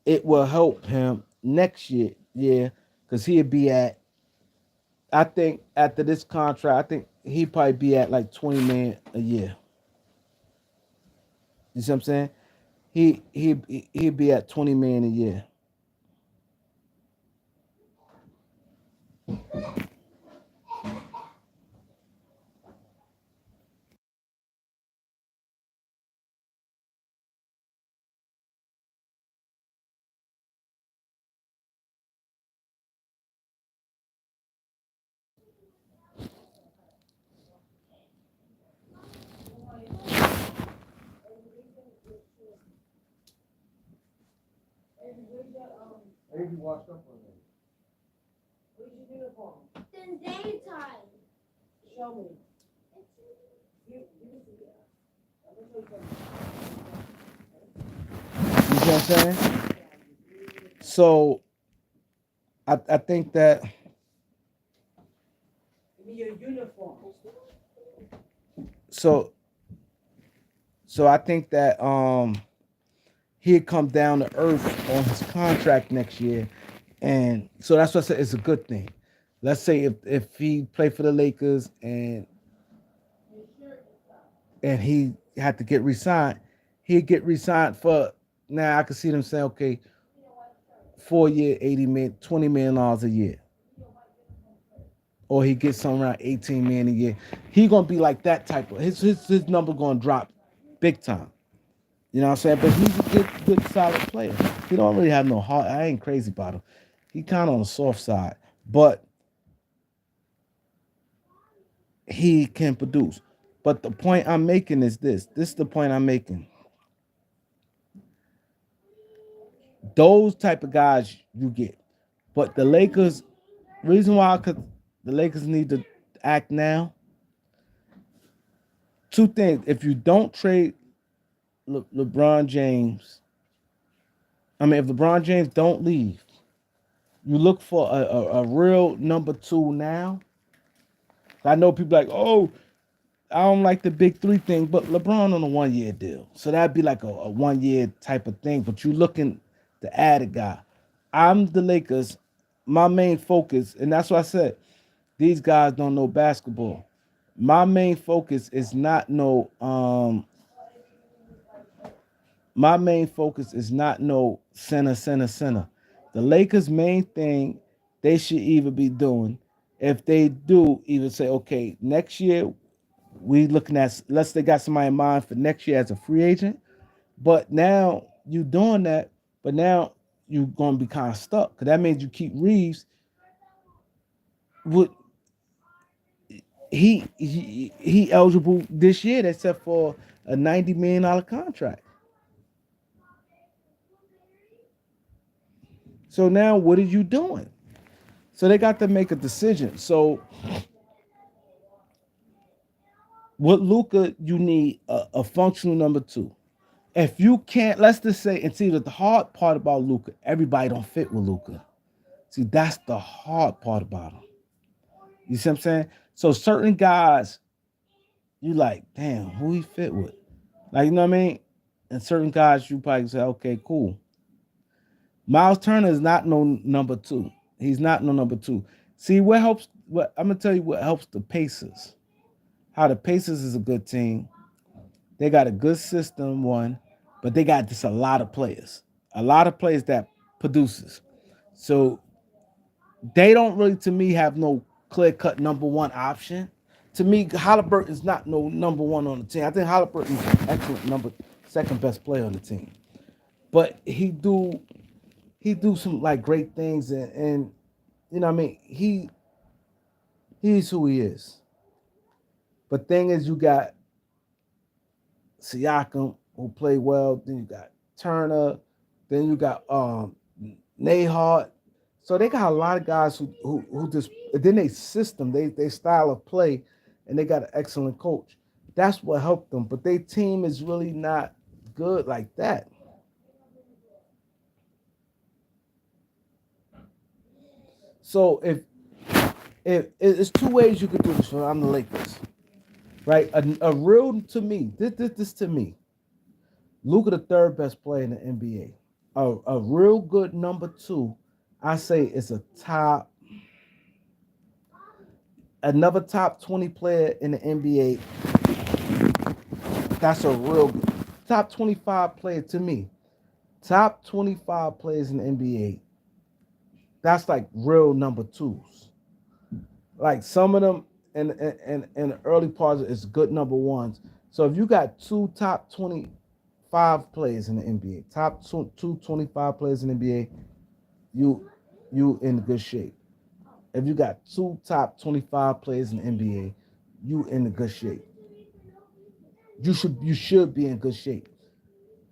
it will help him next year, yeah, because he'll be at I think after this contract, I think he'd probably be at like 20 million a year. You see what I'm saying? He'd be at 20 million a year. You see what I'm saying? So I think that so so I think that he'd come down to earth on his contract next year, and so that's what I said. It's a good thing. Let's say if he played for the Lakers and he had to get re-signed, he'd get re-signed for. Now I can see them saying, okay, 4 year, 80 million, $20 million a year, or he gets something around 18 million a year. He gonna be like that type of his number gonna drop big time. You know what I'm saying? But he's a good solid player. He don't really have no heart. I ain't crazy about him. He kind of on the soft side, but he can produce. But the point I'm making is this. This is the point I'm making. Those type of guys you get. But the Lakers, reason why the Lakers need to act now, two things. If you don't trade LeBron James, I mean, if LeBron James don't leave, you look for a real number two now. I know people like, oh, I don't like the big three thing, but LeBron on a 1 year deal. So that'd be like a 1 year type of thing. But you looking to add a guy. I'm the Lakers. My main focus, and that's what I said, these guys don't know basketball. My main focus is not my main focus is not no center. The Lakers' main thing they should either be doing, if they do, either say, okay, next year we looking at, let's they got somebody in mind for next year as a free agent. But now you doing that, but now you gonna be kind of stuck. Cause that means you keep Reeves. Would he eligible this year except for a $90 million contract. So now what are you doing? So they got to make a decision. So with Luka, you need a functional number two. If you can't, let's just say, and see that the hard part about Luka, everybody don't fit with Luka. See, that's the hard part about him. You see what I'm saying? So certain guys, you like, damn, who he fit with? Like, you know what I mean? And certain guys, you probably say, okay, cool. Miles Turner is not no number two. He's not no number two. See, what helps, what I'm gonna tell you what helps the Pacers. How the Pacers is a good team. They got a good system, one, but they got just a lot of players. A lot of players that produces. So they don't really, to me, have no clear cut number one option. To me, Halliburton is not no number one on the team. I think Halliburton is an excellent number second best player on the team. But he do some like great things, and you know what I mean, he's who he is. But thing is, you got Siakam who play well. Then you got Turner. Then you got Nahart. So they got a lot of guys who just, then they system, they style of play, and they got an excellent coach. That's what helped them. But their team is really not good like that. So if it's two ways you could do this. I'm the Lakers, right? A real, to me, this to me, Luka the third best player in the NBA. A real good number two, I say, is a top. Another top 20 player in the NBA, that's a real good. Top 25 player to me. Top 25 players in the NBA, that's like real number twos. Like some of them in the early parts is good number ones. So if you got two top 25 players in the NBA, top two 25 players in the NBA, you you in good shape. If you got two top 25 players in the NBA, you in good shape. You should be in good shape.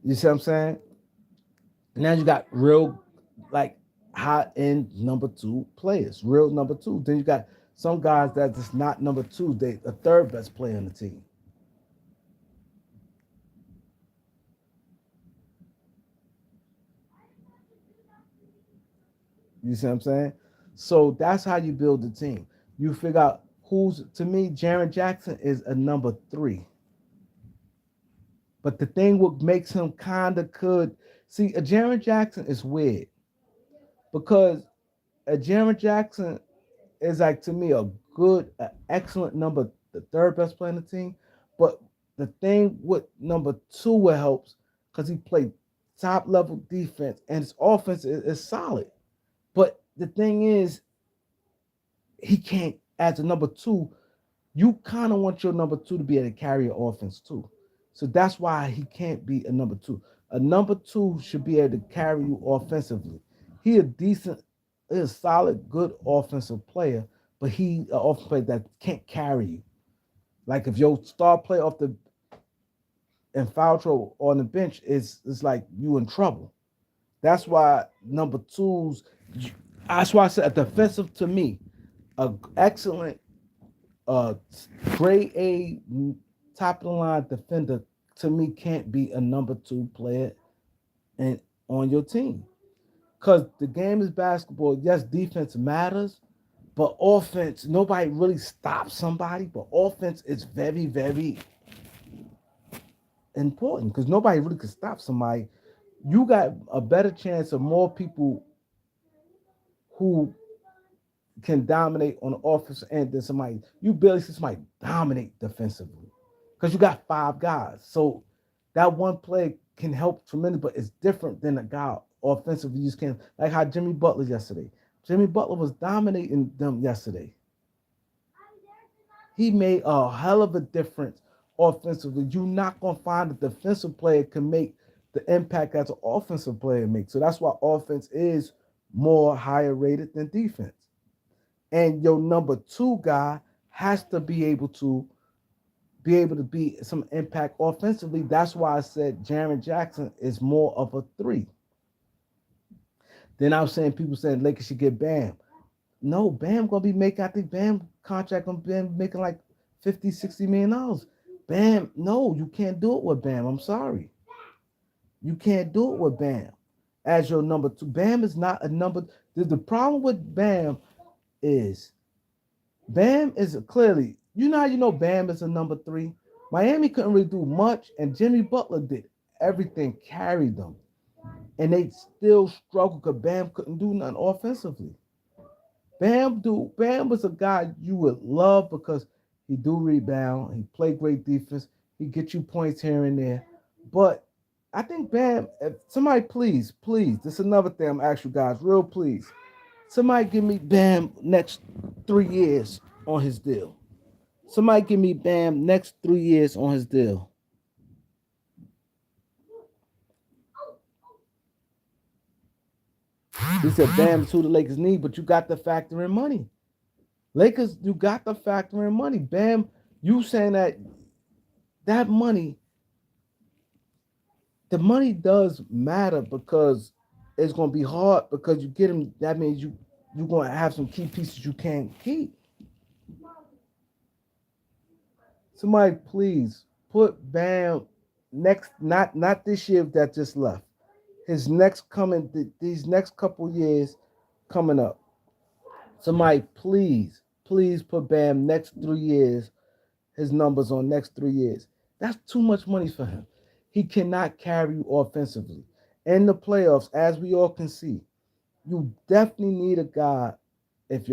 You see what I'm saying? Now you got real like high end number two players, real number two. Then you got some guys that just not number two, they the third best player on the team. You see what I'm saying? So that's how you build the team. You figure out who's to me, Jaren Jackson is a number three. But the thing what makes him kinda could see a Jaren Jackson is weird because a Jaren Jackson is like to me a good, excellent number, the third best player on the team. But the thing with number two what helps because he played top level defense and his offense is solid. But the thing is, he can't as a number two. You kind of want your number two to be able to carry your offense too. So that's why he can't be a number two. A number two should be able to carry you offensively. He a decent, he a solid, good offensive player, but he an offensive player that can't carry you. Like if your star player off the in foul trouble on the bench is like you in trouble. That's why number twos. That's why I said a defensive to me, a excellent uh grade A top of the line defender to me can't be a number two player and on your team. Cause the game is basketball. Yes, defense matters, but offense, nobody really stops somebody. But offense is very, very important because nobody really can stop somebody. You got a better chance of more people who can dominate on the offensive end than somebody. You barely see somebody dominate defensively because you got five guys. So that one play can help tremendously, but it's different than a guy offensively. You just can't like how Jimmy Butler yesterday. Jimmy Butler was dominating them yesterday. He made a hell of a difference offensively. You're not gonna find a defensive player can make the impact as an offensive player makes. So that's why offense is more higher rated than defense. And your number two guy has to be able to be some impact offensively. That's why I said Jaren Jackson is more of a three. Then I was saying people saying Lakers should get Bam. No, Bam gonna be making, I think Bam contract gonna be making like 50, $60 million. Bam, no, you can't do it with Bam. I'm sorry. You can't do it with Bam as your number two. Bam is not a number. The problem with Bam is Bam is clearly, you know how you know Bam is a number three? Miami couldn't really do much, and Jimmy Butler did everything, carried them. And they still struggled because Bam couldn't do nothing offensively. Bam was a guy you would love because he do rebound, he play great defense, he get you points here and there. But I think Bam, if somebody please, this is another thing I'm asking you guys, real please. Somebody give me Bam next 3 years on his deal. Somebody give me Bam next 3 years on his deal. He said Bam's who the Lakers need, but you got to factor in money. Lakers, you got to factor in money. Bam, you saying that money, the money does matter because it's gonna be hard because you get him. That means you're gonna have some key pieces you can't keep. Somebody please put Bam next, not this year that just left. His next coming, these next couple years coming up. Somebody please put Bam next 3 years, his numbers on next 3 years. That's too much money for him. He cannot carry you offensively. In the playoffs, as we all can see, you definitely need a guy if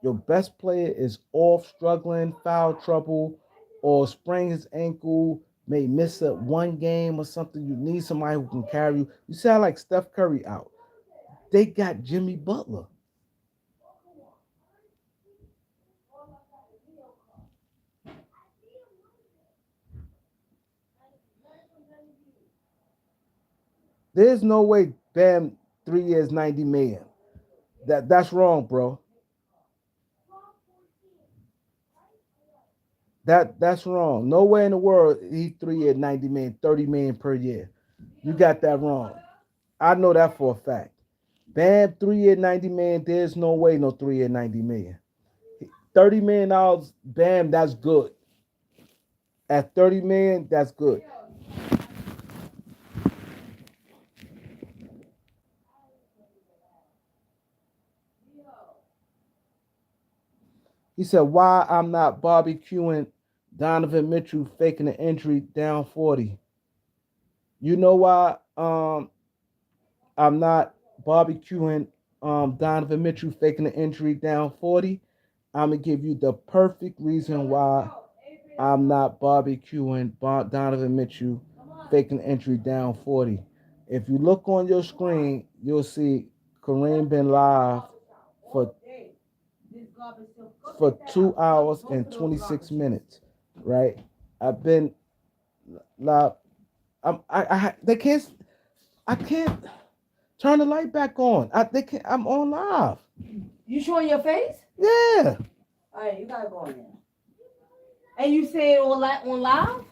your best player is off, struggling, foul trouble, or sprain his ankle, may miss a one game or something, you need somebody who can carry you. You see how like Steph Curry out. They got Jimmy Butler. There's no way Bam 3 years 90 million. That's wrong, bro. That's wrong. Nowhere in the world he 3 years 90 million, 30 million per year. You got that wrong. I know that for a fact. Bam 3 year 90 million. There's no way no 3 year 90 million. $30 million, bam, that's good. At 30 million, that's good. He said, why I'm not barbecuing Donovan Mitchell faking an injury down 40. You know why I'm not barbecuing Donovan Mitchell faking an injury down 40? I'm gonna give you the perfect reason why I'm not barbecuing Donovan Mitchell faking an injury down 40. If you look on your screen, you'll see Kareem been live for 2 hours and 26 minutes, right? I've been live. They can't. I can't turn the light back on. They can't. I'm on live. You showing your face? Yeah. All right, you gotta go on there. And you say it on live?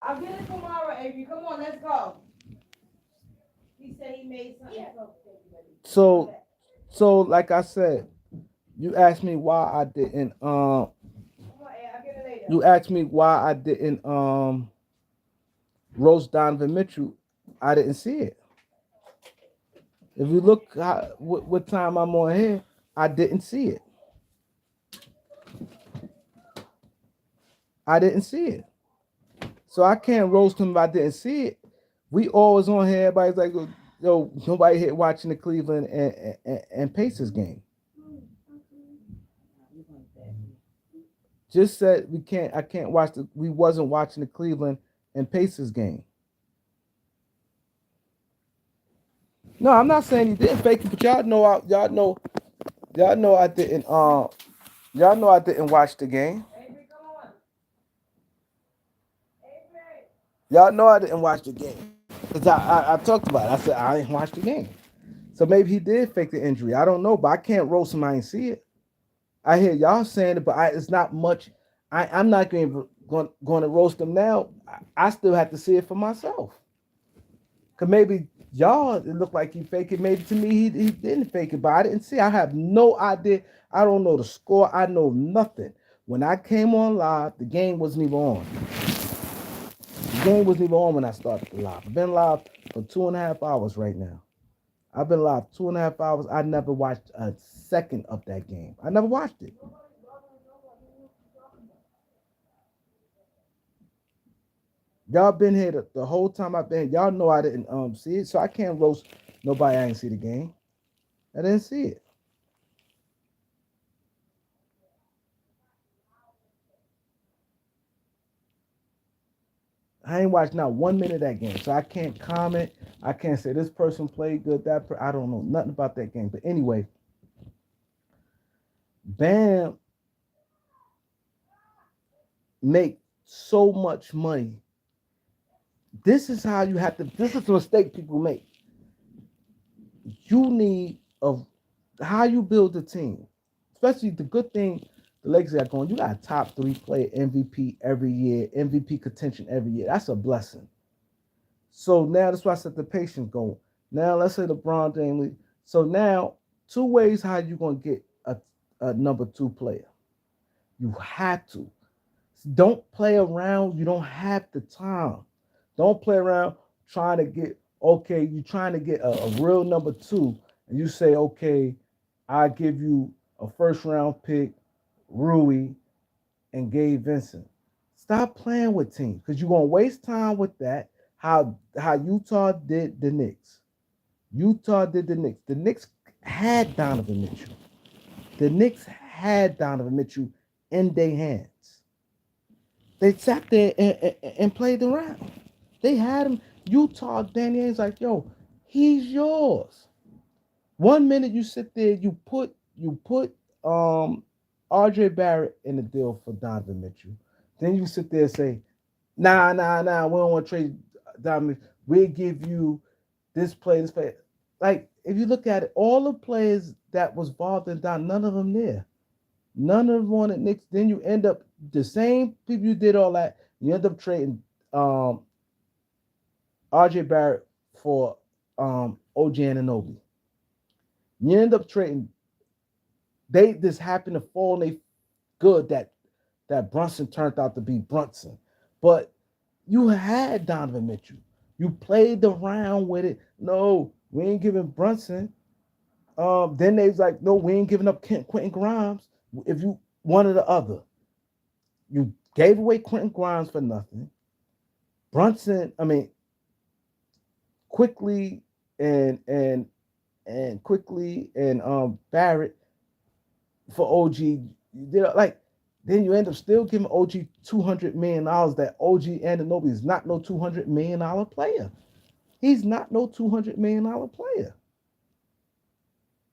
I'll get it tomorrow, Avery. Come on, let's go. He said he made something. Yeah. So like I said, you asked me why I didn't you asked me why I didn't roast Donovan Mitchell. I didn't see it. If you look what time I'm on here, I didn't see it. I didn't see it. So I can't roast him if I didn't see it. We always on here. Everybody's like, yo, nobody here watching the Cleveland and Pacers game. Just said we can't. I can't watch the. We wasn't watching the Cleveland and Pacers game. No, I'm not saying he didn't fake it, but y'all know I didn't. Y'all know I didn't watch the game. Y'all know I didn't watch the game because I talked about it. I said I didn't watch the game. So maybe he did fake the injury. I don't know, but I can't roast him. I ain't see it. I hear y'all saying it, but it's not much. I'm not going to roast him now. I still have to see it for myself. Cause maybe y'all it looked like he faked it. Maybe to me he didn't fake it, but I didn't see. I have no idea. I don't know the score. I know nothing. When I came on live, the game wasn't even on. The game wasn't even on when I started the live. I've been live for 2.5 hours right now. I've been live 2.5 hours. I never watched a second of that game. I never watched it. Y'all been here the whole time I've been. Y'all know I didn't see it, so I can't roast nobody. I didn't see the game. I didn't see it. I ain't watched not 1 minute of that game, so I can't comment. I can't say this person played good. I don't know nothing about that game. But anyway, Bam make so much money. This is how you have to. This is the mistake people make. You need a how you build a team. especially the good thing the Lakers got going. You got a top three player MVP every year, MVP contention every year. That's a blessing. So now that's why I said the patience going. Now let's say LeBron James. So now two ways how you gonna get a number two player. You have to. Don't play around. You don't have the time. Don't play around trying to get okay. You trying to get a real number two, and you say, okay, I give you a first round pick, Rui and Gabe Vincent. Stop playing with teams because you're gonna waste time with that. How Utah did the Knicks. Utah did the Knicks. The Knicks had Donovan Mitchell. The Knicks had Donovan Mitchell in their hands. They sat there and played around. They had him. Utah, Danny Ainge's like, yo, he's yours. 1 minute you sit there, you put RJ Barrett in the deal for Donovan Mitchell. Then you sit there and say, nah, we don't want to trade Donovan. We'll give you this play, this play. Like, if you look at it, all the players that was involved in Don, none of them there. None of them wanted Knicks. Then you end up the same people you did all that. You end up trading um, RJ Barrett for OG Anunoby. You end up trading. They just happened to fall and they good that Brunson turned out to be Brunson. But you had Donovan Mitchell. You played around with it. No, we ain't giving Brunson. Then they was like, no, we ain't giving up Quentin Grimes. If you one or the other, you gave away Quentin Grimes for nothing. Brunson, I mean, quickly and quickly and Barrett for OG. Like then you end up still giving OG $200 million. That OG Anunoby is not no $200 million player. He's not no $200 million player.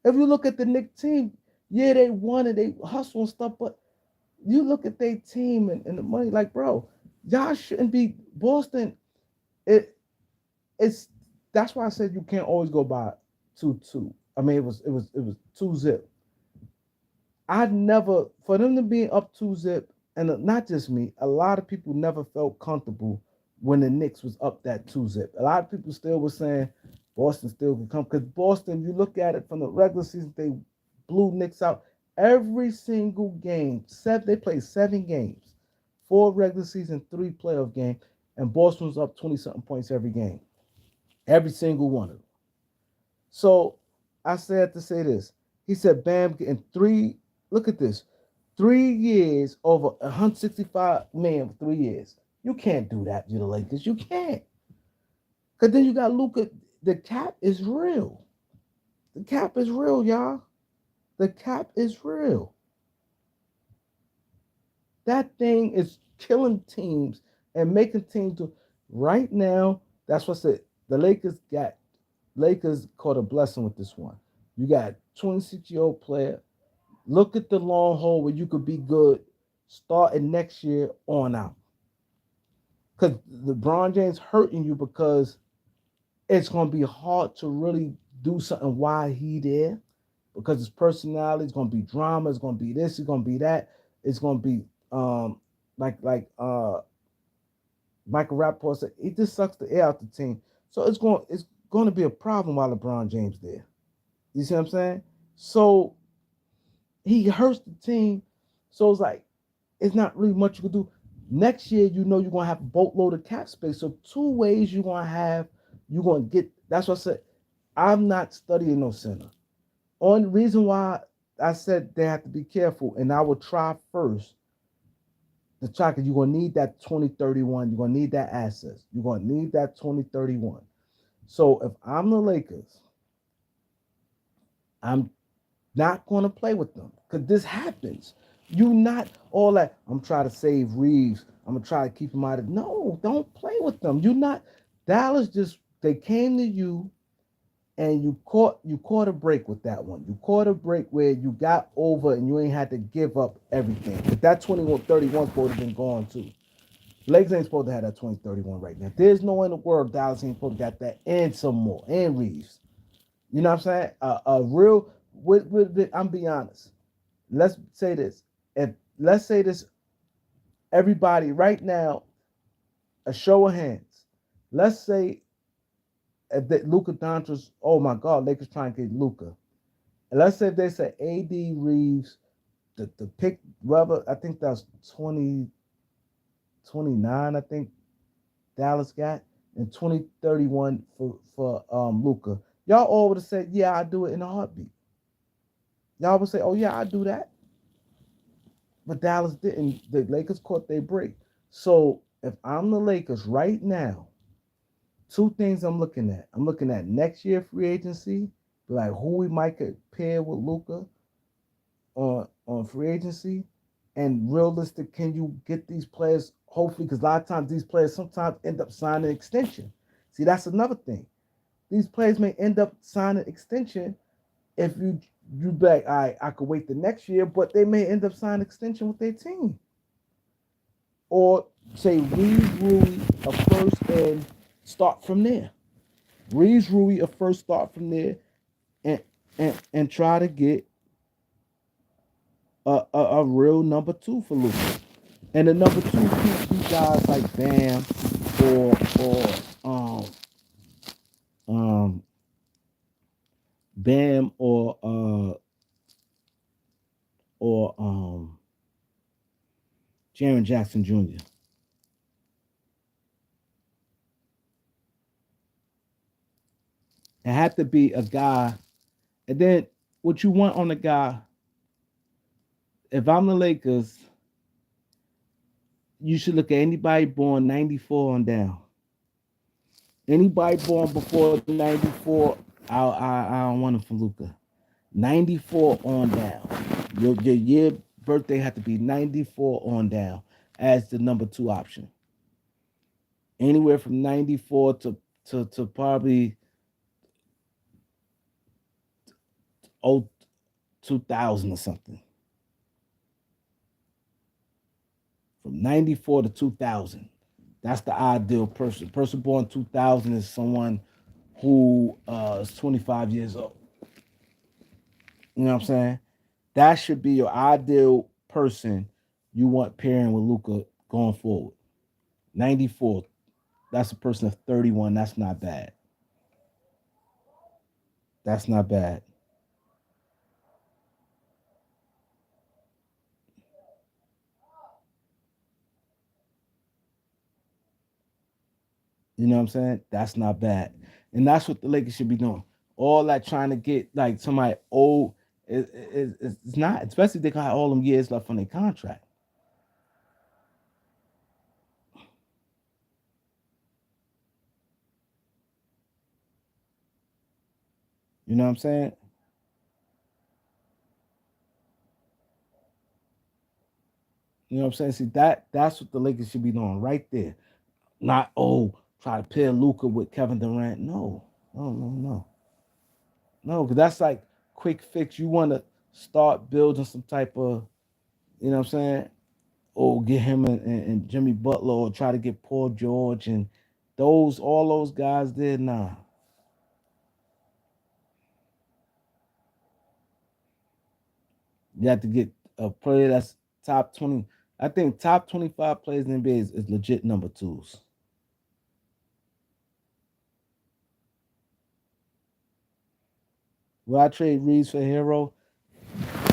If you look at the Knicks team, yeah, they won and they hustle and stuff, but you look at their team and the money, like, bro, y'all shouldn't be Boston. It it's that's why I said you can't always go by 2-2. I mean, it was 2-zip. I never for them to be up 2-zip, and not just me, a lot of people never felt comfortable when the Knicks was up that 2-zip. A lot of people still were saying Boston still could come because Boston, you look at it from the regular season, they blew Knicks out every single game. They played 7 games, 4 regular season, 3 playoff games, and Boston was up 20 something points every game, every single one of them. So I said to say this. He said, Bam, in three, look at this, 3 years, over 165 million for 3 years. You can't do that to the Lakers. You can't. Because then you got Luka. The cap is real. The cap is real, y'all. The cap is real. That thing is killing teams and making teams do right now. That's what I said. The Lakers caught a blessing with this one. You got 26-year-old player. Look at the long haul where you could be good starting next year on out. Because LeBron James hurting you because it's gonna be hard to really do something while he there because his personality is gonna be drama, it's gonna be this, it's gonna be that, it's gonna be like Michael Rappaport said, it just sucks the air out the team. So it's gonna be a problem while LeBron James there. You see what I'm saying? So he hurts the team. So it's like it's not really much you can do. Next year, you know you're gonna have a boatload of cap space. So 2 ways you're gonna get. That's what I said. I'm not studying no center. On reason why I said they have to be careful, and I will try first to try because you're gonna need that 2031. You're gonna need that assets. You're gonna need that 2031. So if I'm the Lakers, I'm not going to play with them because this happens. You not all that. I'm trying to save Reeves. I'm gonna try to keep him out of. No, don't play with them. You not. Dallas just they came to you and you caught a break with that one. You caught a break where you got over and you ain't had to give up everything. But that 21-31 supposed to have been gone too. Lakers ain't supposed to have that 20-31 right now. There's no in the world Dallas ain't supposed to got that and some more and Reeves. You know what I'm saying? A real. I'm be honest. Let's say this. If let's say this, everybody right now, a show of hands. Let's say if that Luka Doncic, oh my God, Lakers trying to get Luka. And let's say if they say AD Reeves, the pick, whoever, I think that's 2029, I think Dallas got, and 2031 for Luka. Y'all all would have said, yeah, I do it in a heartbeat. Y'all would say, oh yeah, I do that. But Dallas didn't. The Lakers caught their break. So if I'm the Lakers right now, two things I'm looking at. I'm looking at next year free agency, like who we might could pair with Luka on free agency, and realistic. Can you get these players? Hopefully, because a lot of times these players sometimes end up signing an extension. See, that's another thing. These players may end up signing extension if you be like, all right, I could wait the next year, but they may end up signing extension with their team. Or say Reeves Rui a first and start from there. Reeves Rui a first start from there and and try to get a real number two for Luka. And the number two can't be guys like Bam or um Bam or Jaron Jackson Jr. It had to be a guy. And then what you want on the guy, if I'm the Lakers, you should look at anybody born 94 on down. Anybody born before 94, I don't want them for Luca. 94 on down. Your year birthday had to be 94 on down as the number two option. Anywhere from 94 to probably oh 2000 or something. From 94 to 2000. That's the ideal person. Person born 2000 is someone who is 25 years old. You know what I'm saying? That should be your ideal person you want pairing with Luca going forward. 94. That's a person of 31. That's not bad. That's not bad. You know what I'm saying? That's not bad. And that's what the Lakers should be doing. All that trying to get like somebody old it's not, especially if they got all them years left on their contract. You know what I'm saying? You know what I'm saying? See that's what the Lakers should be doing right there. Not try to pair Luca with Kevin Durant. No, no, no, no, no. Because that's like quick fix. You want to start building some type of, you know what I'm saying? Or get him and Jimmy Butler, or try to get Paul George and all those guys there. Nah, you have to get a player that's top 20. I think top 25 players in the NBA is legit number twos. Will I trade Reeves for Hero?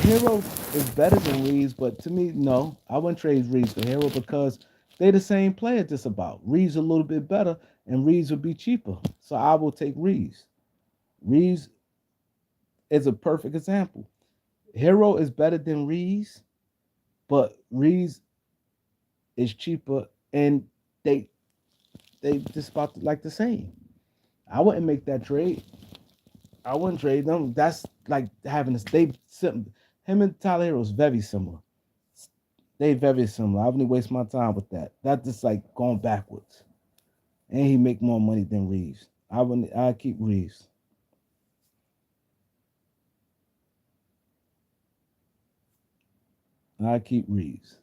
Hero is better than Reeves, but to me, no, I wouldn't trade Reeves for Hero because they're the same player just about. Reeves a little bit better, and Reeves would be cheaper. So I will take Reeves. Reeves is a perfect example. Hero is better than Reeves, but Reeves is cheaper, and they they just about like the same. I wouldn't make that trade. I wouldn't trade them. That's like having this. Him and Tyler Hero is very similar. They very similar. I wouldn't waste my time with that. That's just like going backwards. And he make more money than Reeves. I wouldn't. I keep Reeves. I keep Reeves.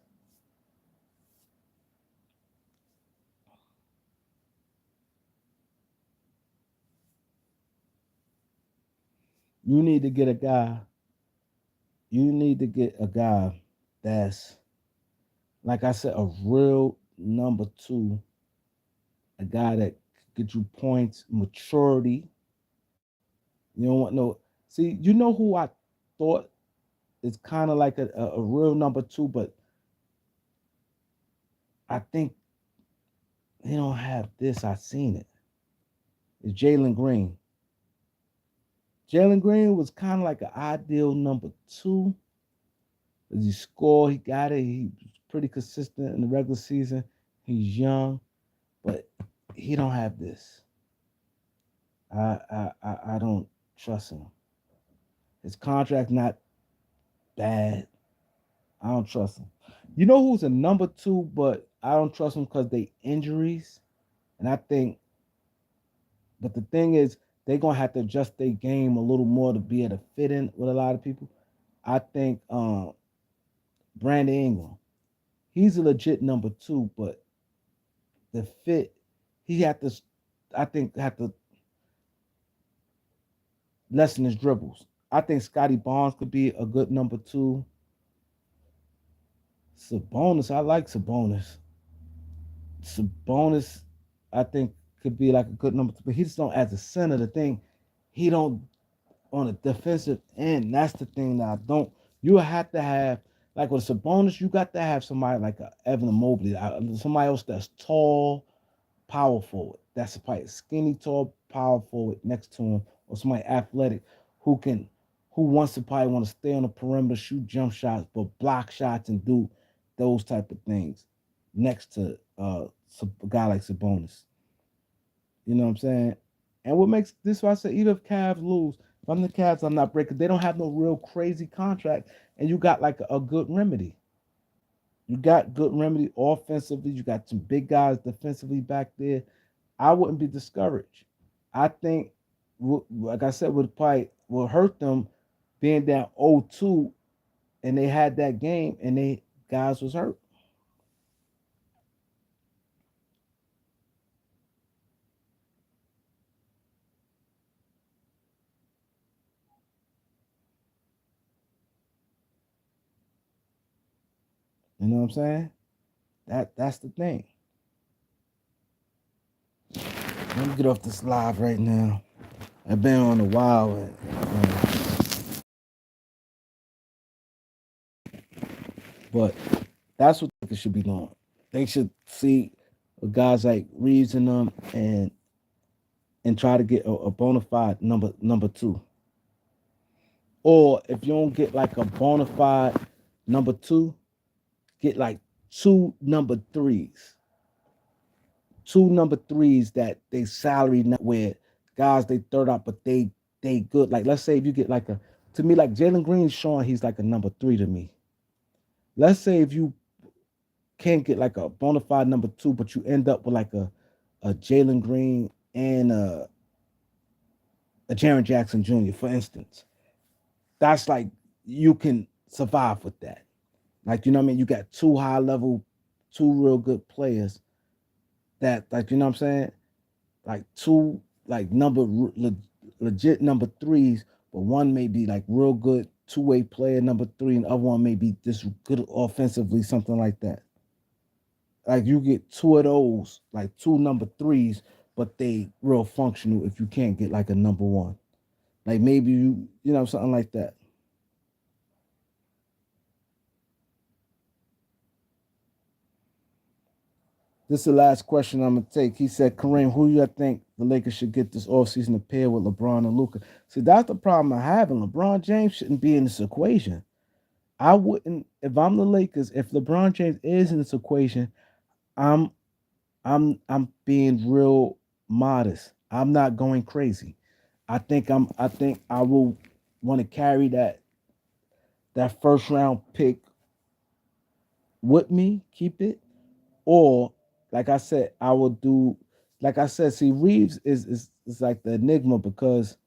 You need to get a guy. You need to get a guy that's, like I said, a real number two, a guy that get you points, maturity. You don't want no. See, you know who I thought is kind of like a real number two, but I think he don't have this. I seen it. It's Jalen Green. Jalen Green was kind of like an ideal number two. As he scored, he got it. He was pretty consistent in the regular season. He's young, but he don't have this. I don't trust him. His contract not bad. I don't trust him. You know who's a number two, but I don't trust him because they injuries. And I think, but the thing is, they're gonna have to adjust their game a little more to be able to fit in with a lot of people. I think Brandon Ingram, he's a legit number two, but the fit, he had to, I think, have to lessen his dribbles. I think Scotty Barnes could be a good number two. Sabonis, I like Sabonis. Sabonis, I think could be like a good number two, but he just don't as a center. The thing, he don't on a defensive end. That's the thing that I don't. You have to have like with Sabonis, you got to have somebody like a Evan Mobley, somebody else that's tall, power forward. That's probably a skinny, tall, power forward next to him, or somebody athletic who can, who wants to probably want to stay on the perimeter, shoot jump shots, but block shots and do those type of things next to a guy like Sabonis. You know what I'm saying? And what makes this why I say even if Cavs lose, if I'm the Cavs, I'm not breaking. They don't have no real crazy contract, and you got like a good remedy. You got good remedy offensively. You got some big guys defensively back there. I wouldn't be discouraged. I think, like I said, would probably will hurt them being down 0-2, and they had that game, and they guys was hurt. You know what I'm saying? That's the thing. Let me get off this live right now. I've been on a while, but that's what they should be doing. They should see guys like Reeves in them and try to get a bona fide number two. Or if you don't get like a bona fide number two, get like two number threes. Two number threes that they salary not where guys they third out, but they good. Like let's say if you get like a to me like Jalen Green showing he's like a number three to me. Let's say if you can't get like a bona fide number two, but you end up with like a Jalen Green and a Jaron Jackson Jr. for instance. That's like you can survive with that. Like you know what I mean? You got two high level, two real good players that like you know what I'm saying? Like two like legit number threes, but one may be like real good two-way player number three, and the other one may be just good offensively, something like that. Like you get two of those, like two number threes, but they real functional if you can't get like a number one. Like maybe you know, something like that. This is the last question I'm gonna take. He said, Kareem, who do you think the Lakers should get this offseason to pair with LeBron and Luka? See, that's the problem I have. And LeBron James shouldn't be in this equation. I wouldn't if I'm the Lakers, if LeBron James is in this equation, I'm I'm being real modest. I'm not going crazy. I think I will want to carry that first round pick with me, keep it, or like I said, I will do like I said, see Reeves is like the enigma because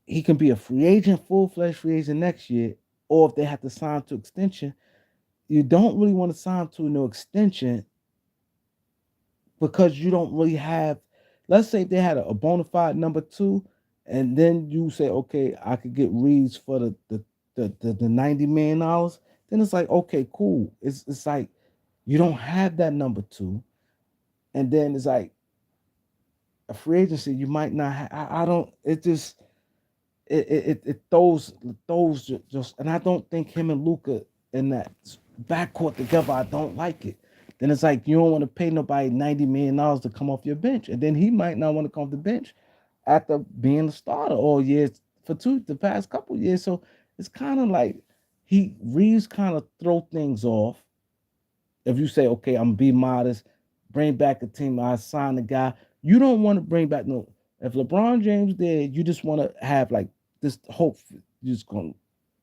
he can be a free agent, full-fledged free agent next year, or if they have to sign to extension, you don't really want to sign to no extension because you don't really have. Let's say if they had a bona fide number two, and then you say, okay, I could get Reeves for the the $90 million, then it's like, okay, cool. It's like you don't have that number two, and then it's like a free agency you might not. I don't. It just it throws just, and I don't think him and Luka in that backcourt together. I don't like it. Then it's like you don't want to pay nobody $90 million to come off your bench, and then he might not want to come off the bench after being the starter all year for the past couple years. So it's kind of like he Reeves kind of throw things off. If you say, okay, I'm gonna be modest, bring back a team, I sign the guy. You don't want to bring back no. If LeBron James did, you just want to have like this hope you're just gonna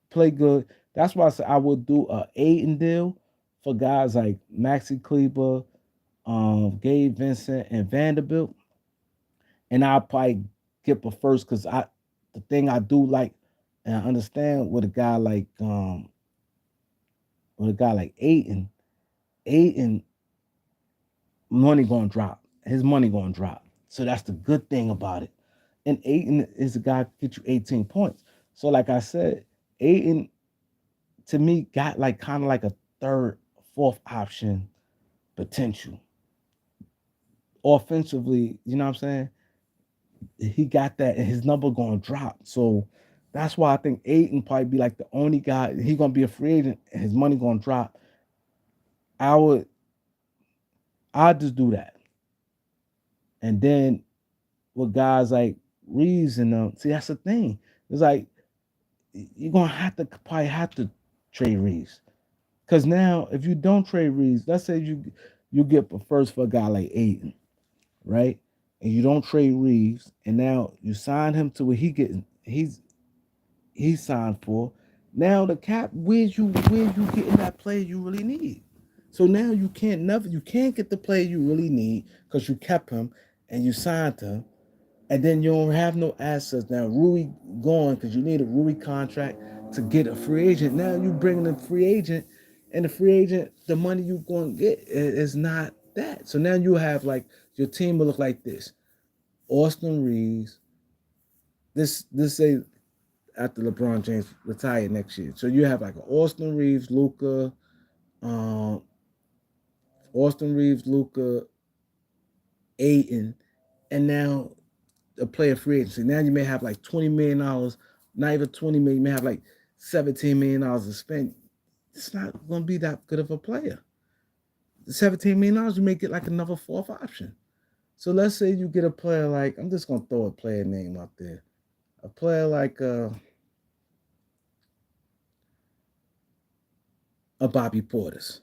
play good. That's why I said I would do a Aiden deal for guys like Maxi Kleber, Gabe Vincent, and Vanderbilt, and I'll probably get the first because the thing I do like and I understand with a guy like Aiden money gonna drop. His money gonna drop. So that's the good thing about it. And Aiden is a guy who get you 18 points. So like I said, Aiden to me got like kind of like a third, fourth option potential. Offensively, you know what I'm saying? He got that and his number gonna drop. So that's why I think Aiden probably be like the only guy. He gonna be a free agent and his money gonna drop. I would I'd just do that. And then with guys like Reeves and see that's the thing. It's like you're gonna have to probably have to trade Reeves. Cause now if you don't trade Reeves, let's say you get the first for a guy like Aiden, right? And you don't trade Reeves, and now you sign him to what he's signed for. Now the cap, where you getting that player you really need? So now you can't get the player you really need because you kept him and you signed him, and then you don't have no assets. Now Rui gone because you need a Rui contract to get a free agent. Now you bring in a free agent, and the free agent, the money you going to get is not that. So now you have like your team will look like this: Austin Reeves. This say after LeBron James retired next year. So you have like Austin Reeves, Luka, um, Austin Reeves, Luka, Aiton, and now a player free agency. Now you may have like $20 million, not even 20 million. You may have like $17 million to spend. It's not going to be that good of a player. The $17 million, you may get like another fourth option. So let's say you get a player like I'm just going to throw a player name out there. A player like a Bobby Portis.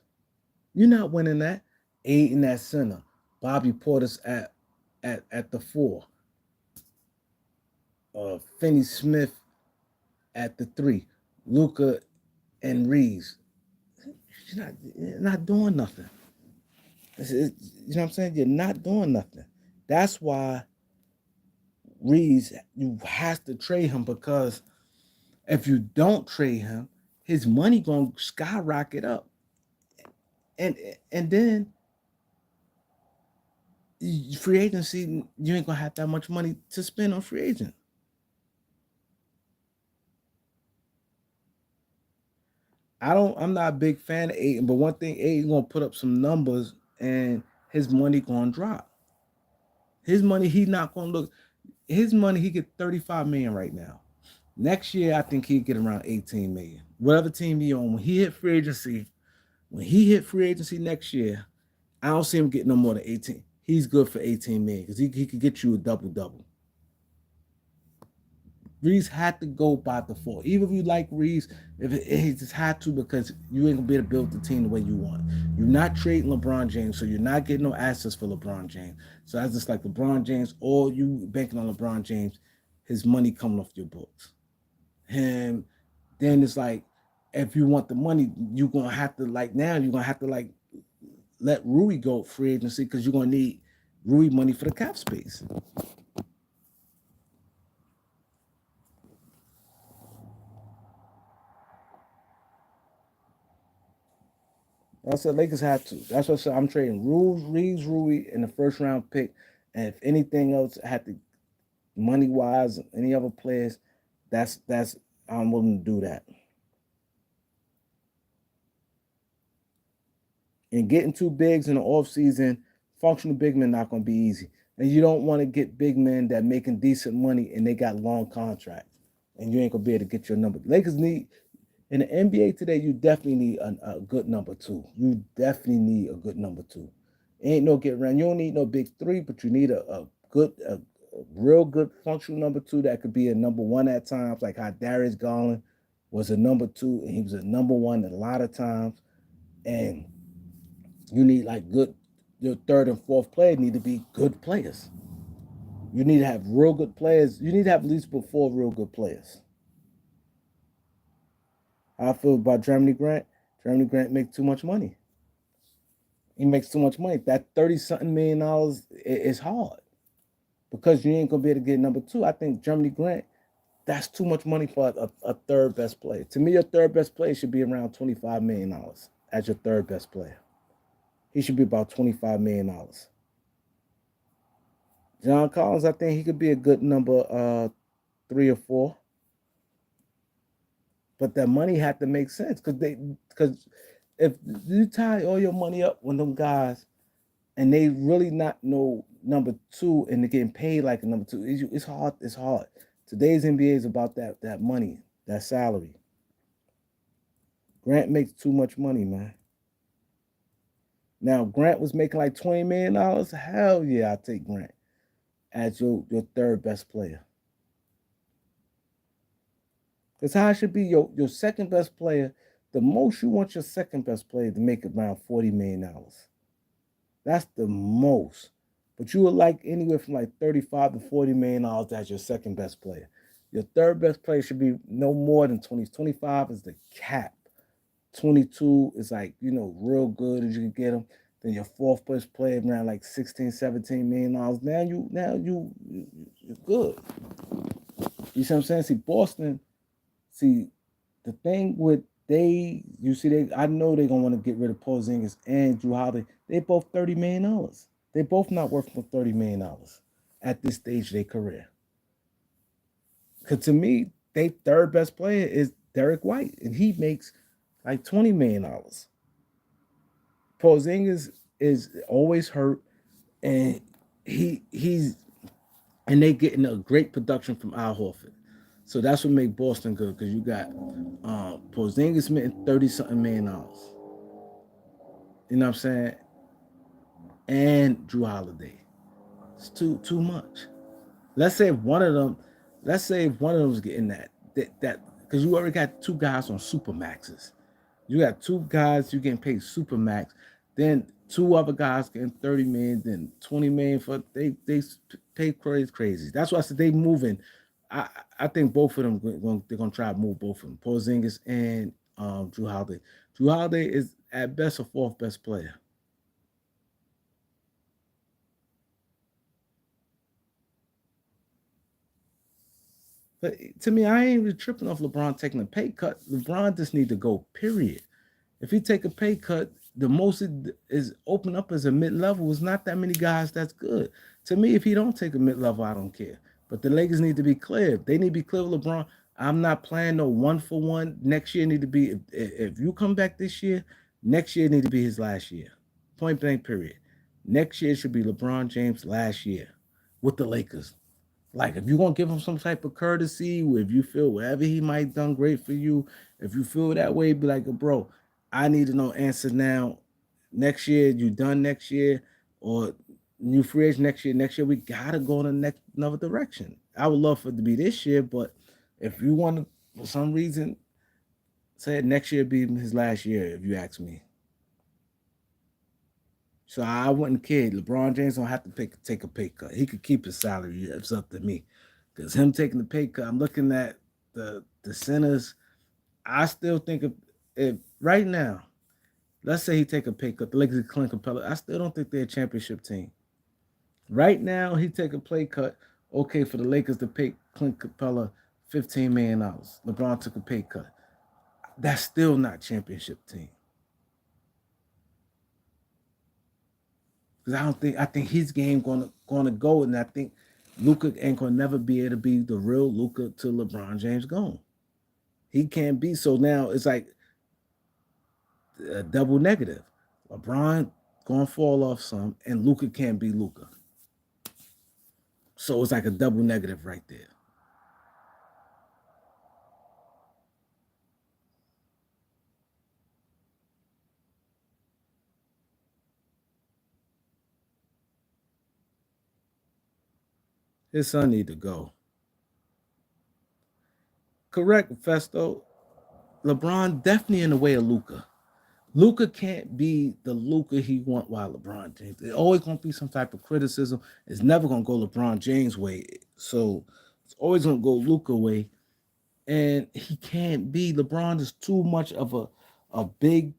You're not winning that. Eight in that center. Bobby Portis at the four. Finney Smith at the three. Luka and Reeves. You're not doing nothing. You know what I'm saying? You're not doing nothing. That's why Reeves, you have to trade him because if you don't trade him, his money gonna skyrocket up. And and then free agency, you ain't gonna have that much money to spend on free agent. I'm not a big fan of Aiden, but one thing Aiden gonna put up some numbers and his money gonna drop. His money, he not gonna look. His money, he get 35 million right now. Next year, I think he'd get around 18 million. Whatever team he on, when he hit free agency next year, I don't see him getting no more than 18. He's good for 18 million because he could get you a double double. Reeves had to go by default. Even if you like Reeves, if he just had to because you ain't gonna be able to build the team the way you want. You're not trading LeBron James, so you're not getting no assets for LeBron James. So that's just like LeBron James, or you banking on LeBron James, his money coming off your books. Him, then it's like if you want the money, you're gonna have to like now you're gonna have to like let Rui go free agency because you're gonna need Rui money for the cap space. I said Lakers have to. That's what I said. I'm trading Reeves, Rui, in the first round pick, and if anything else had to money wise, any other players, that's I'm willing to do that. And getting two bigs in the off season, functional big men not going to be easy. And you don't want to get big men that making decent money and they got long contracts, and you ain't gonna be able to get your number. Lakers need in the NBA today. You definitely need a good number two. You definitely need a good number two. Ain't no get around. You don't need no big three, but you need a real good functional number two that could be a number one at times, like how Darius Garland was a number two and he was a number one a lot of times. And you need like good. Your third and fourth player need to be good players. You need to have real good players. You need to have at least four real good players. How I feel about Jeremy Grant. Jeremy Grant makes too much money. He makes too much money. That 30 something million dollars is hard because you ain't gonna be able to get number two. I think Jeremy Grant, that's too much money for a third best player. To me, your third best player should be around $25 million as your third best player. He should be about $25 million. John Collins, I think he could be a good number three or four. But that money had to make sense because if you tie all your money up with them guys and they really not no number two and they're getting paid like a number two, it's hard. It's hard. Today's NBA is about that money, that salary. Grant makes too much money, man. Now Grant was making like $20 million. Hell yeah, I take Grant as your third best player. Because how it should be your second best player, the most you want your second best player to make around $40 million. That's the most. But you would like anywhere from like $35 to $40 million as your second best player. Your third best player should be no more than 20. 25 is the cap. 22 is like, real good as you can get them. Then your fourth best player around like 16, $17 million. You're good. You see what I'm saying? See, the thing with I know they're gonna want to get rid of Porzingis and Drew Holiday. They both $30 million. They both not worth for $30 million at this stage of their career. Cause to me, their third best player is Derek White, and he makes like $20 million. Porzingis is always hurt, and he's and they getting a great production from Al Horford. So that's what make Boston good because you got Porzingis making 30 something million. You know what I'm saying? And Drew Holiday. It's too much. Let's say if one of them, let's say if one of them was getting that because you already got two guys on super maxes. You got two guys you getting paid super max, then two other guys getting 30 million, then 20 million for they pay crazy. That's why I said they moving. I think both of them they're gonna try to move both of them, Porzingis and Drew Holiday. Drew Holiday is at best a fourth best player. But to me, I ain't really tripping off LeBron taking a pay cut. LeBron just need to go, period. If he take a pay cut, the most it is open up as a mid-level is not that many guys that's good. To me, if he don't take a mid-level, I don't care. But the Lakers need to be clear. They need to be clear with LeBron. I'm not playing no 1-for-1. Next year need to be if you come back this year, next year need to be his last year. Point blank, period. Next year should be LeBron James' last year with the Lakers. Like if you're gonna give him some type of courtesy, if you feel whatever he might done great for you, if you feel that way, be like, bro, I need to know answers now. Next year, you done next year, or new free agent next year. Next year, we gotta go in the next another direction. I would love for it to be this year, but if you want to, for some reason, say next year be his last year, if you ask me. So I wouldn't care. LeBron James don't have to take a pay cut. He could keep his salary. It's up to me. Because him taking the pay cut, I'm looking at the centers. I still think if right now, let's say he take a pay cut, the Lakers Clint Capella, I still don't think they're a championship team. Right now, he take a pay cut. Okay, for the Lakers to pay Clint Capella $15 million. LeBron took a pay cut. That's still not championship team. Because I think his game gonna go, and I think Luka ain't gonna never be able to be the real Luka till LeBron James gone. He can't be. So now it's like a double negative. LeBron gonna fall off some, and Luka can't be Luka. So it's like a double negative right there. His son need to go. Correct, Festo. LeBron definitely in the way of Luka. Luka can't be the Luka he want while LeBron James. There's always gonna be some type of criticism. It's never gonna go LeBron James way. So it's always gonna go Luka way. And he can't be. LeBron is too much of a big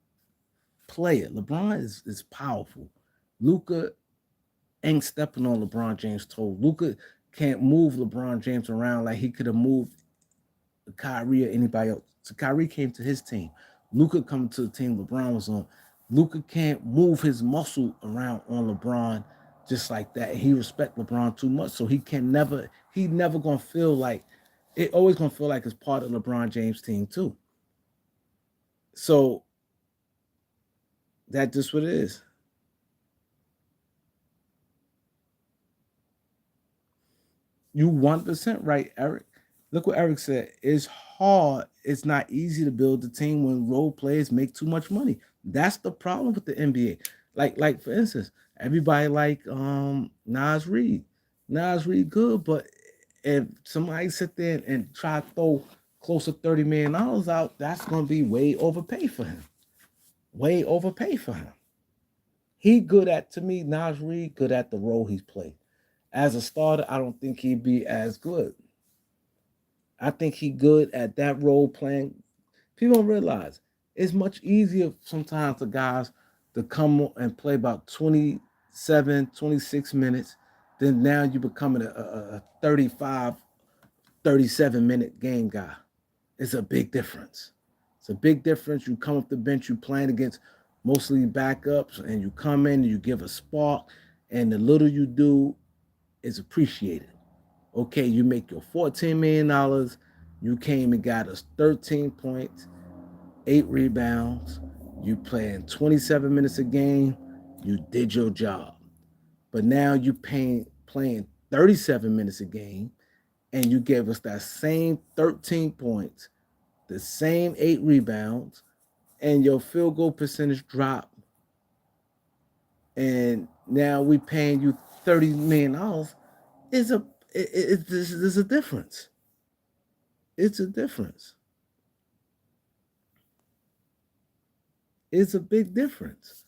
player. LeBron is powerful. Luka ain't stepping on LeBron James' toes. Luka can't move LeBron James around like he could have moved Kyrie or anybody else. So Kyrie came to his team. Luka coming to the team LeBron was on. Luka can't move his muscle around on LeBron just like that. He respect LeBron too much, so he never gonna feel like it. Always gonna feel like it's part of LeBron James' team too. So that's just what it is. You 1% right, Eric. Look what Eric said. It's hard. It's not easy to build a team when role players make too much money. That's the problem with the NBA. Like for instance, everybody like Nas Reed. Nas Reed good, but if somebody sit there and try to throw close to $30 million out, that's gonna be way overpaid for him. Way overpaid for him. He good at to me, Nas Reed, good at the role he's played. As a starter, I don't think he'd be as good. I think he good at that role playing. People don't realize it's much easier sometimes for guys to come and play about 27, 26 minutes than now you becoming a 35, 37-minute game guy. It's a big difference. It's a big difference. You come off the bench, you playing against mostly backups, and you come in and you give a spark, and the little you do is appreciated. Okay, you make your $14 million. You came and got us 13 points, 8 rebounds. You playing 27 minutes a game. You did your job. But now you playing 37 minutes a game, and you gave us that same 13 points, the same 8 rebounds, and your field goal percentage dropped. And now we paying you $30 million. Is a this is a difference. It's a difference. It's a big difference.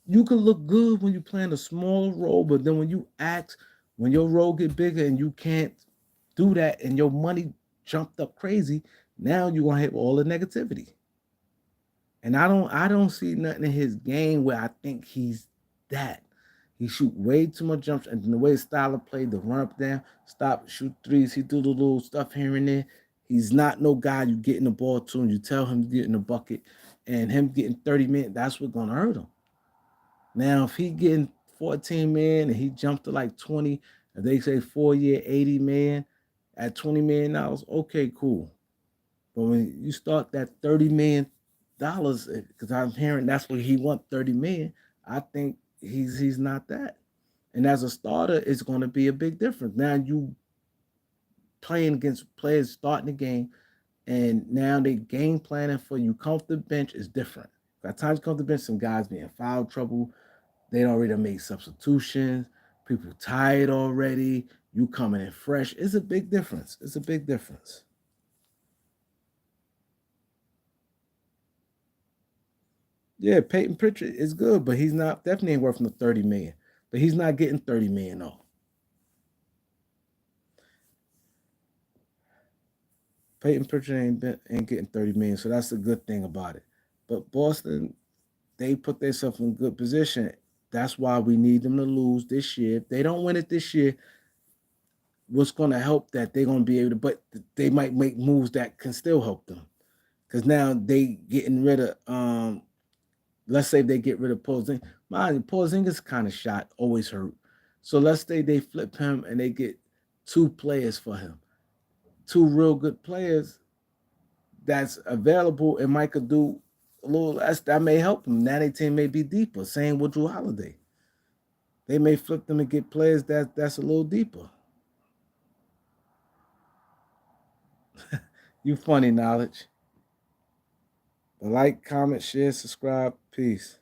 You can look good when you're playing a smaller role, but then when you act, when your role get bigger and you can't do that, and your money jumped up crazy, now you're gonna have all the negativity. And I don't see nothing in his game where I think he's that. He shoot way too much jumps, and the way his style of play, the run up down, stop, shoot threes, he do the little stuff here and there. He's not no guy you getting the ball to and you tell him to get in the bucket, and him getting 30 minutes, that's what's gonna hurt him. Now if he getting 14 man and he jumped to like 20, if they say 4 year 80 man at $20 million, okay, cool. But when you start that $30 million, because I'm hearing that's what he want 30 million, I think he's not that. And as a starter, it's going to be a big difference. Now you playing against players starting the game, and now they game planning for you. Come off the bench is different. By the time you come off the bench, some guys be in foul trouble. They already made substitutions. People tired already. You coming in fresh. It's a big difference. It's a big difference. Yeah, Peyton Pritchard is good, but he's not definitely ain't worth the 30 million. But he's not getting 30 million though. Peyton Pritchard ain't getting 30 million, so that's the good thing about it. But Boston, they put themselves in a good position. That's why we need them to lose this year. If they don't win it this year, what's going to help that they're going to be able to, but they might make moves that can still help them. Because now they getting rid of, let's say they get rid of Porzingis. Mind you, Porzingis kind of shot, always hurt. So let's say they flip him and they get two players for him, two real good players that's available and Mike could do a little that may help them. Now their team may be deeper. Same with Drew Holiday. They may flip them and get players that's a little deeper. You funny, Knowledge. Like, comment, share, subscribe. Peace.